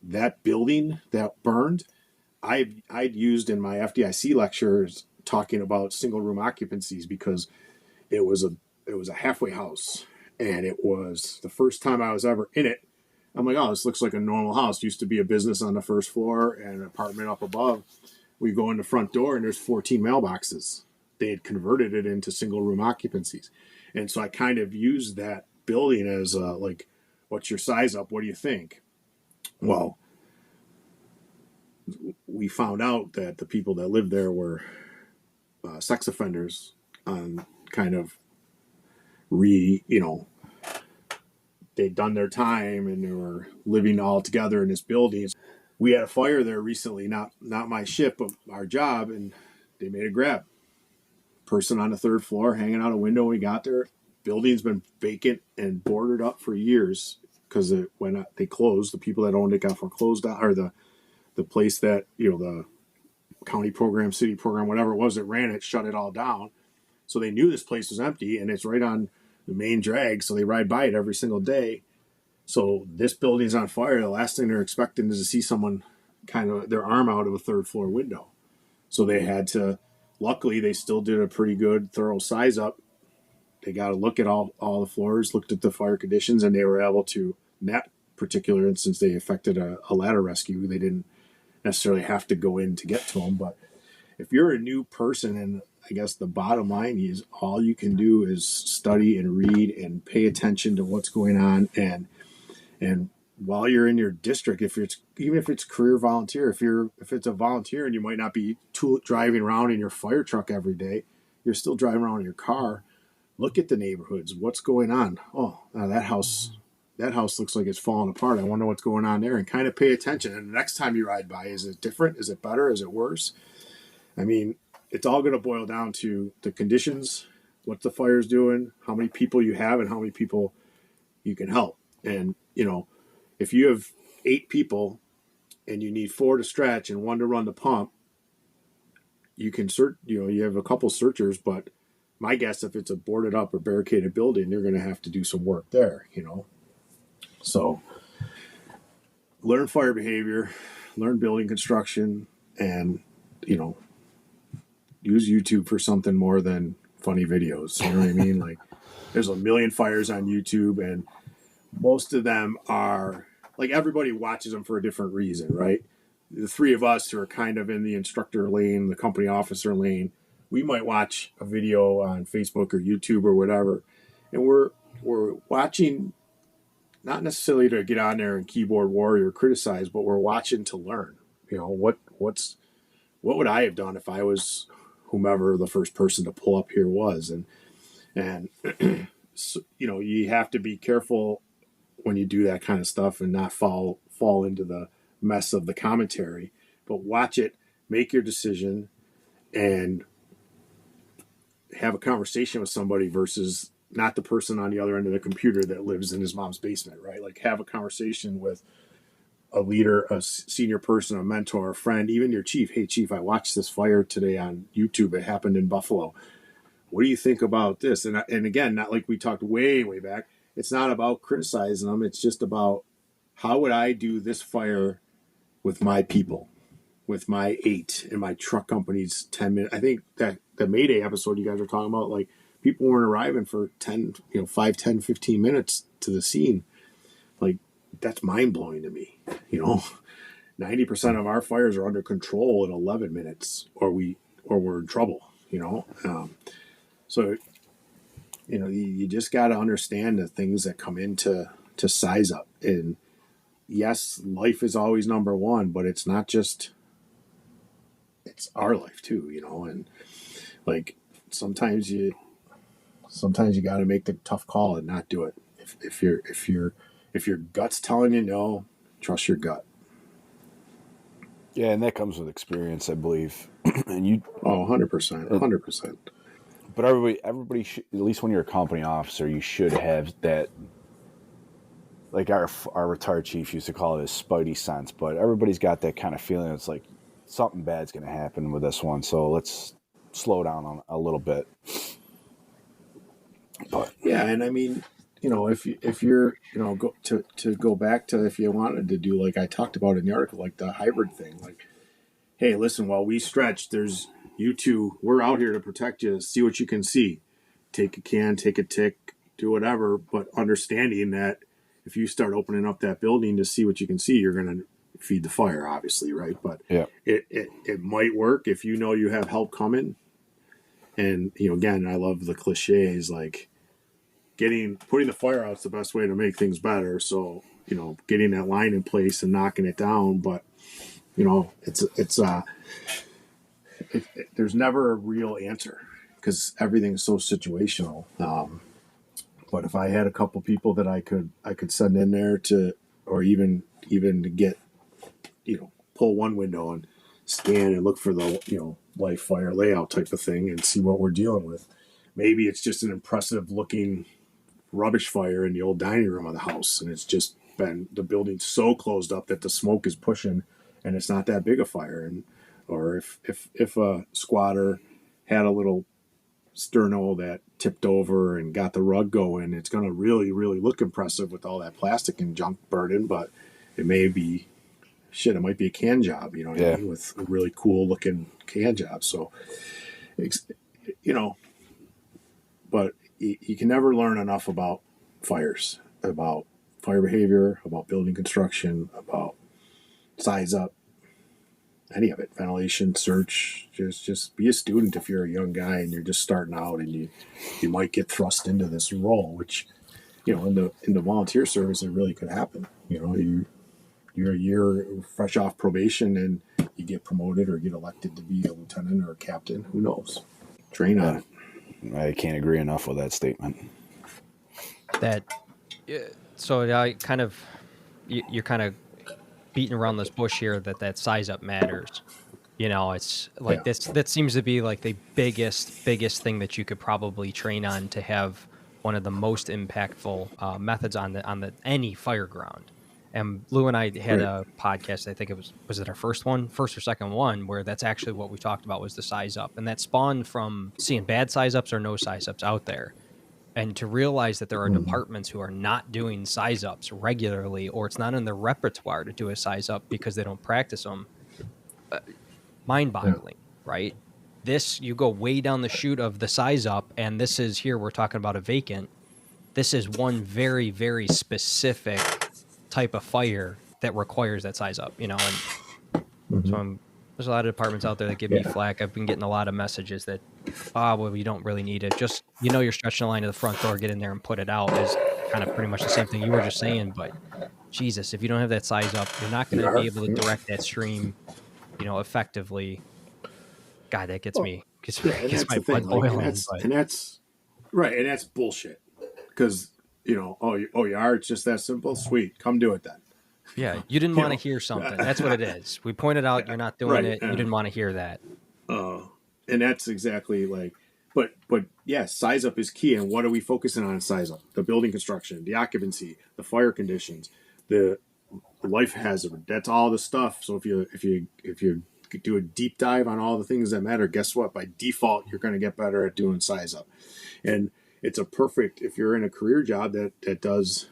that building that burned, I'd used in my FDIC lectures talking about single room occupancies because it was a halfway house, and it was the first time I was ever in it. I'm like, oh, this looks like a normal house. Used to be a business on the first floor and an apartment up above. We go in the front door and there's 14 mailboxes. They had converted it into single room occupancies. And so I kind of used that building as like, what's your size up? What do you think? Well, we found out that the people that lived there were sex offenders on kind of they'd done their time and they were living all together in this building. We had a fire there recently, not my shift, but our job, and they made a grab. Person on the 3rd floor hanging out a window when we got there. Building's been vacant and boarded up for years because when they closed, the people that owned it got foreclosed out, or the place that, the county program, city program, whatever it was that ran it, shut it all down. So they knew this place was empty, and it's right on the main drag, so they ride by it every single day. So this building's on fire. The last thing they're expecting is to see someone kind of their arm out of a 3rd floor window. So they had to, luckily they still did a pretty good thorough size up. They got to look at all the floors, looked at the fire conditions, and they were able to, in that particular instance, they effected a ladder rescue. They didn't necessarily have to go in to get to them. But if you're a new person, and I guess the bottom line is all you can do is study and read and pay attention to what's going on and while you're in your district, even if it's career volunteer, if it's a volunteer and you might not be driving around in your fire truck every day, you're still driving around in your car. Look at the neighborhoods. What's going on? Oh, that house looks like it's falling apart. I wonder what's going on there, and kind of pay attention. And the next time you ride by, is it different? Is it better? Is it worse? I mean, it's all going to boil down to the conditions, what the fire's doing, how many people you have, and how many people you can help. And, if you have 8 people and you need 4 to stretch and 1 to run the pump, you can you have a couple searchers, but my guess, if it's a boarded up or barricaded building, you're going to have to do some work there, So learn fire behavior, learn building construction, and, use YouTube for something more than funny videos. You know what I mean? Like, there's a million fires on YouTube, and most of them are like, everybody watches them for a different reason, right? The 3 of us who are kind of in the instructor lane, the company officer lane, we might watch a video on Facebook or YouTube or whatever, and we're watching not necessarily to get on there and keyboard warrior criticize, but we're watching to learn. What would I have done if I was whomever the first person to pull up here was, and so, you have to be careful when you do that kind of stuff and not fall into the mess of the commentary, but watch it, make your decision, and have a conversation with somebody versus not the person on the other end of the computer that lives in his mom's basement, right? Like, have a conversation with a leader, a senior person, a mentor, a friend, even your chief. Hey, chief, I watched this fire today on YouTube. It happened in Buffalo. What do you think about this? And again, not like we talked way back. It's not about criticizing them. It's just about, how would I do this fire with my people, with my 8 and my truck company's 10 minutes. I think that the Mayday episode you guys were talking about, like, people weren't arriving for 5, 10, 15 minutes to the scene. Like, that's mind blowing to me. 90% of our fires are under control in 11 minutes, or we're in trouble. So you just got to understand the things that come into size up. And yes, life is always number one, but it's not just. It's our life too, and like sometimes you got to make the tough call and not do it. If your gut's telling you no, trust your gut.
Yeah, and that comes with experience, I believe. And you,
100%.
But everybody should, at least when you're a company officer, you should have that. Like our retired chief used to call it his spidey sense, but everybody's got that kind of feeling. It's like something bad's going to happen with this one, so let's slow down on a little bit. But
yeah, and I mean, if you're go back to, if you wanted to do, like I talked about in the article, like the hybrid thing, like, hey, listen, while we stretch, there's you two, we're out here to protect you. See what you can see. Take a can, take a tick, do whatever, but understanding that if you start opening up that building to see what you can see, you're going to feed the fire, obviously, right? But
yeah,
it might work if you have help coming. And again, I love the cliches, like putting the fire out is the best way to make things better. So getting that line in place and knocking it down, but there's never a real answer because everything's so situational. But if I had a couple people that I could send in there to, or even to get, pull one window and scan and look for the, live fire layout type of thing and see what we're dealing with. Maybe it's just an impressive looking rubbish fire in the old dining room of the house, and it's just been, the building's so closed up that the smoke is pushing and it's not that big a fire. And or if a squatter had a little sterno that tipped over and got the rug going, it's going to really, really look impressive with all that plastic and junk burning, but it may be it might be a can job, what I mean, with a really cool looking can job. So, but you can never learn enough about fires, about fire behavior, about building construction, about size up, any of it, ventilation, search. Just be a student if you're a young guy and you're just starting out and you might get thrust into this role, which in the volunteer service, it really could happen. You're a year fresh off probation and you get promoted or get elected to be a lieutenant or a captain. Who knows? Train on it.
I can't agree enough with that statement.
That so I kind of you're kind of beating around this bush here that size up matters. It's like that seems to be like the biggest thing that you could probably train on to have one of the most impactful methods on the any fire ground. And Lou and I had a podcast, I think it was it our first or second one, where that's actually what we talked about was the size up. And that spawned from seeing bad size ups or no size ups out there. And to realize that there are departments who are not doing size ups regularly, or it's not in their repertoire to do a size up because they don't practice them, mind-boggling, right? This, you go way down the chute of the size up, and this is here we're talking about a vacant. This is one very, very specific type of fire that requires that size up, and so there's a lot of departments out there that give me flack. I've been getting a lot of messages that, well, you don't really need it. Just, you're stretching the line to the front door, get in there and put it out is kind of pretty much the same thing you were just saying. But Jesus, if you don't have that size up, you're not going to be able to direct that stream, effectively. God, that gets me. Gets my blood boiling.
And that's right. And that's bullshit. Because, you are, it's just that simple. Sweet. Come do it then.
Yeah, you didn't want to hear something. That's what it is. We pointed out you're not doing it. You didn't want to hear that.
And that's exactly like, but yeah, size up is key. And what are we focusing on in size up? The building construction, the occupancy, the fire conditions, the life hazard. That's all the stuff. So if you do a deep dive on all the things that matter, guess what? By default, you're going to get better at doing size up. And it's a perfect, if you're in a career job that does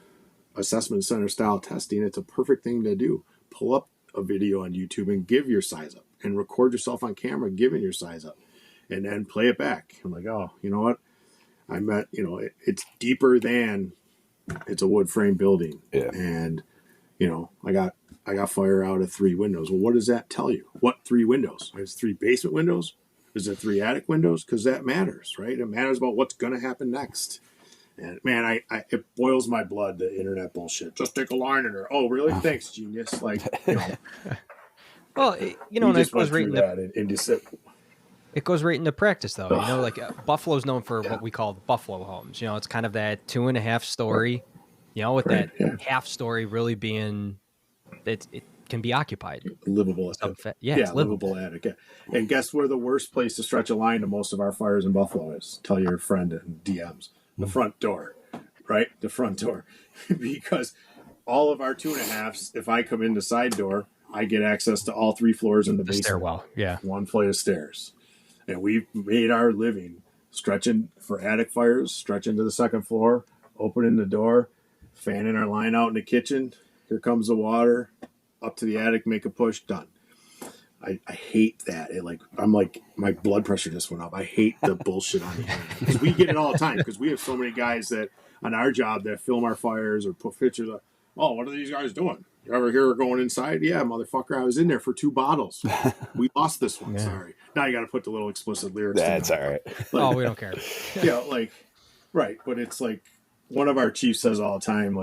assessment center style testing, it's a perfect thing to do. Pull up a video on YouTube and give your size up and record yourself on camera giving your size up and then play it back. I'm like, oh, you know what? It's deeper than it's a wood frame building. Yeah. And, I got fire out of 3 windows. Well, what does that tell you? What 3 windows? Is 3 basement windows? Is it 3 attic windows? Because that matters, right? It matters about what's going to happen next. And man, it boils my blood, the internet bullshit. Just take a line in there. Oh, really? Thanks, genius. Like,
well, and it goes right into it goes right into practice, though. Buffalo's known for what we call the Buffalo homes. It's kind of that 2.5 story. With that half story really being it can be occupied.
Livable. It's livable attic. Yeah. And guess where the worst place to stretch a line to most of our fires in Buffalo is? Tell your friend in DMs. The front door, right? The front door. Because all of our 2.5s, if I come in the side door, I get access to all 3 floors in the basement.
Stairwell, yeah.
1 flight of stairs. And we've made our living stretching for attic fires, stretching to the 2nd floor, opening the door, fanning our line out in the kitchen. Here comes the water, up to the attic, make a push, done. I hate that. I'm like, my blood pressure just went up. I hate the bullshit on the internet because we get it all the time because we have so many guys that on our job that film our fires or put pictures of, oh, what are these guys doing? You ever hear her going inside? Yeah, motherfucker, I was in there for 2 bottles. We lost this one. Yeah. Sorry. Now you got to put the little explicit lyrics.
That's all right.
We don't care.
Right. But it's like one of our chiefs says all the time,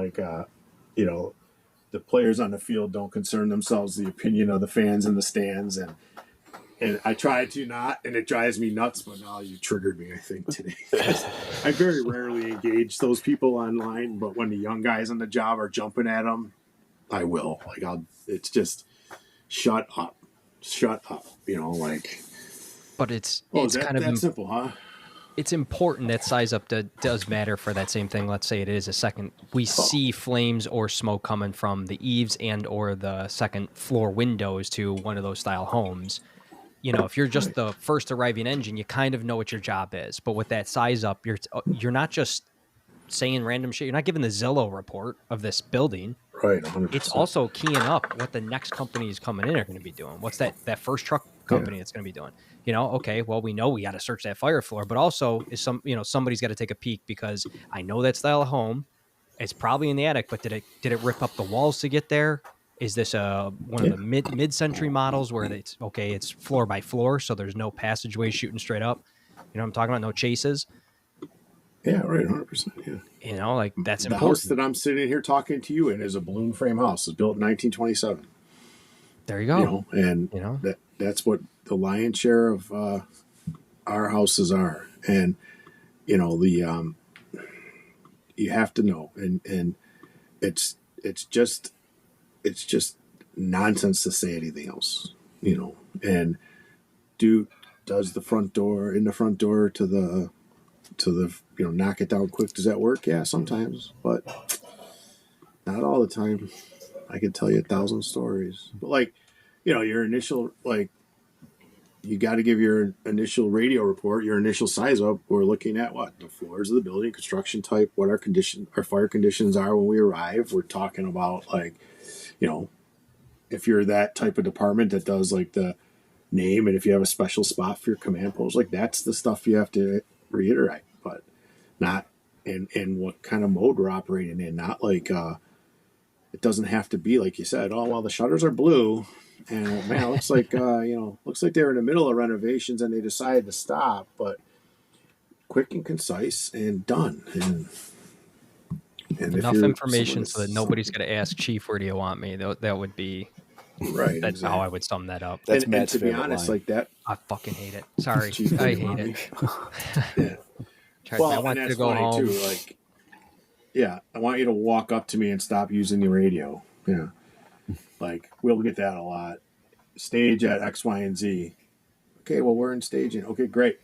the players on the field don't concern themselves with the opinion of the fans in the stands. And I try to not, and it drives me nuts, but now you triggered me, I think, today. I very rarely engage those people online, but when the young guys on the job are jumping at them, I will. It's just, shut up.
But it's
kind of that simple, huh?
It's important that size up does matter for that same thing. Let's say it is a second. We see flames or smoke coming from the eaves and or the 2nd floor windows to one of those style homes. If you're just the first arriving engine, you kind of know what your job is. But with that size up, you're not just saying random shit. You're not giving the Zillow report of this building.
Right, 100%.
It's also keying up what the next companies coming in are going to be doing. What's that first truck company that's going to be doing? Okay, well, we know we got to search that fire floor, but also is somebody's got to take a peek because I know that style of home. It's probably in the attic, but did it rip up the walls to get there? Is this one of the mid-century models where it's floor by floor, so there's no passageway shooting straight up? You know what I'm talking about? No chases.
Yeah, right, 100%. Yeah.
You know, like that's
The
important.
house that I'm sitting here talking to you in is a balloon frame house. It's built in 1927.
There you go.
You know, and
You know,
that's what the lion's share of our houses are. And you know, the you have to know, and it's just nonsense to say anything else. You know, and does the front door to the knock it down quick, does that work? Yeah, sometimes, but not all the time. I could tell you 1,000 stories, but like, you know, your initial, like, you got to give your initial radio report, your initial size up. We're looking at what the floors of the building, construction type, what our fire conditions are when we arrive. We're talking about, like, you know, if you're that type of department that does like the name, and if you have a special spot for your command post, like that's the stuff you have to reiterate, but not in what kind of mode we're operating in. Not like it doesn't have to be like you said. Oh well, the shutters are blue, and man, it looks like looks like they were in the middle of renovations and they decided to stop. But quick and concise and done. And
enough
if you're
information so that nobody's going to ask Chief, where do you want me? That would be
right.
That's
exactly.
how I would sum that up.
That's
and
Matt's
to be
favorite
honest,
line.
like that.
I fucking hate it. Sorry,
Chief,
I
where do you
hate
want
it.
me? Yeah. Well,
I want
and
you
that's
to go
funny
home.
too. Like, yeah, I want you to walk up to me and stop using the radio. Yeah, like we'll get that a lot. Stage at X, Y, and Z. Okay, well we're in staging. Okay, great.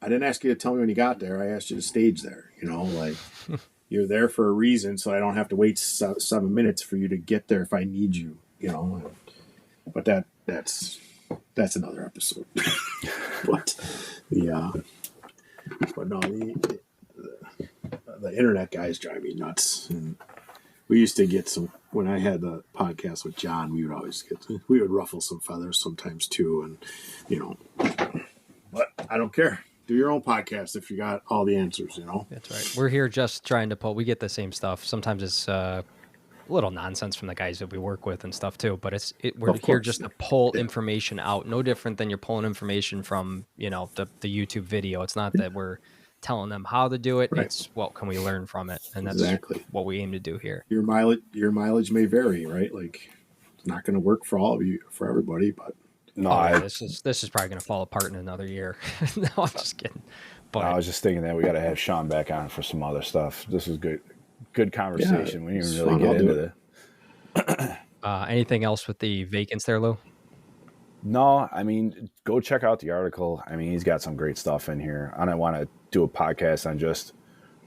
I didn't ask you to tell me when you got there. I asked you to stage there. You know, like you're there for a reason, so I don't have to wait 7 minutes for you to get there if I need you. You know, but that's another episode. But the internet guys drive me nuts. And we used to get some, when I had the podcast with John, we would ruffle some feathers sometimes too. And, you know, but I don't care. Do your own podcast if you got all the answers, you know?
That's right. We're here just trying to pull. We get the same stuff. Sometimes it's a little nonsense from the guys that we work with and stuff too. But we're here just to pull information out. No different than you're pulling information from, you know, the YouTube video. It's not that we're telling them how to do it.
Right.
It's what can we learn from it, and that's
Exactly
what we aim to do here.
Your mileage may vary, right? Like it's not going to work for all of you, for everybody, but
No,
this is probably going to fall apart in another year. No, I'm just kidding. But
I was just thinking that we got to have Sean back on for some other stuff. This was good conversation.
Yeah,
we didn't even really get into it.
Anything else with the vacants there, Lou?
No, I mean, go check out the article. I mean, he's got some great stuff in here. I don't want to do a podcast on just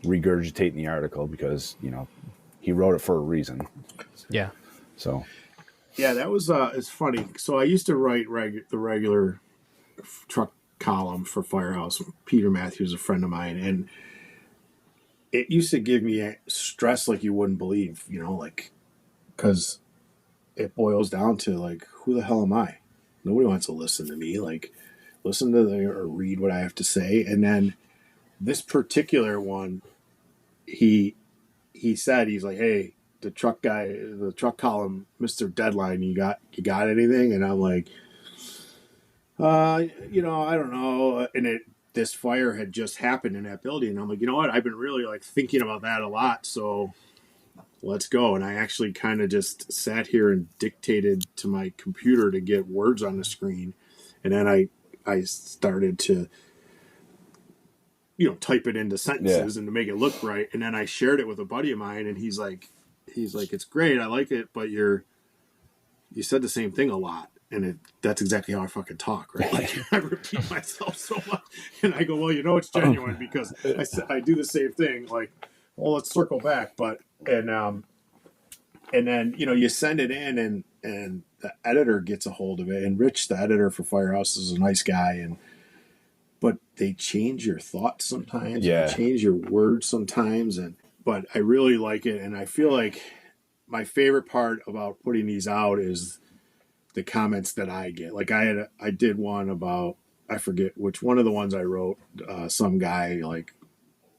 regurgitating the article because, you know, he wrote it for a reason.
Yeah.
So.
Yeah, that was, it's funny. So I used to write the regular truck column for Firehouse. Peter Matthews, a friend of mine, and it used to give me stress like you wouldn't believe, you know, like, because it boils down to, like, who the hell am I? Nobody wants to listen to me. Like, listen to or read what I have to say. And then this particular one, he said, he's like, hey, the truck column, Mr. Deadline, you got anything? And I'm like, you know, I don't know. And this fire had just happened in that building. And I'm like, you know what? I've been really like thinking about that a lot. So let's go. And I actually kind of just sat here and dictated to my computer to get words on the screen. And then I started to, you know, type it into sentences and to make it look right. And then I shared it with a buddy of mine, and he's like, it's great. I like it. But you said the same thing a lot. And that's exactly how I fucking talk, right? Like, I repeat myself so much. And I go, well, you know, it's genuine because I do the same thing. Like, well, let's circle back. But, and then, you know, you send it in and the editor gets a hold of it. And Rich, the editor for Firehouse, is a nice guy. But they change your thoughts sometimes.
Yeah.
They change your words sometimes. But I really like it. And I feel like my favorite part about putting these out is the comments that I get. Like I did one about, I forget which one of the ones I wrote, some guy like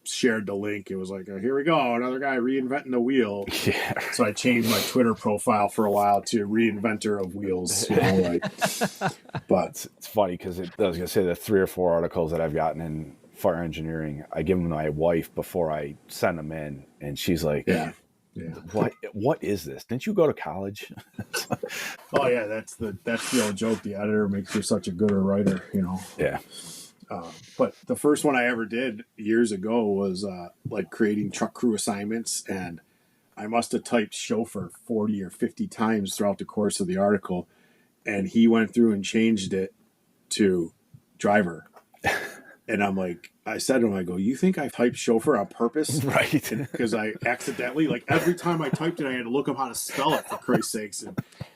shared the link. It was like, oh, here we go, another guy reinventing the wheel.
Yeah.
So I changed my Twitter profile for a while to reinventor of wheels, you know, like, but
It's funny because I was going to say the 3 or 4 articles that I've gotten in fire engineering, I give them to my wife before I send them in, and she's like,
Yeah.
What is this? Didn't you go to college?"
Oh yeah, that's the old joke. The editor makes you such a gooder writer, you know.
Yeah.
But the first one I ever did years ago was like creating truck crew assignments, and I must have typed chauffeur 40 or 50 times throughout the course of the article, and he went through and changed it to driver. And I'm like, I said to him, I go, "You think I typed chauffeur on purpose?"
Right.
Because I accidentally, like every time I typed it, I had to look up how to spell it, for Christ's sakes.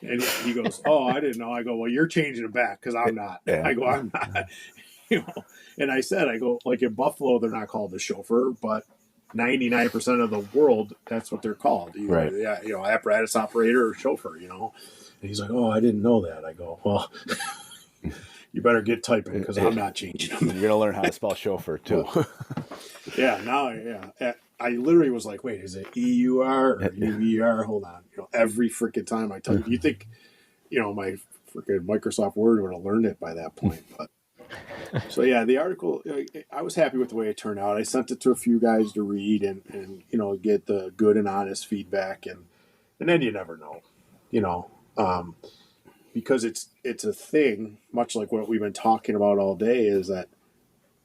And he goes, "Oh, I didn't know." I go, "Well, you're changing it back because I'm not."
Yeah.
I go, "I'm not." You know, and I said, I go, like in Buffalo, they're not called a chauffeur, but 99% of the world, that's what they're called.
Right.
Yeah, you know, apparatus operator or chauffeur, you know. And he's like, "Oh, I didn't know that." I go, "Well, you better get typing because I'm not changing them."
You're gonna learn how to spell chauffeur too.
Yeah, now, yeah. I literally was like, "Wait, is it EUR or UER?" Hold on. You know, every freaking time I type, you think, you know, my freaking Microsoft Word would have learned it by that point. But so yeah, the article, I was happy with the way it turned out. I sent it to a few guys to read and you know, get the good and honest feedback, and then you never know, you know, because it's a thing, much like what we've been talking about all day, is that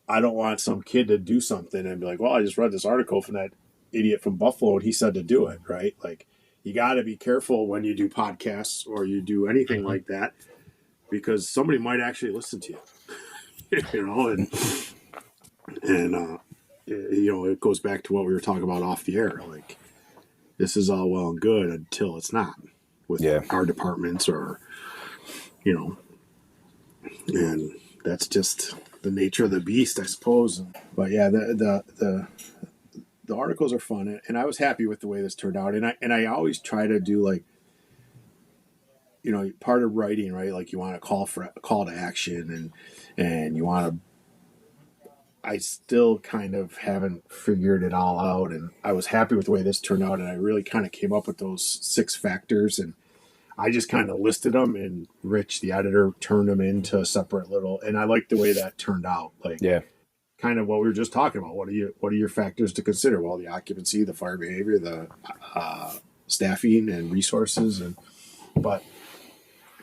I don't want some kid to do something and be like, "Well, I just read this article from that idiot from Buffalo and he said to do it," right? Like, you got to be careful when you do podcasts or you do anything like that, because somebody might actually listen to you. You know, and you know, it goes back to what we were talking about off the air. Like, this is all well and good until it's not with our departments, or, you know, and that's just the nature of the beast, I suppose. But yeah, the articles are fun, and I was happy with the way this turned out. And I always try to do, like, you know, part of writing, right? Like, you want to call to action, and you want to. I still kind of haven't figured it all out, and I was happy with the way this turned out, and I really kind of came up with those 6 factors, and I just kind of listed them, and Rich, the editor, turned them into a separate little, and I like the way that turned out. Like, kind of what we were just talking about. What are your factors to consider? Well, the occupancy, the fire behavior, the staffing and resources, but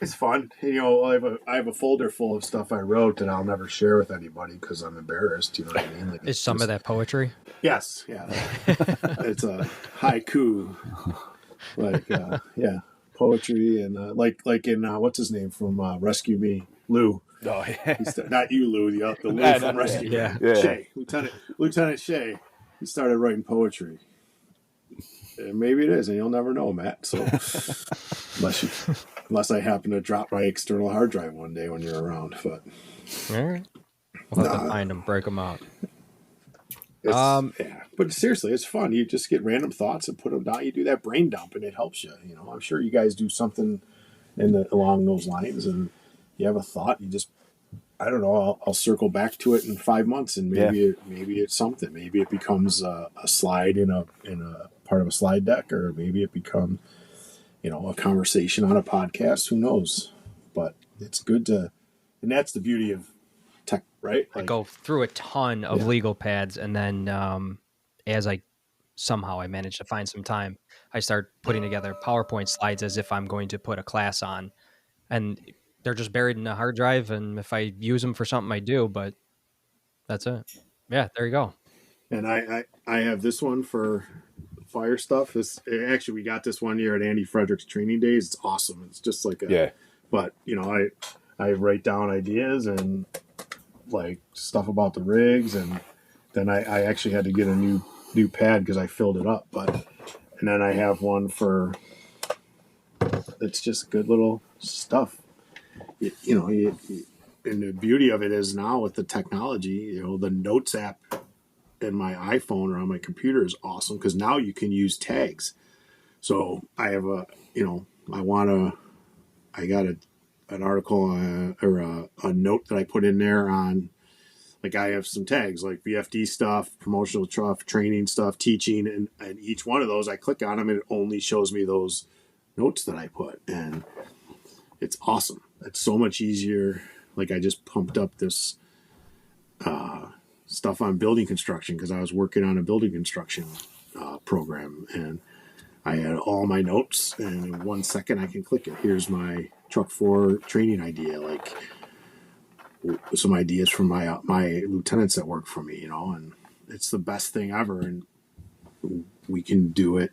it's fun. You know, I have a folder full of stuff I wrote, and I'll never share with anybody because I'm embarrassed. You know what I mean? Like,
Is some of that poetry?
Yes, yeah. It's a haiku, like poetry, and like in what's his name from Rescue Me, Lou.
Oh yeah,
not you, Lou. The Lou from Rescue Me. Shay, Lieutenant Shay. He started writing poetry. And maybe it is, and you'll never know, Matt. So unless I happen to drop my external hard drive one day when you're around, but
all right, we'll have to find them, break them out.
Yeah, but seriously, it's fun. You just get random thoughts and put them down. You do that brain dump, and it helps you. You know, I'm sure you guys do something along those lines, and you have a thought. You just, I don't know. I'll circle back to it in 5 months, and maybe it's something. Maybe it becomes a slide in a part of a slide deck, or maybe it becomes, you know, a conversation on a podcast. Who knows? But it's good to, and that's the beauty of tech, right?
Like, I go through a ton of legal pads, and then as I manage to find some time, I start putting together PowerPoint slides as if I'm going to put a class on, and they're just buried in a hard drive. And if I use them for something, I do, but that's it. Yeah, there you go.
And I have this one for fire stuff. Actually, we got this one year at Andy Frederick's training days. It's awesome. It's just like but you know, I write down ideas and like stuff about the rigs, and then I actually had to get a new pad because I filled it up. And then I have one for, it's just good little stuff. You know, and the beauty of it is now with the technology, you know, the Notes app in my iPhone or on my computer is awesome because now you can use tags. So I have I got an article or a note that I put in there on, like, I have some tags like VFD stuff, promotional stuff, training stuff, teaching, and each one of those I click on them and it only shows me those notes that I put, and it's awesome. It's so much easier. Like, I just pumped up this stuff on building construction because I was working on a building construction program, and I had all my notes, and in 1 second I can click it. Here's my truck 4 training idea, like some ideas from my lieutenants that work for me, and it's the best thing ever. And we can do it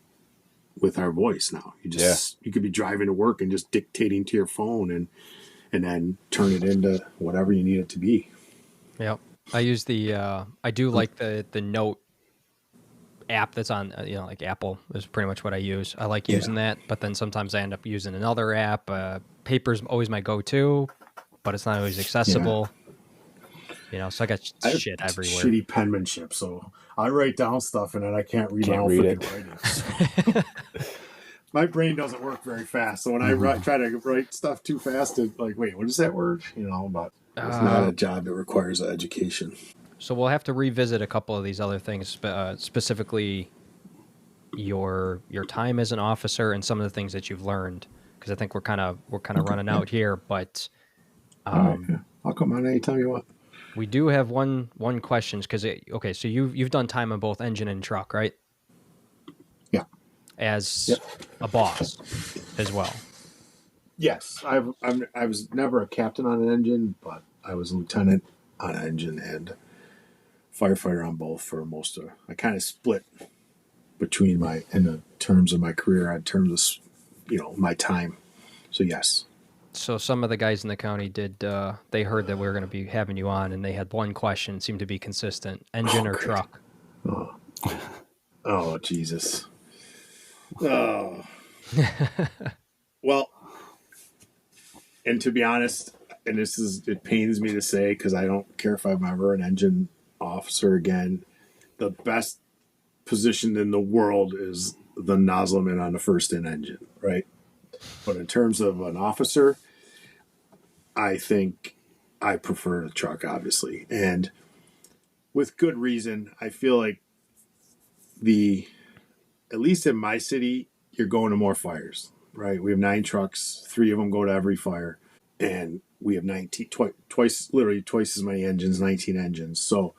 with our voice now. You could be driving to work and just dictating to your phone and then turn it into whatever you need it to be.
Yep. I use I do like the note app that's on, like Apple is pretty much what I use. I like using that, but then sometimes I end up using another app. Paper's always my go-to, but it's not always accessible. So I got shit everywhere.
Shitty penmanship, so I write down stuff and then I can't read my own freaking writing. So. My brain doesn't work very fast, so when I try to write stuff too fast, it's like, wait, what is that word? But it's not a job that requires an education.
So we'll have to revisit a couple of these other things, specifically your time as an officer and some of the things that you've learned, because I think we're kind of running out here. But
I'll come on anytime you want.
We do have one question, because so you've done time on both engine and truck, right?
Yeah.
As a boss as well. Yes,
I was never a captain on an engine, but I was a lieutenant on an engine and firefighter on both for most of. I kind of split between in the terms of my career, in terms of my time. So yes.
So some of the guys in the county they heard that we were going to be having you on, and they had one question, seemed to be consistent: engine or truck?
Oh Jesus. Oh. Well, and to be honest, and it pains me to say, because I don't care if I'm ever an engine officer again, the best position in the world is the nozzleman on the first in engine, right? But in terms of an officer, I think I prefer the truck, obviously, and with good reason. I feel like at least in my city, you're going to more fires, right? We have 9 trucks, 3 of them go to every fire, and we have 19, literally twice as many engines, 19 engines. So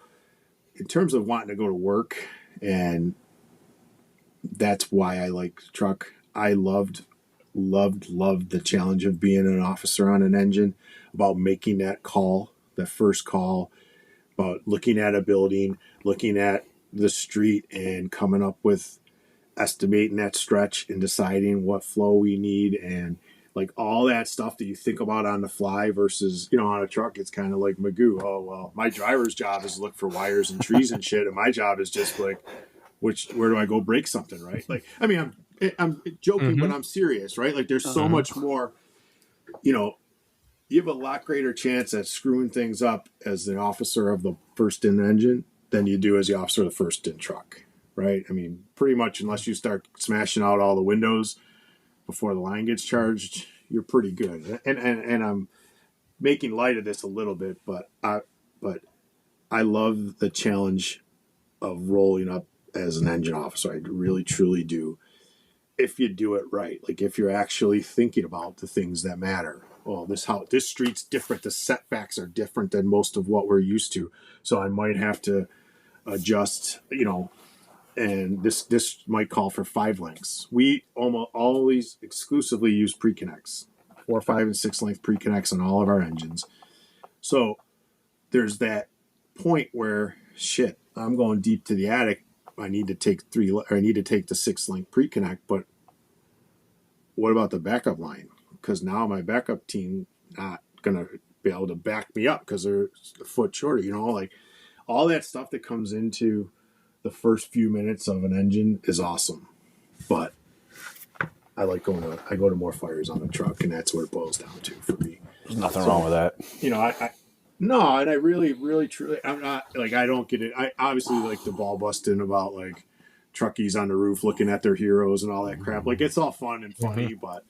in terms of wanting to go to work, and that's why I like the truck. I loved the challenge of being an officer on an engine, about making that call, that first call, about looking at a building, looking at the street, and coming up with estimating that stretch and deciding what flow we need, and like all that stuff that you think about on the fly versus, on a truck, it's kind of like Magoo. Oh, well, my driver's job is to look for wires and trees and shit, and my job is just like, where do I go break something, right? Like, I mean, I'm joking, but I'm serious, right? Like, there's so much more, you have a lot greater chance at screwing things up as the officer of the first in engine than you do as the officer of the first in truck, right? I mean, pretty much, unless you start smashing out all the windows before the line gets charged, you're pretty good. And I'm making light of this a little bit, but I love the challenge of rolling up as an engine officer. I really, truly do. If you do it right, like if you're actually thinking about the things that matter. Oh, this street's different. The setbacks are different than most of what we're used to. So I might have to adjust, and this might call for 5 lengths. We almost always exclusively use pre-connects, 4, 5, and 6 length pre-connects on all of our engines. So there's that point where, shit, I'm going deep to the attic. I need to take the 6 length pre-connect, but what about the backup line? Because now my backup team not gonna be able to back me up because they're a foot shorter. Like all that stuff that comes into the first few minutes of an engine is awesome. But I go to more fires on the truck, and that's what it boils down to for me.
There's nothing wrong with that.
No, and I really, really, truly, I'm not like, I don't get it. I obviously like the ball busting about like truckies on the roof looking at their heroes and all that crap. Like, it's all fun and funny, but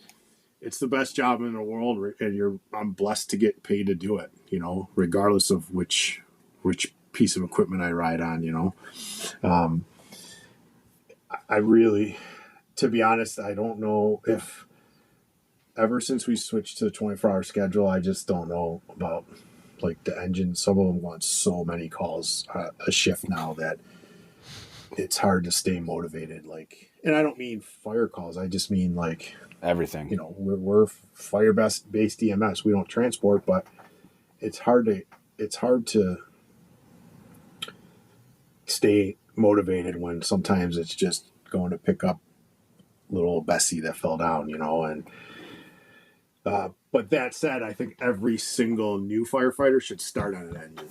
it's the best job in the world, and I'm blessed to get paid to do it, regardless of which piece of equipment I ride on, I really, to be honest, I don't know if ever since we switched to the 24-hour schedule, I just don't know about like the engine, some of them want so many calls a shift now that it's hard to stay motivated. Like, and I don't mean fire calls. I just mean like
Everything.
you know, we're fire based EMS. We don't transport, but it's hard to stay motivated when sometimes it's just going to pick up little Bessie that fell down, you know. And but that said, I think every single new firefighter should start on an engine,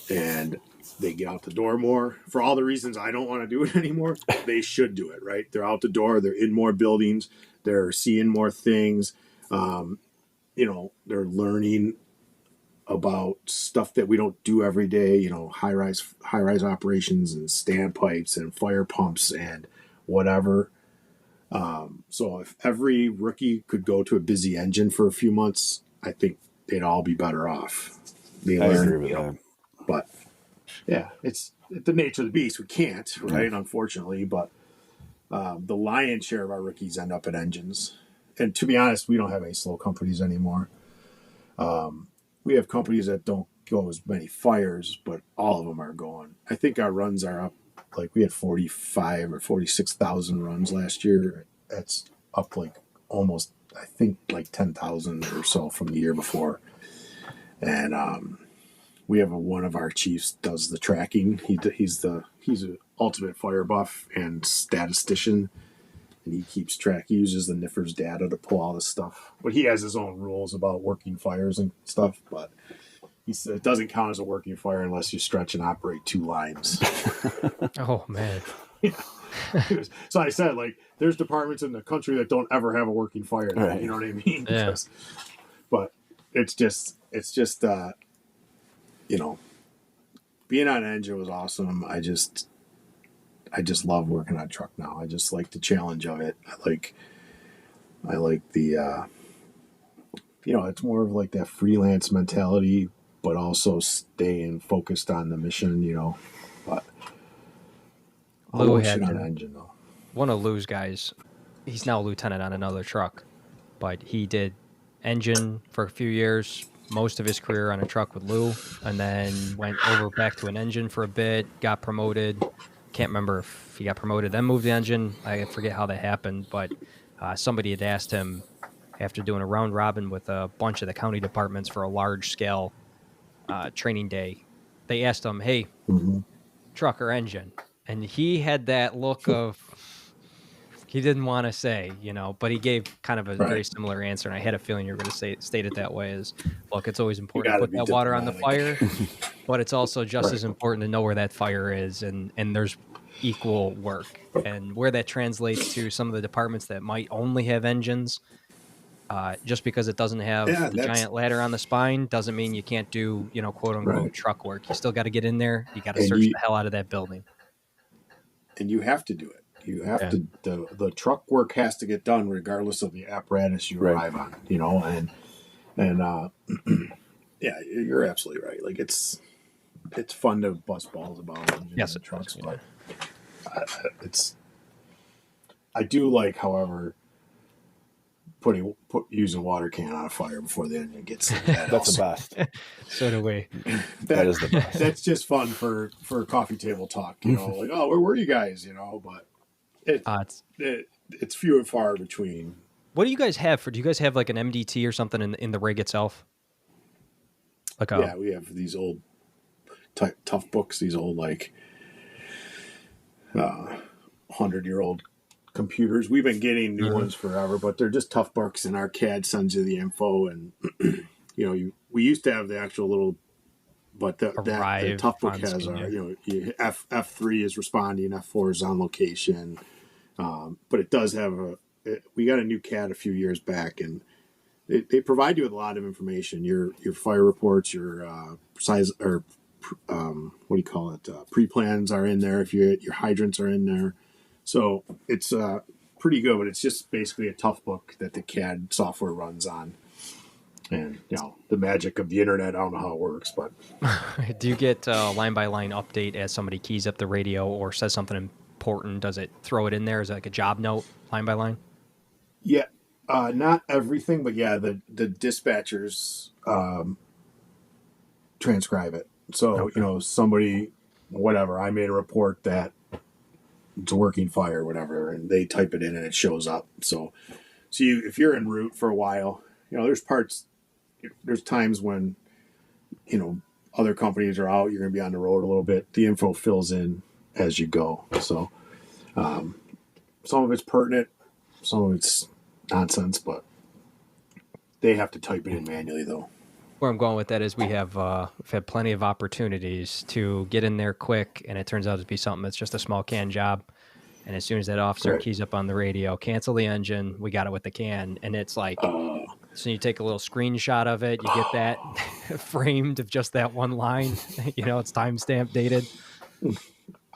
and they get out the door more. For all the reasons I don't want to do it anymore, they should do it, right? They're out the door, they're in more buildings, they're seeing more things. You know, they're learning about stuff that we don't do every day, you know, high rise operations and standpipes and fire pumps and whatever. So if every rookie could go to a busy engine for a few months, I think they'd all be better off.
I agree with that.
But yeah, it's the nature of the beast. We can't, right? Unfortunately, but the lion's share of our rookies end up at engines. And to be honest, we don't have any slow companies anymore. We have companies that don't go as many fires, but all of them are going. I think our runs are up. Like we had 45 or 46,000 runs last year. That's up like almost, I think, like 10,000 or so from the year before. And we have one of our chiefs does the tracking. He's an ultimate fire buff and statistician, and he keeps track. He uses the NIFRS data to pull all this stuff. But he has his own rules about working fires and stuff. But he said it doesn't count as a working fire unless you stretch and operate 2 lines.
Oh man.
Yeah. So I said, like, there's departments in the country that don't ever have a working fire. Right. You know what I mean?
Yeah.
But it's just you know, being on an engine was awesome. I just love working on a truck now. I just like the challenge of it. I like the you know, it's more of like that freelance mentality, but also staying focused on the mission, you know. But
Lou had
on an engine though.
One of Lou's guys, he's now a lieutenant on another truck, but he did engine for a few years, most of his career on a truck with Lou, and then went over back to an engine for a bit, got promoted. Can't remember if he got promoted, then moved the engine. I forget how that happened, but somebody had asked him after doing a round robin with a bunch of the county departments for a large scale training day. They asked him, hey, truck or engine? And he had that look of, he didn't want to say, you know, but he gave kind of a very similar answer. And I had a feeling you were going to state it that way is, look, it's always important to put that water on the fire, but it's also just as important to know where that fire is. And there's equal work, and where that translates to some of the departments that might only have engines, just because it doesn't have the giant ladder on the spine doesn't mean you can't do, you know, quote unquote truck work. You still got to get in there. You got to search the hell out of that building. And
you have to do it. You have to, the truck work has to get done regardless of the apparatus you arrive on, you know, and yeah, you're absolutely right. Like it's fun to bust balls about engines and trucks, but I do like, however, using water can on a fire before the engine gets in.
That's the best.
So do we.
That is the best.
That's just fun for coffee table talk, you know, like, oh, where were you guys, you know, but it's few and far between.
What do you guys have do you guys have like an MDT or something in the rig itself? Like
we have these old tough books, these old like 100-year-old computers. We've been getting new ones forever, but they're just tough books, and our CAD sends you the info. And you know, we used to have the actual little, but the tough book has our, you know, F3 is responding, F4 is on location, but it does have we got a new CAD a few years back, and they provide you with a lot of information. Your fire reports, your size, or what do you call it? Pre-plans are in there. If your hydrants are in there. So it's pretty good, but it's just basically a tough book that the CAD software runs on. And, you know, the magic of the internet, I don't know how it works, but.
Do you get a line-by-line update as somebody keys up the radio or says something important? Does it throw it in there? Is it like a job note, line-by-line?
Yeah, not everything, but yeah, the dispatchers transcribe it. So,
Okay.
somebody, whatever, I made a report that it's a working fire, whatever, and they type it in and it shows up. So if you're en route for a while, there's times when, other companies are out, you're going to be on the road a little bit. The info fills in as you go. So some of it's pertinent, some of it's nonsense, but they have to type it in manually, though.
Where I'm going with that is we've had plenty of opportunities to get in there quick, and it turns out to be something that's just a small can job. And as soon as that officer
Right.
keys up on the radio, cancel the engine, we got it with the can. And it's like, so you take a little screenshot of it, you get that framed of just that one line, it's timestamp dated.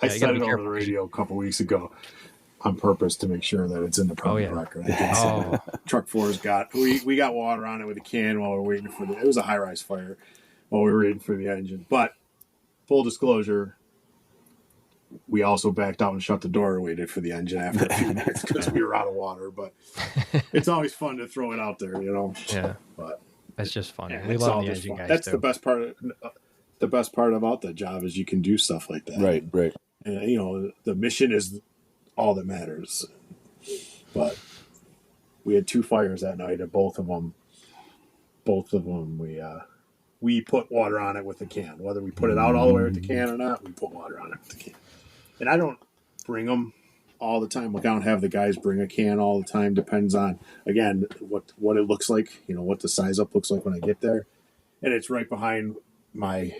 I
You
said
gotta be
it over
careful
the
'cause
radio a couple weeks ago on purpose to make sure that it's in the permit record. Truck 4's got, we got water on it with a can while we were waiting for it was a high-rise fire while we were waiting for the engine. But full disclosure, we also backed out and shut the door and waited for the engine after a few minutes because we were out of water. But it's always fun to throw it out there,
Yeah,
But
that's just funny.
yeah,
We
it's
love
all
the
just
engine
fun.
guys
That's
too.
the best part. The best part about the job is you can do stuff like that.
Right.
And the mission is all that matters. But we had 2 fires that night, and both of them we put water on it with the can. Whether we put it out all the way with the can or not, we put water on it with the can. And I don't bring them all the time. Like, I don't have the guys bring a can all the time. Depends on, again, what it looks like. What the size up looks like when I get there. And it's right behind the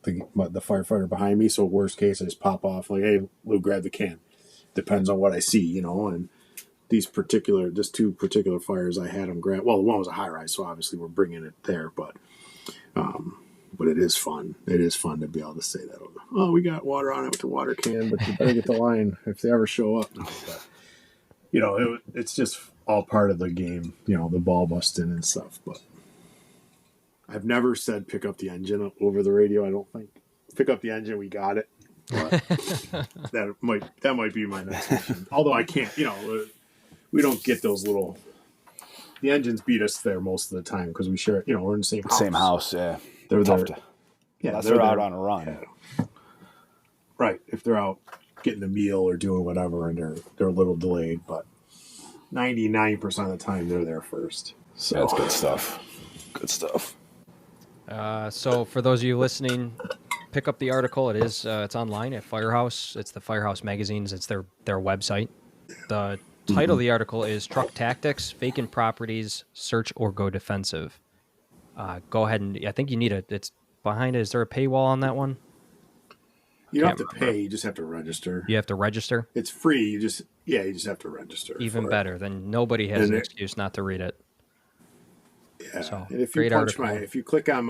firefighter behind me. So worst case, I just pop off like, hey, Lou, grab the can. Depends on what I see, and just 2 particular fires, I had them grab. Well, the one was a high rise, so obviously we're bringing it there, but it is fun. It is fun to be able to say that. Oh, we got water on it with the water can, but you better get the line if they ever show up. But, it's just all part of the game, the ball busting and stuff. But I've never said pick up the engine over the radio. I don't think pick up the engine. We got it. But that might be my next mission. Although I can't, we don't get those little. The engines beat us there most of the time because we share. We're in the same house.
Same house, yeah.
They're
tough
there.
to.
Yeah,
Unless they're out on a run.
Yeah. Right. If they're out getting a meal or doing whatever, and they're a little delayed, but 99% of the time they're there first. So
that's good stuff. Good stuff.
So for those of you listening, pick up the article. It's online at Firehouse. It's the Firehouse magazines. It's their website. The title of the article is Truck Tactics, Vacant Properties, Search or Go Defensive. Go ahead and I think you need it's behind it. Is there a paywall on that one?
You don't have to pay. You just have to register.
You have to register?
It's free. You just have to register.
Even better. Then nobody has an excuse not to read it.
Yeah.
So,
and if you if you click on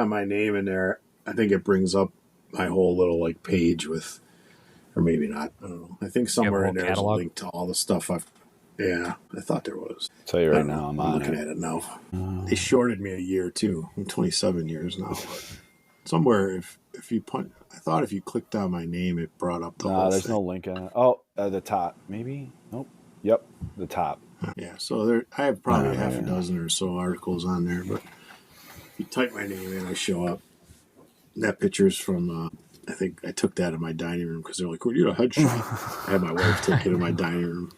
my name in there, I think it brings up my whole little page with, or maybe not. I don't know. I think somewhere in there is a link to all the stuff I thought there was.
I'll tell you right now, I'm
looking at it now. They shorted me a year too. I'm 27 years now. But somewhere if you I thought if you clicked on my name, it brought up the whole
there's
thing.
no link in it. Oh, the top. Maybe? Nope. Yep, the top.
Yeah, so I have probably half a dozen or so articles on there, but if you type my name in, I show up. That picture's from, I think I took that in my dining room because they're like, well, you know, headshot. I had my wife take it in my dining room.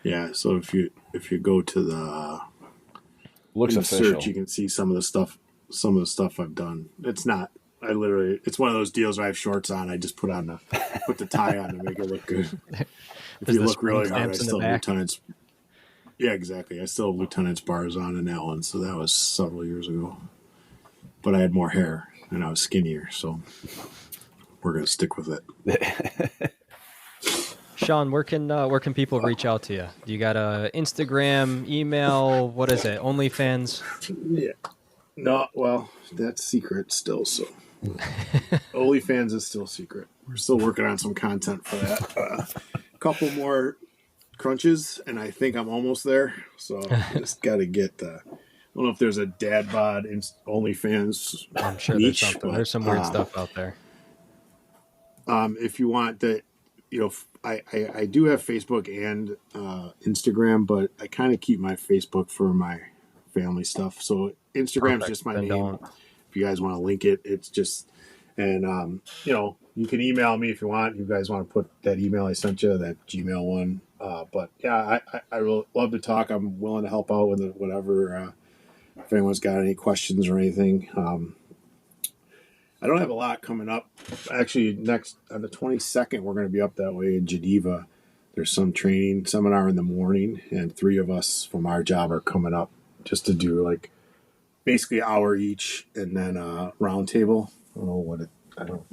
Yeah, so if you go to the
looks official.
search, you can see some of the stuff I've done. It's not. It's one of those deals where I have shorts on. I just put the tie on to make it look good. If you look really hard, I still have lieutenant's. Yeah, exactly. I still have lieutenant's bars on in that one. So that was several years ago. But I had more hair and I was skinnier, so we're gonna stick with it.
Sean, where can people reach out to you? Do you got a Instagram, email? What is it? OnlyFans?
Yeah. No, well, that's secret still. So OnlyFans is still secret. We're still working on some content for that. A couple more crunches, and I think I'm almost there. So I just got to get I don't know if there's a dad bod in OnlyFans.
I'm sure
niche,
there's something. There's some weird stuff out there.
If you want that, I do have Facebook and Instagram, but I kind of keep my Facebook for my family stuff. So Instagram's just my
Then
name.
don't.
If you guys want to link it, it's just, and you can email me if you want. You guys want to put that email I sent you, that Gmail one. But yeah, I will love to talk. I'm willing to help out with it, whatever. If anyone's got any questions or anything. I don't have a lot coming up. Actually, next on the 22nd, we're going to be up that way in Geneva. There's some training seminar in the morning, and 3 of us from our job are coming up just to do like basically an hour each, and then a round table. I don't know what it. I don't.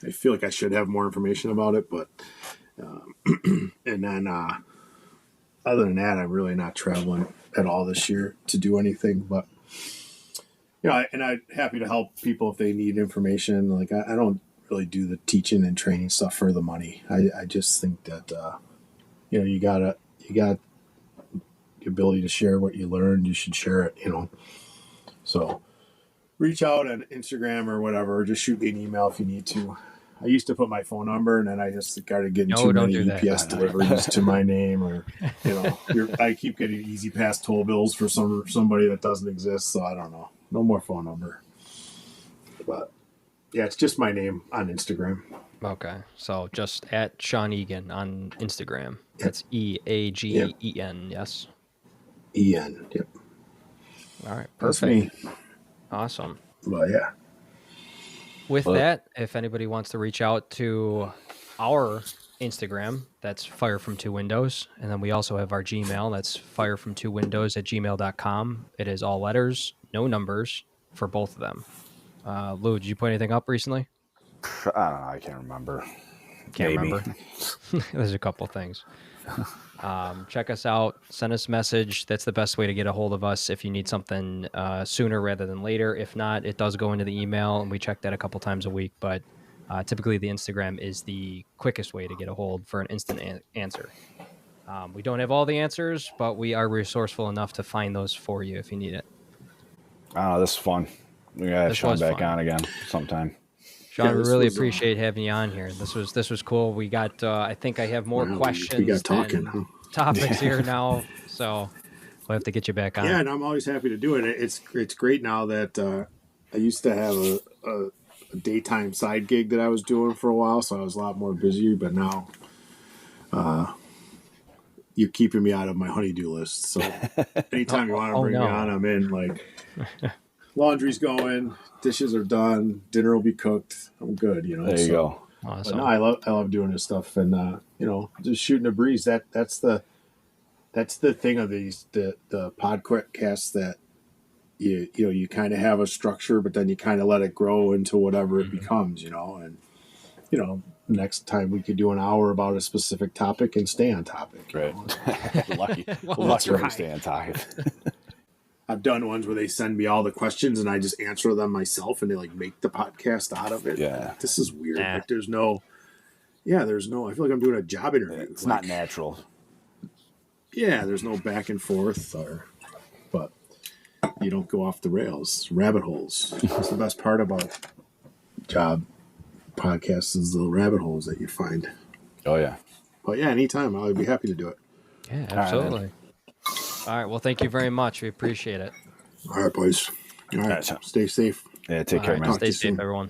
I feel like I should have more information about it, but and then other than that, I'm really not traveling at all this year to do anything. But and I'm happy to help people if they need information. Like I don't really do the teaching and training stuff for the money. I just think that you got the ability to share what you learned. You should share it. So reach out on Instagram or whatever. Or just shoot me an email if you need to. I used to put my phone number, and then I just started getting too many UPS deliveries to my name, or I keep getting Easy Pass toll bills for somebody that doesn't exist. So I don't know. No more phone number. But yeah, it's just my name on Instagram.
Okay, so just at Sean Eagen on Instagram. That's EAGEN. Yes.
EN. Yep.
All right. Perfect.
That's me.
Awesome.
Well, yeah.
With that, if anybody wants to reach out to our Instagram, that's Fire from Two Windows. And then we also have our Gmail. That's firefrom2windows@gmail.com. It is all letters, no numbers for both of them. Lou, did you put anything up recently?
I don't know. I can't remember.
Can't remember. There's a couple things. Check us out. Send us a message. That's the best way to get a hold of us if you need something sooner rather than later. If not, it does go into the email, and we check that a couple times a week. But typically, the Instagram is the quickest way to get a hold for an instant answer. We don't have all the answers, but we are resourceful enough to find those for you if you need it.
Oh, this is fun. We gotta have Sean back on again sometime.
Sean, we really appreciate having you on here. This was cool. We got, I think I have more questions.
We got talking.
Topics here now, so we'll have to get you back on.
Yeah, and I'm always happy to do it. It's great now that I used to have a daytime side gig that I was doing for a while, so I was a lot more busy. But now you're keeping me out of my honey-do list. So anytime you want to bring me on, I'm in. Like laundry's going, dishes are done, dinner will be cooked. I'm good.
There you go.
Awesome.
But no, I love doing this stuff, and just shooting a breeze. That's the thing of the podcasts that you kind of have a structure, but then you kind of let it grow into whatever it becomes, and next time we could do an hour about a specific topic and stay on topic.
Right. Lucky
right.
stay on topic.
I've done ones where they send me all the questions and I just answer them myself, and they like make the podcast out of it.
Yeah.
Like, this is weird. Nah. Like there's no, I feel like I'm doing a job interview.
It's not natural.
Yeah. There's no back and forth but you don't go off the rails, rabbit holes. That's the best part about job podcasts is the rabbit holes that you find.
Oh yeah.
But yeah, anytime I'll be happy to do it.
Yeah, absolutely. All right. Well, thank you very much. We appreciate it.
All right, boys. All right. Stay safe.
Yeah, take care, man.
Stay safe, everyone.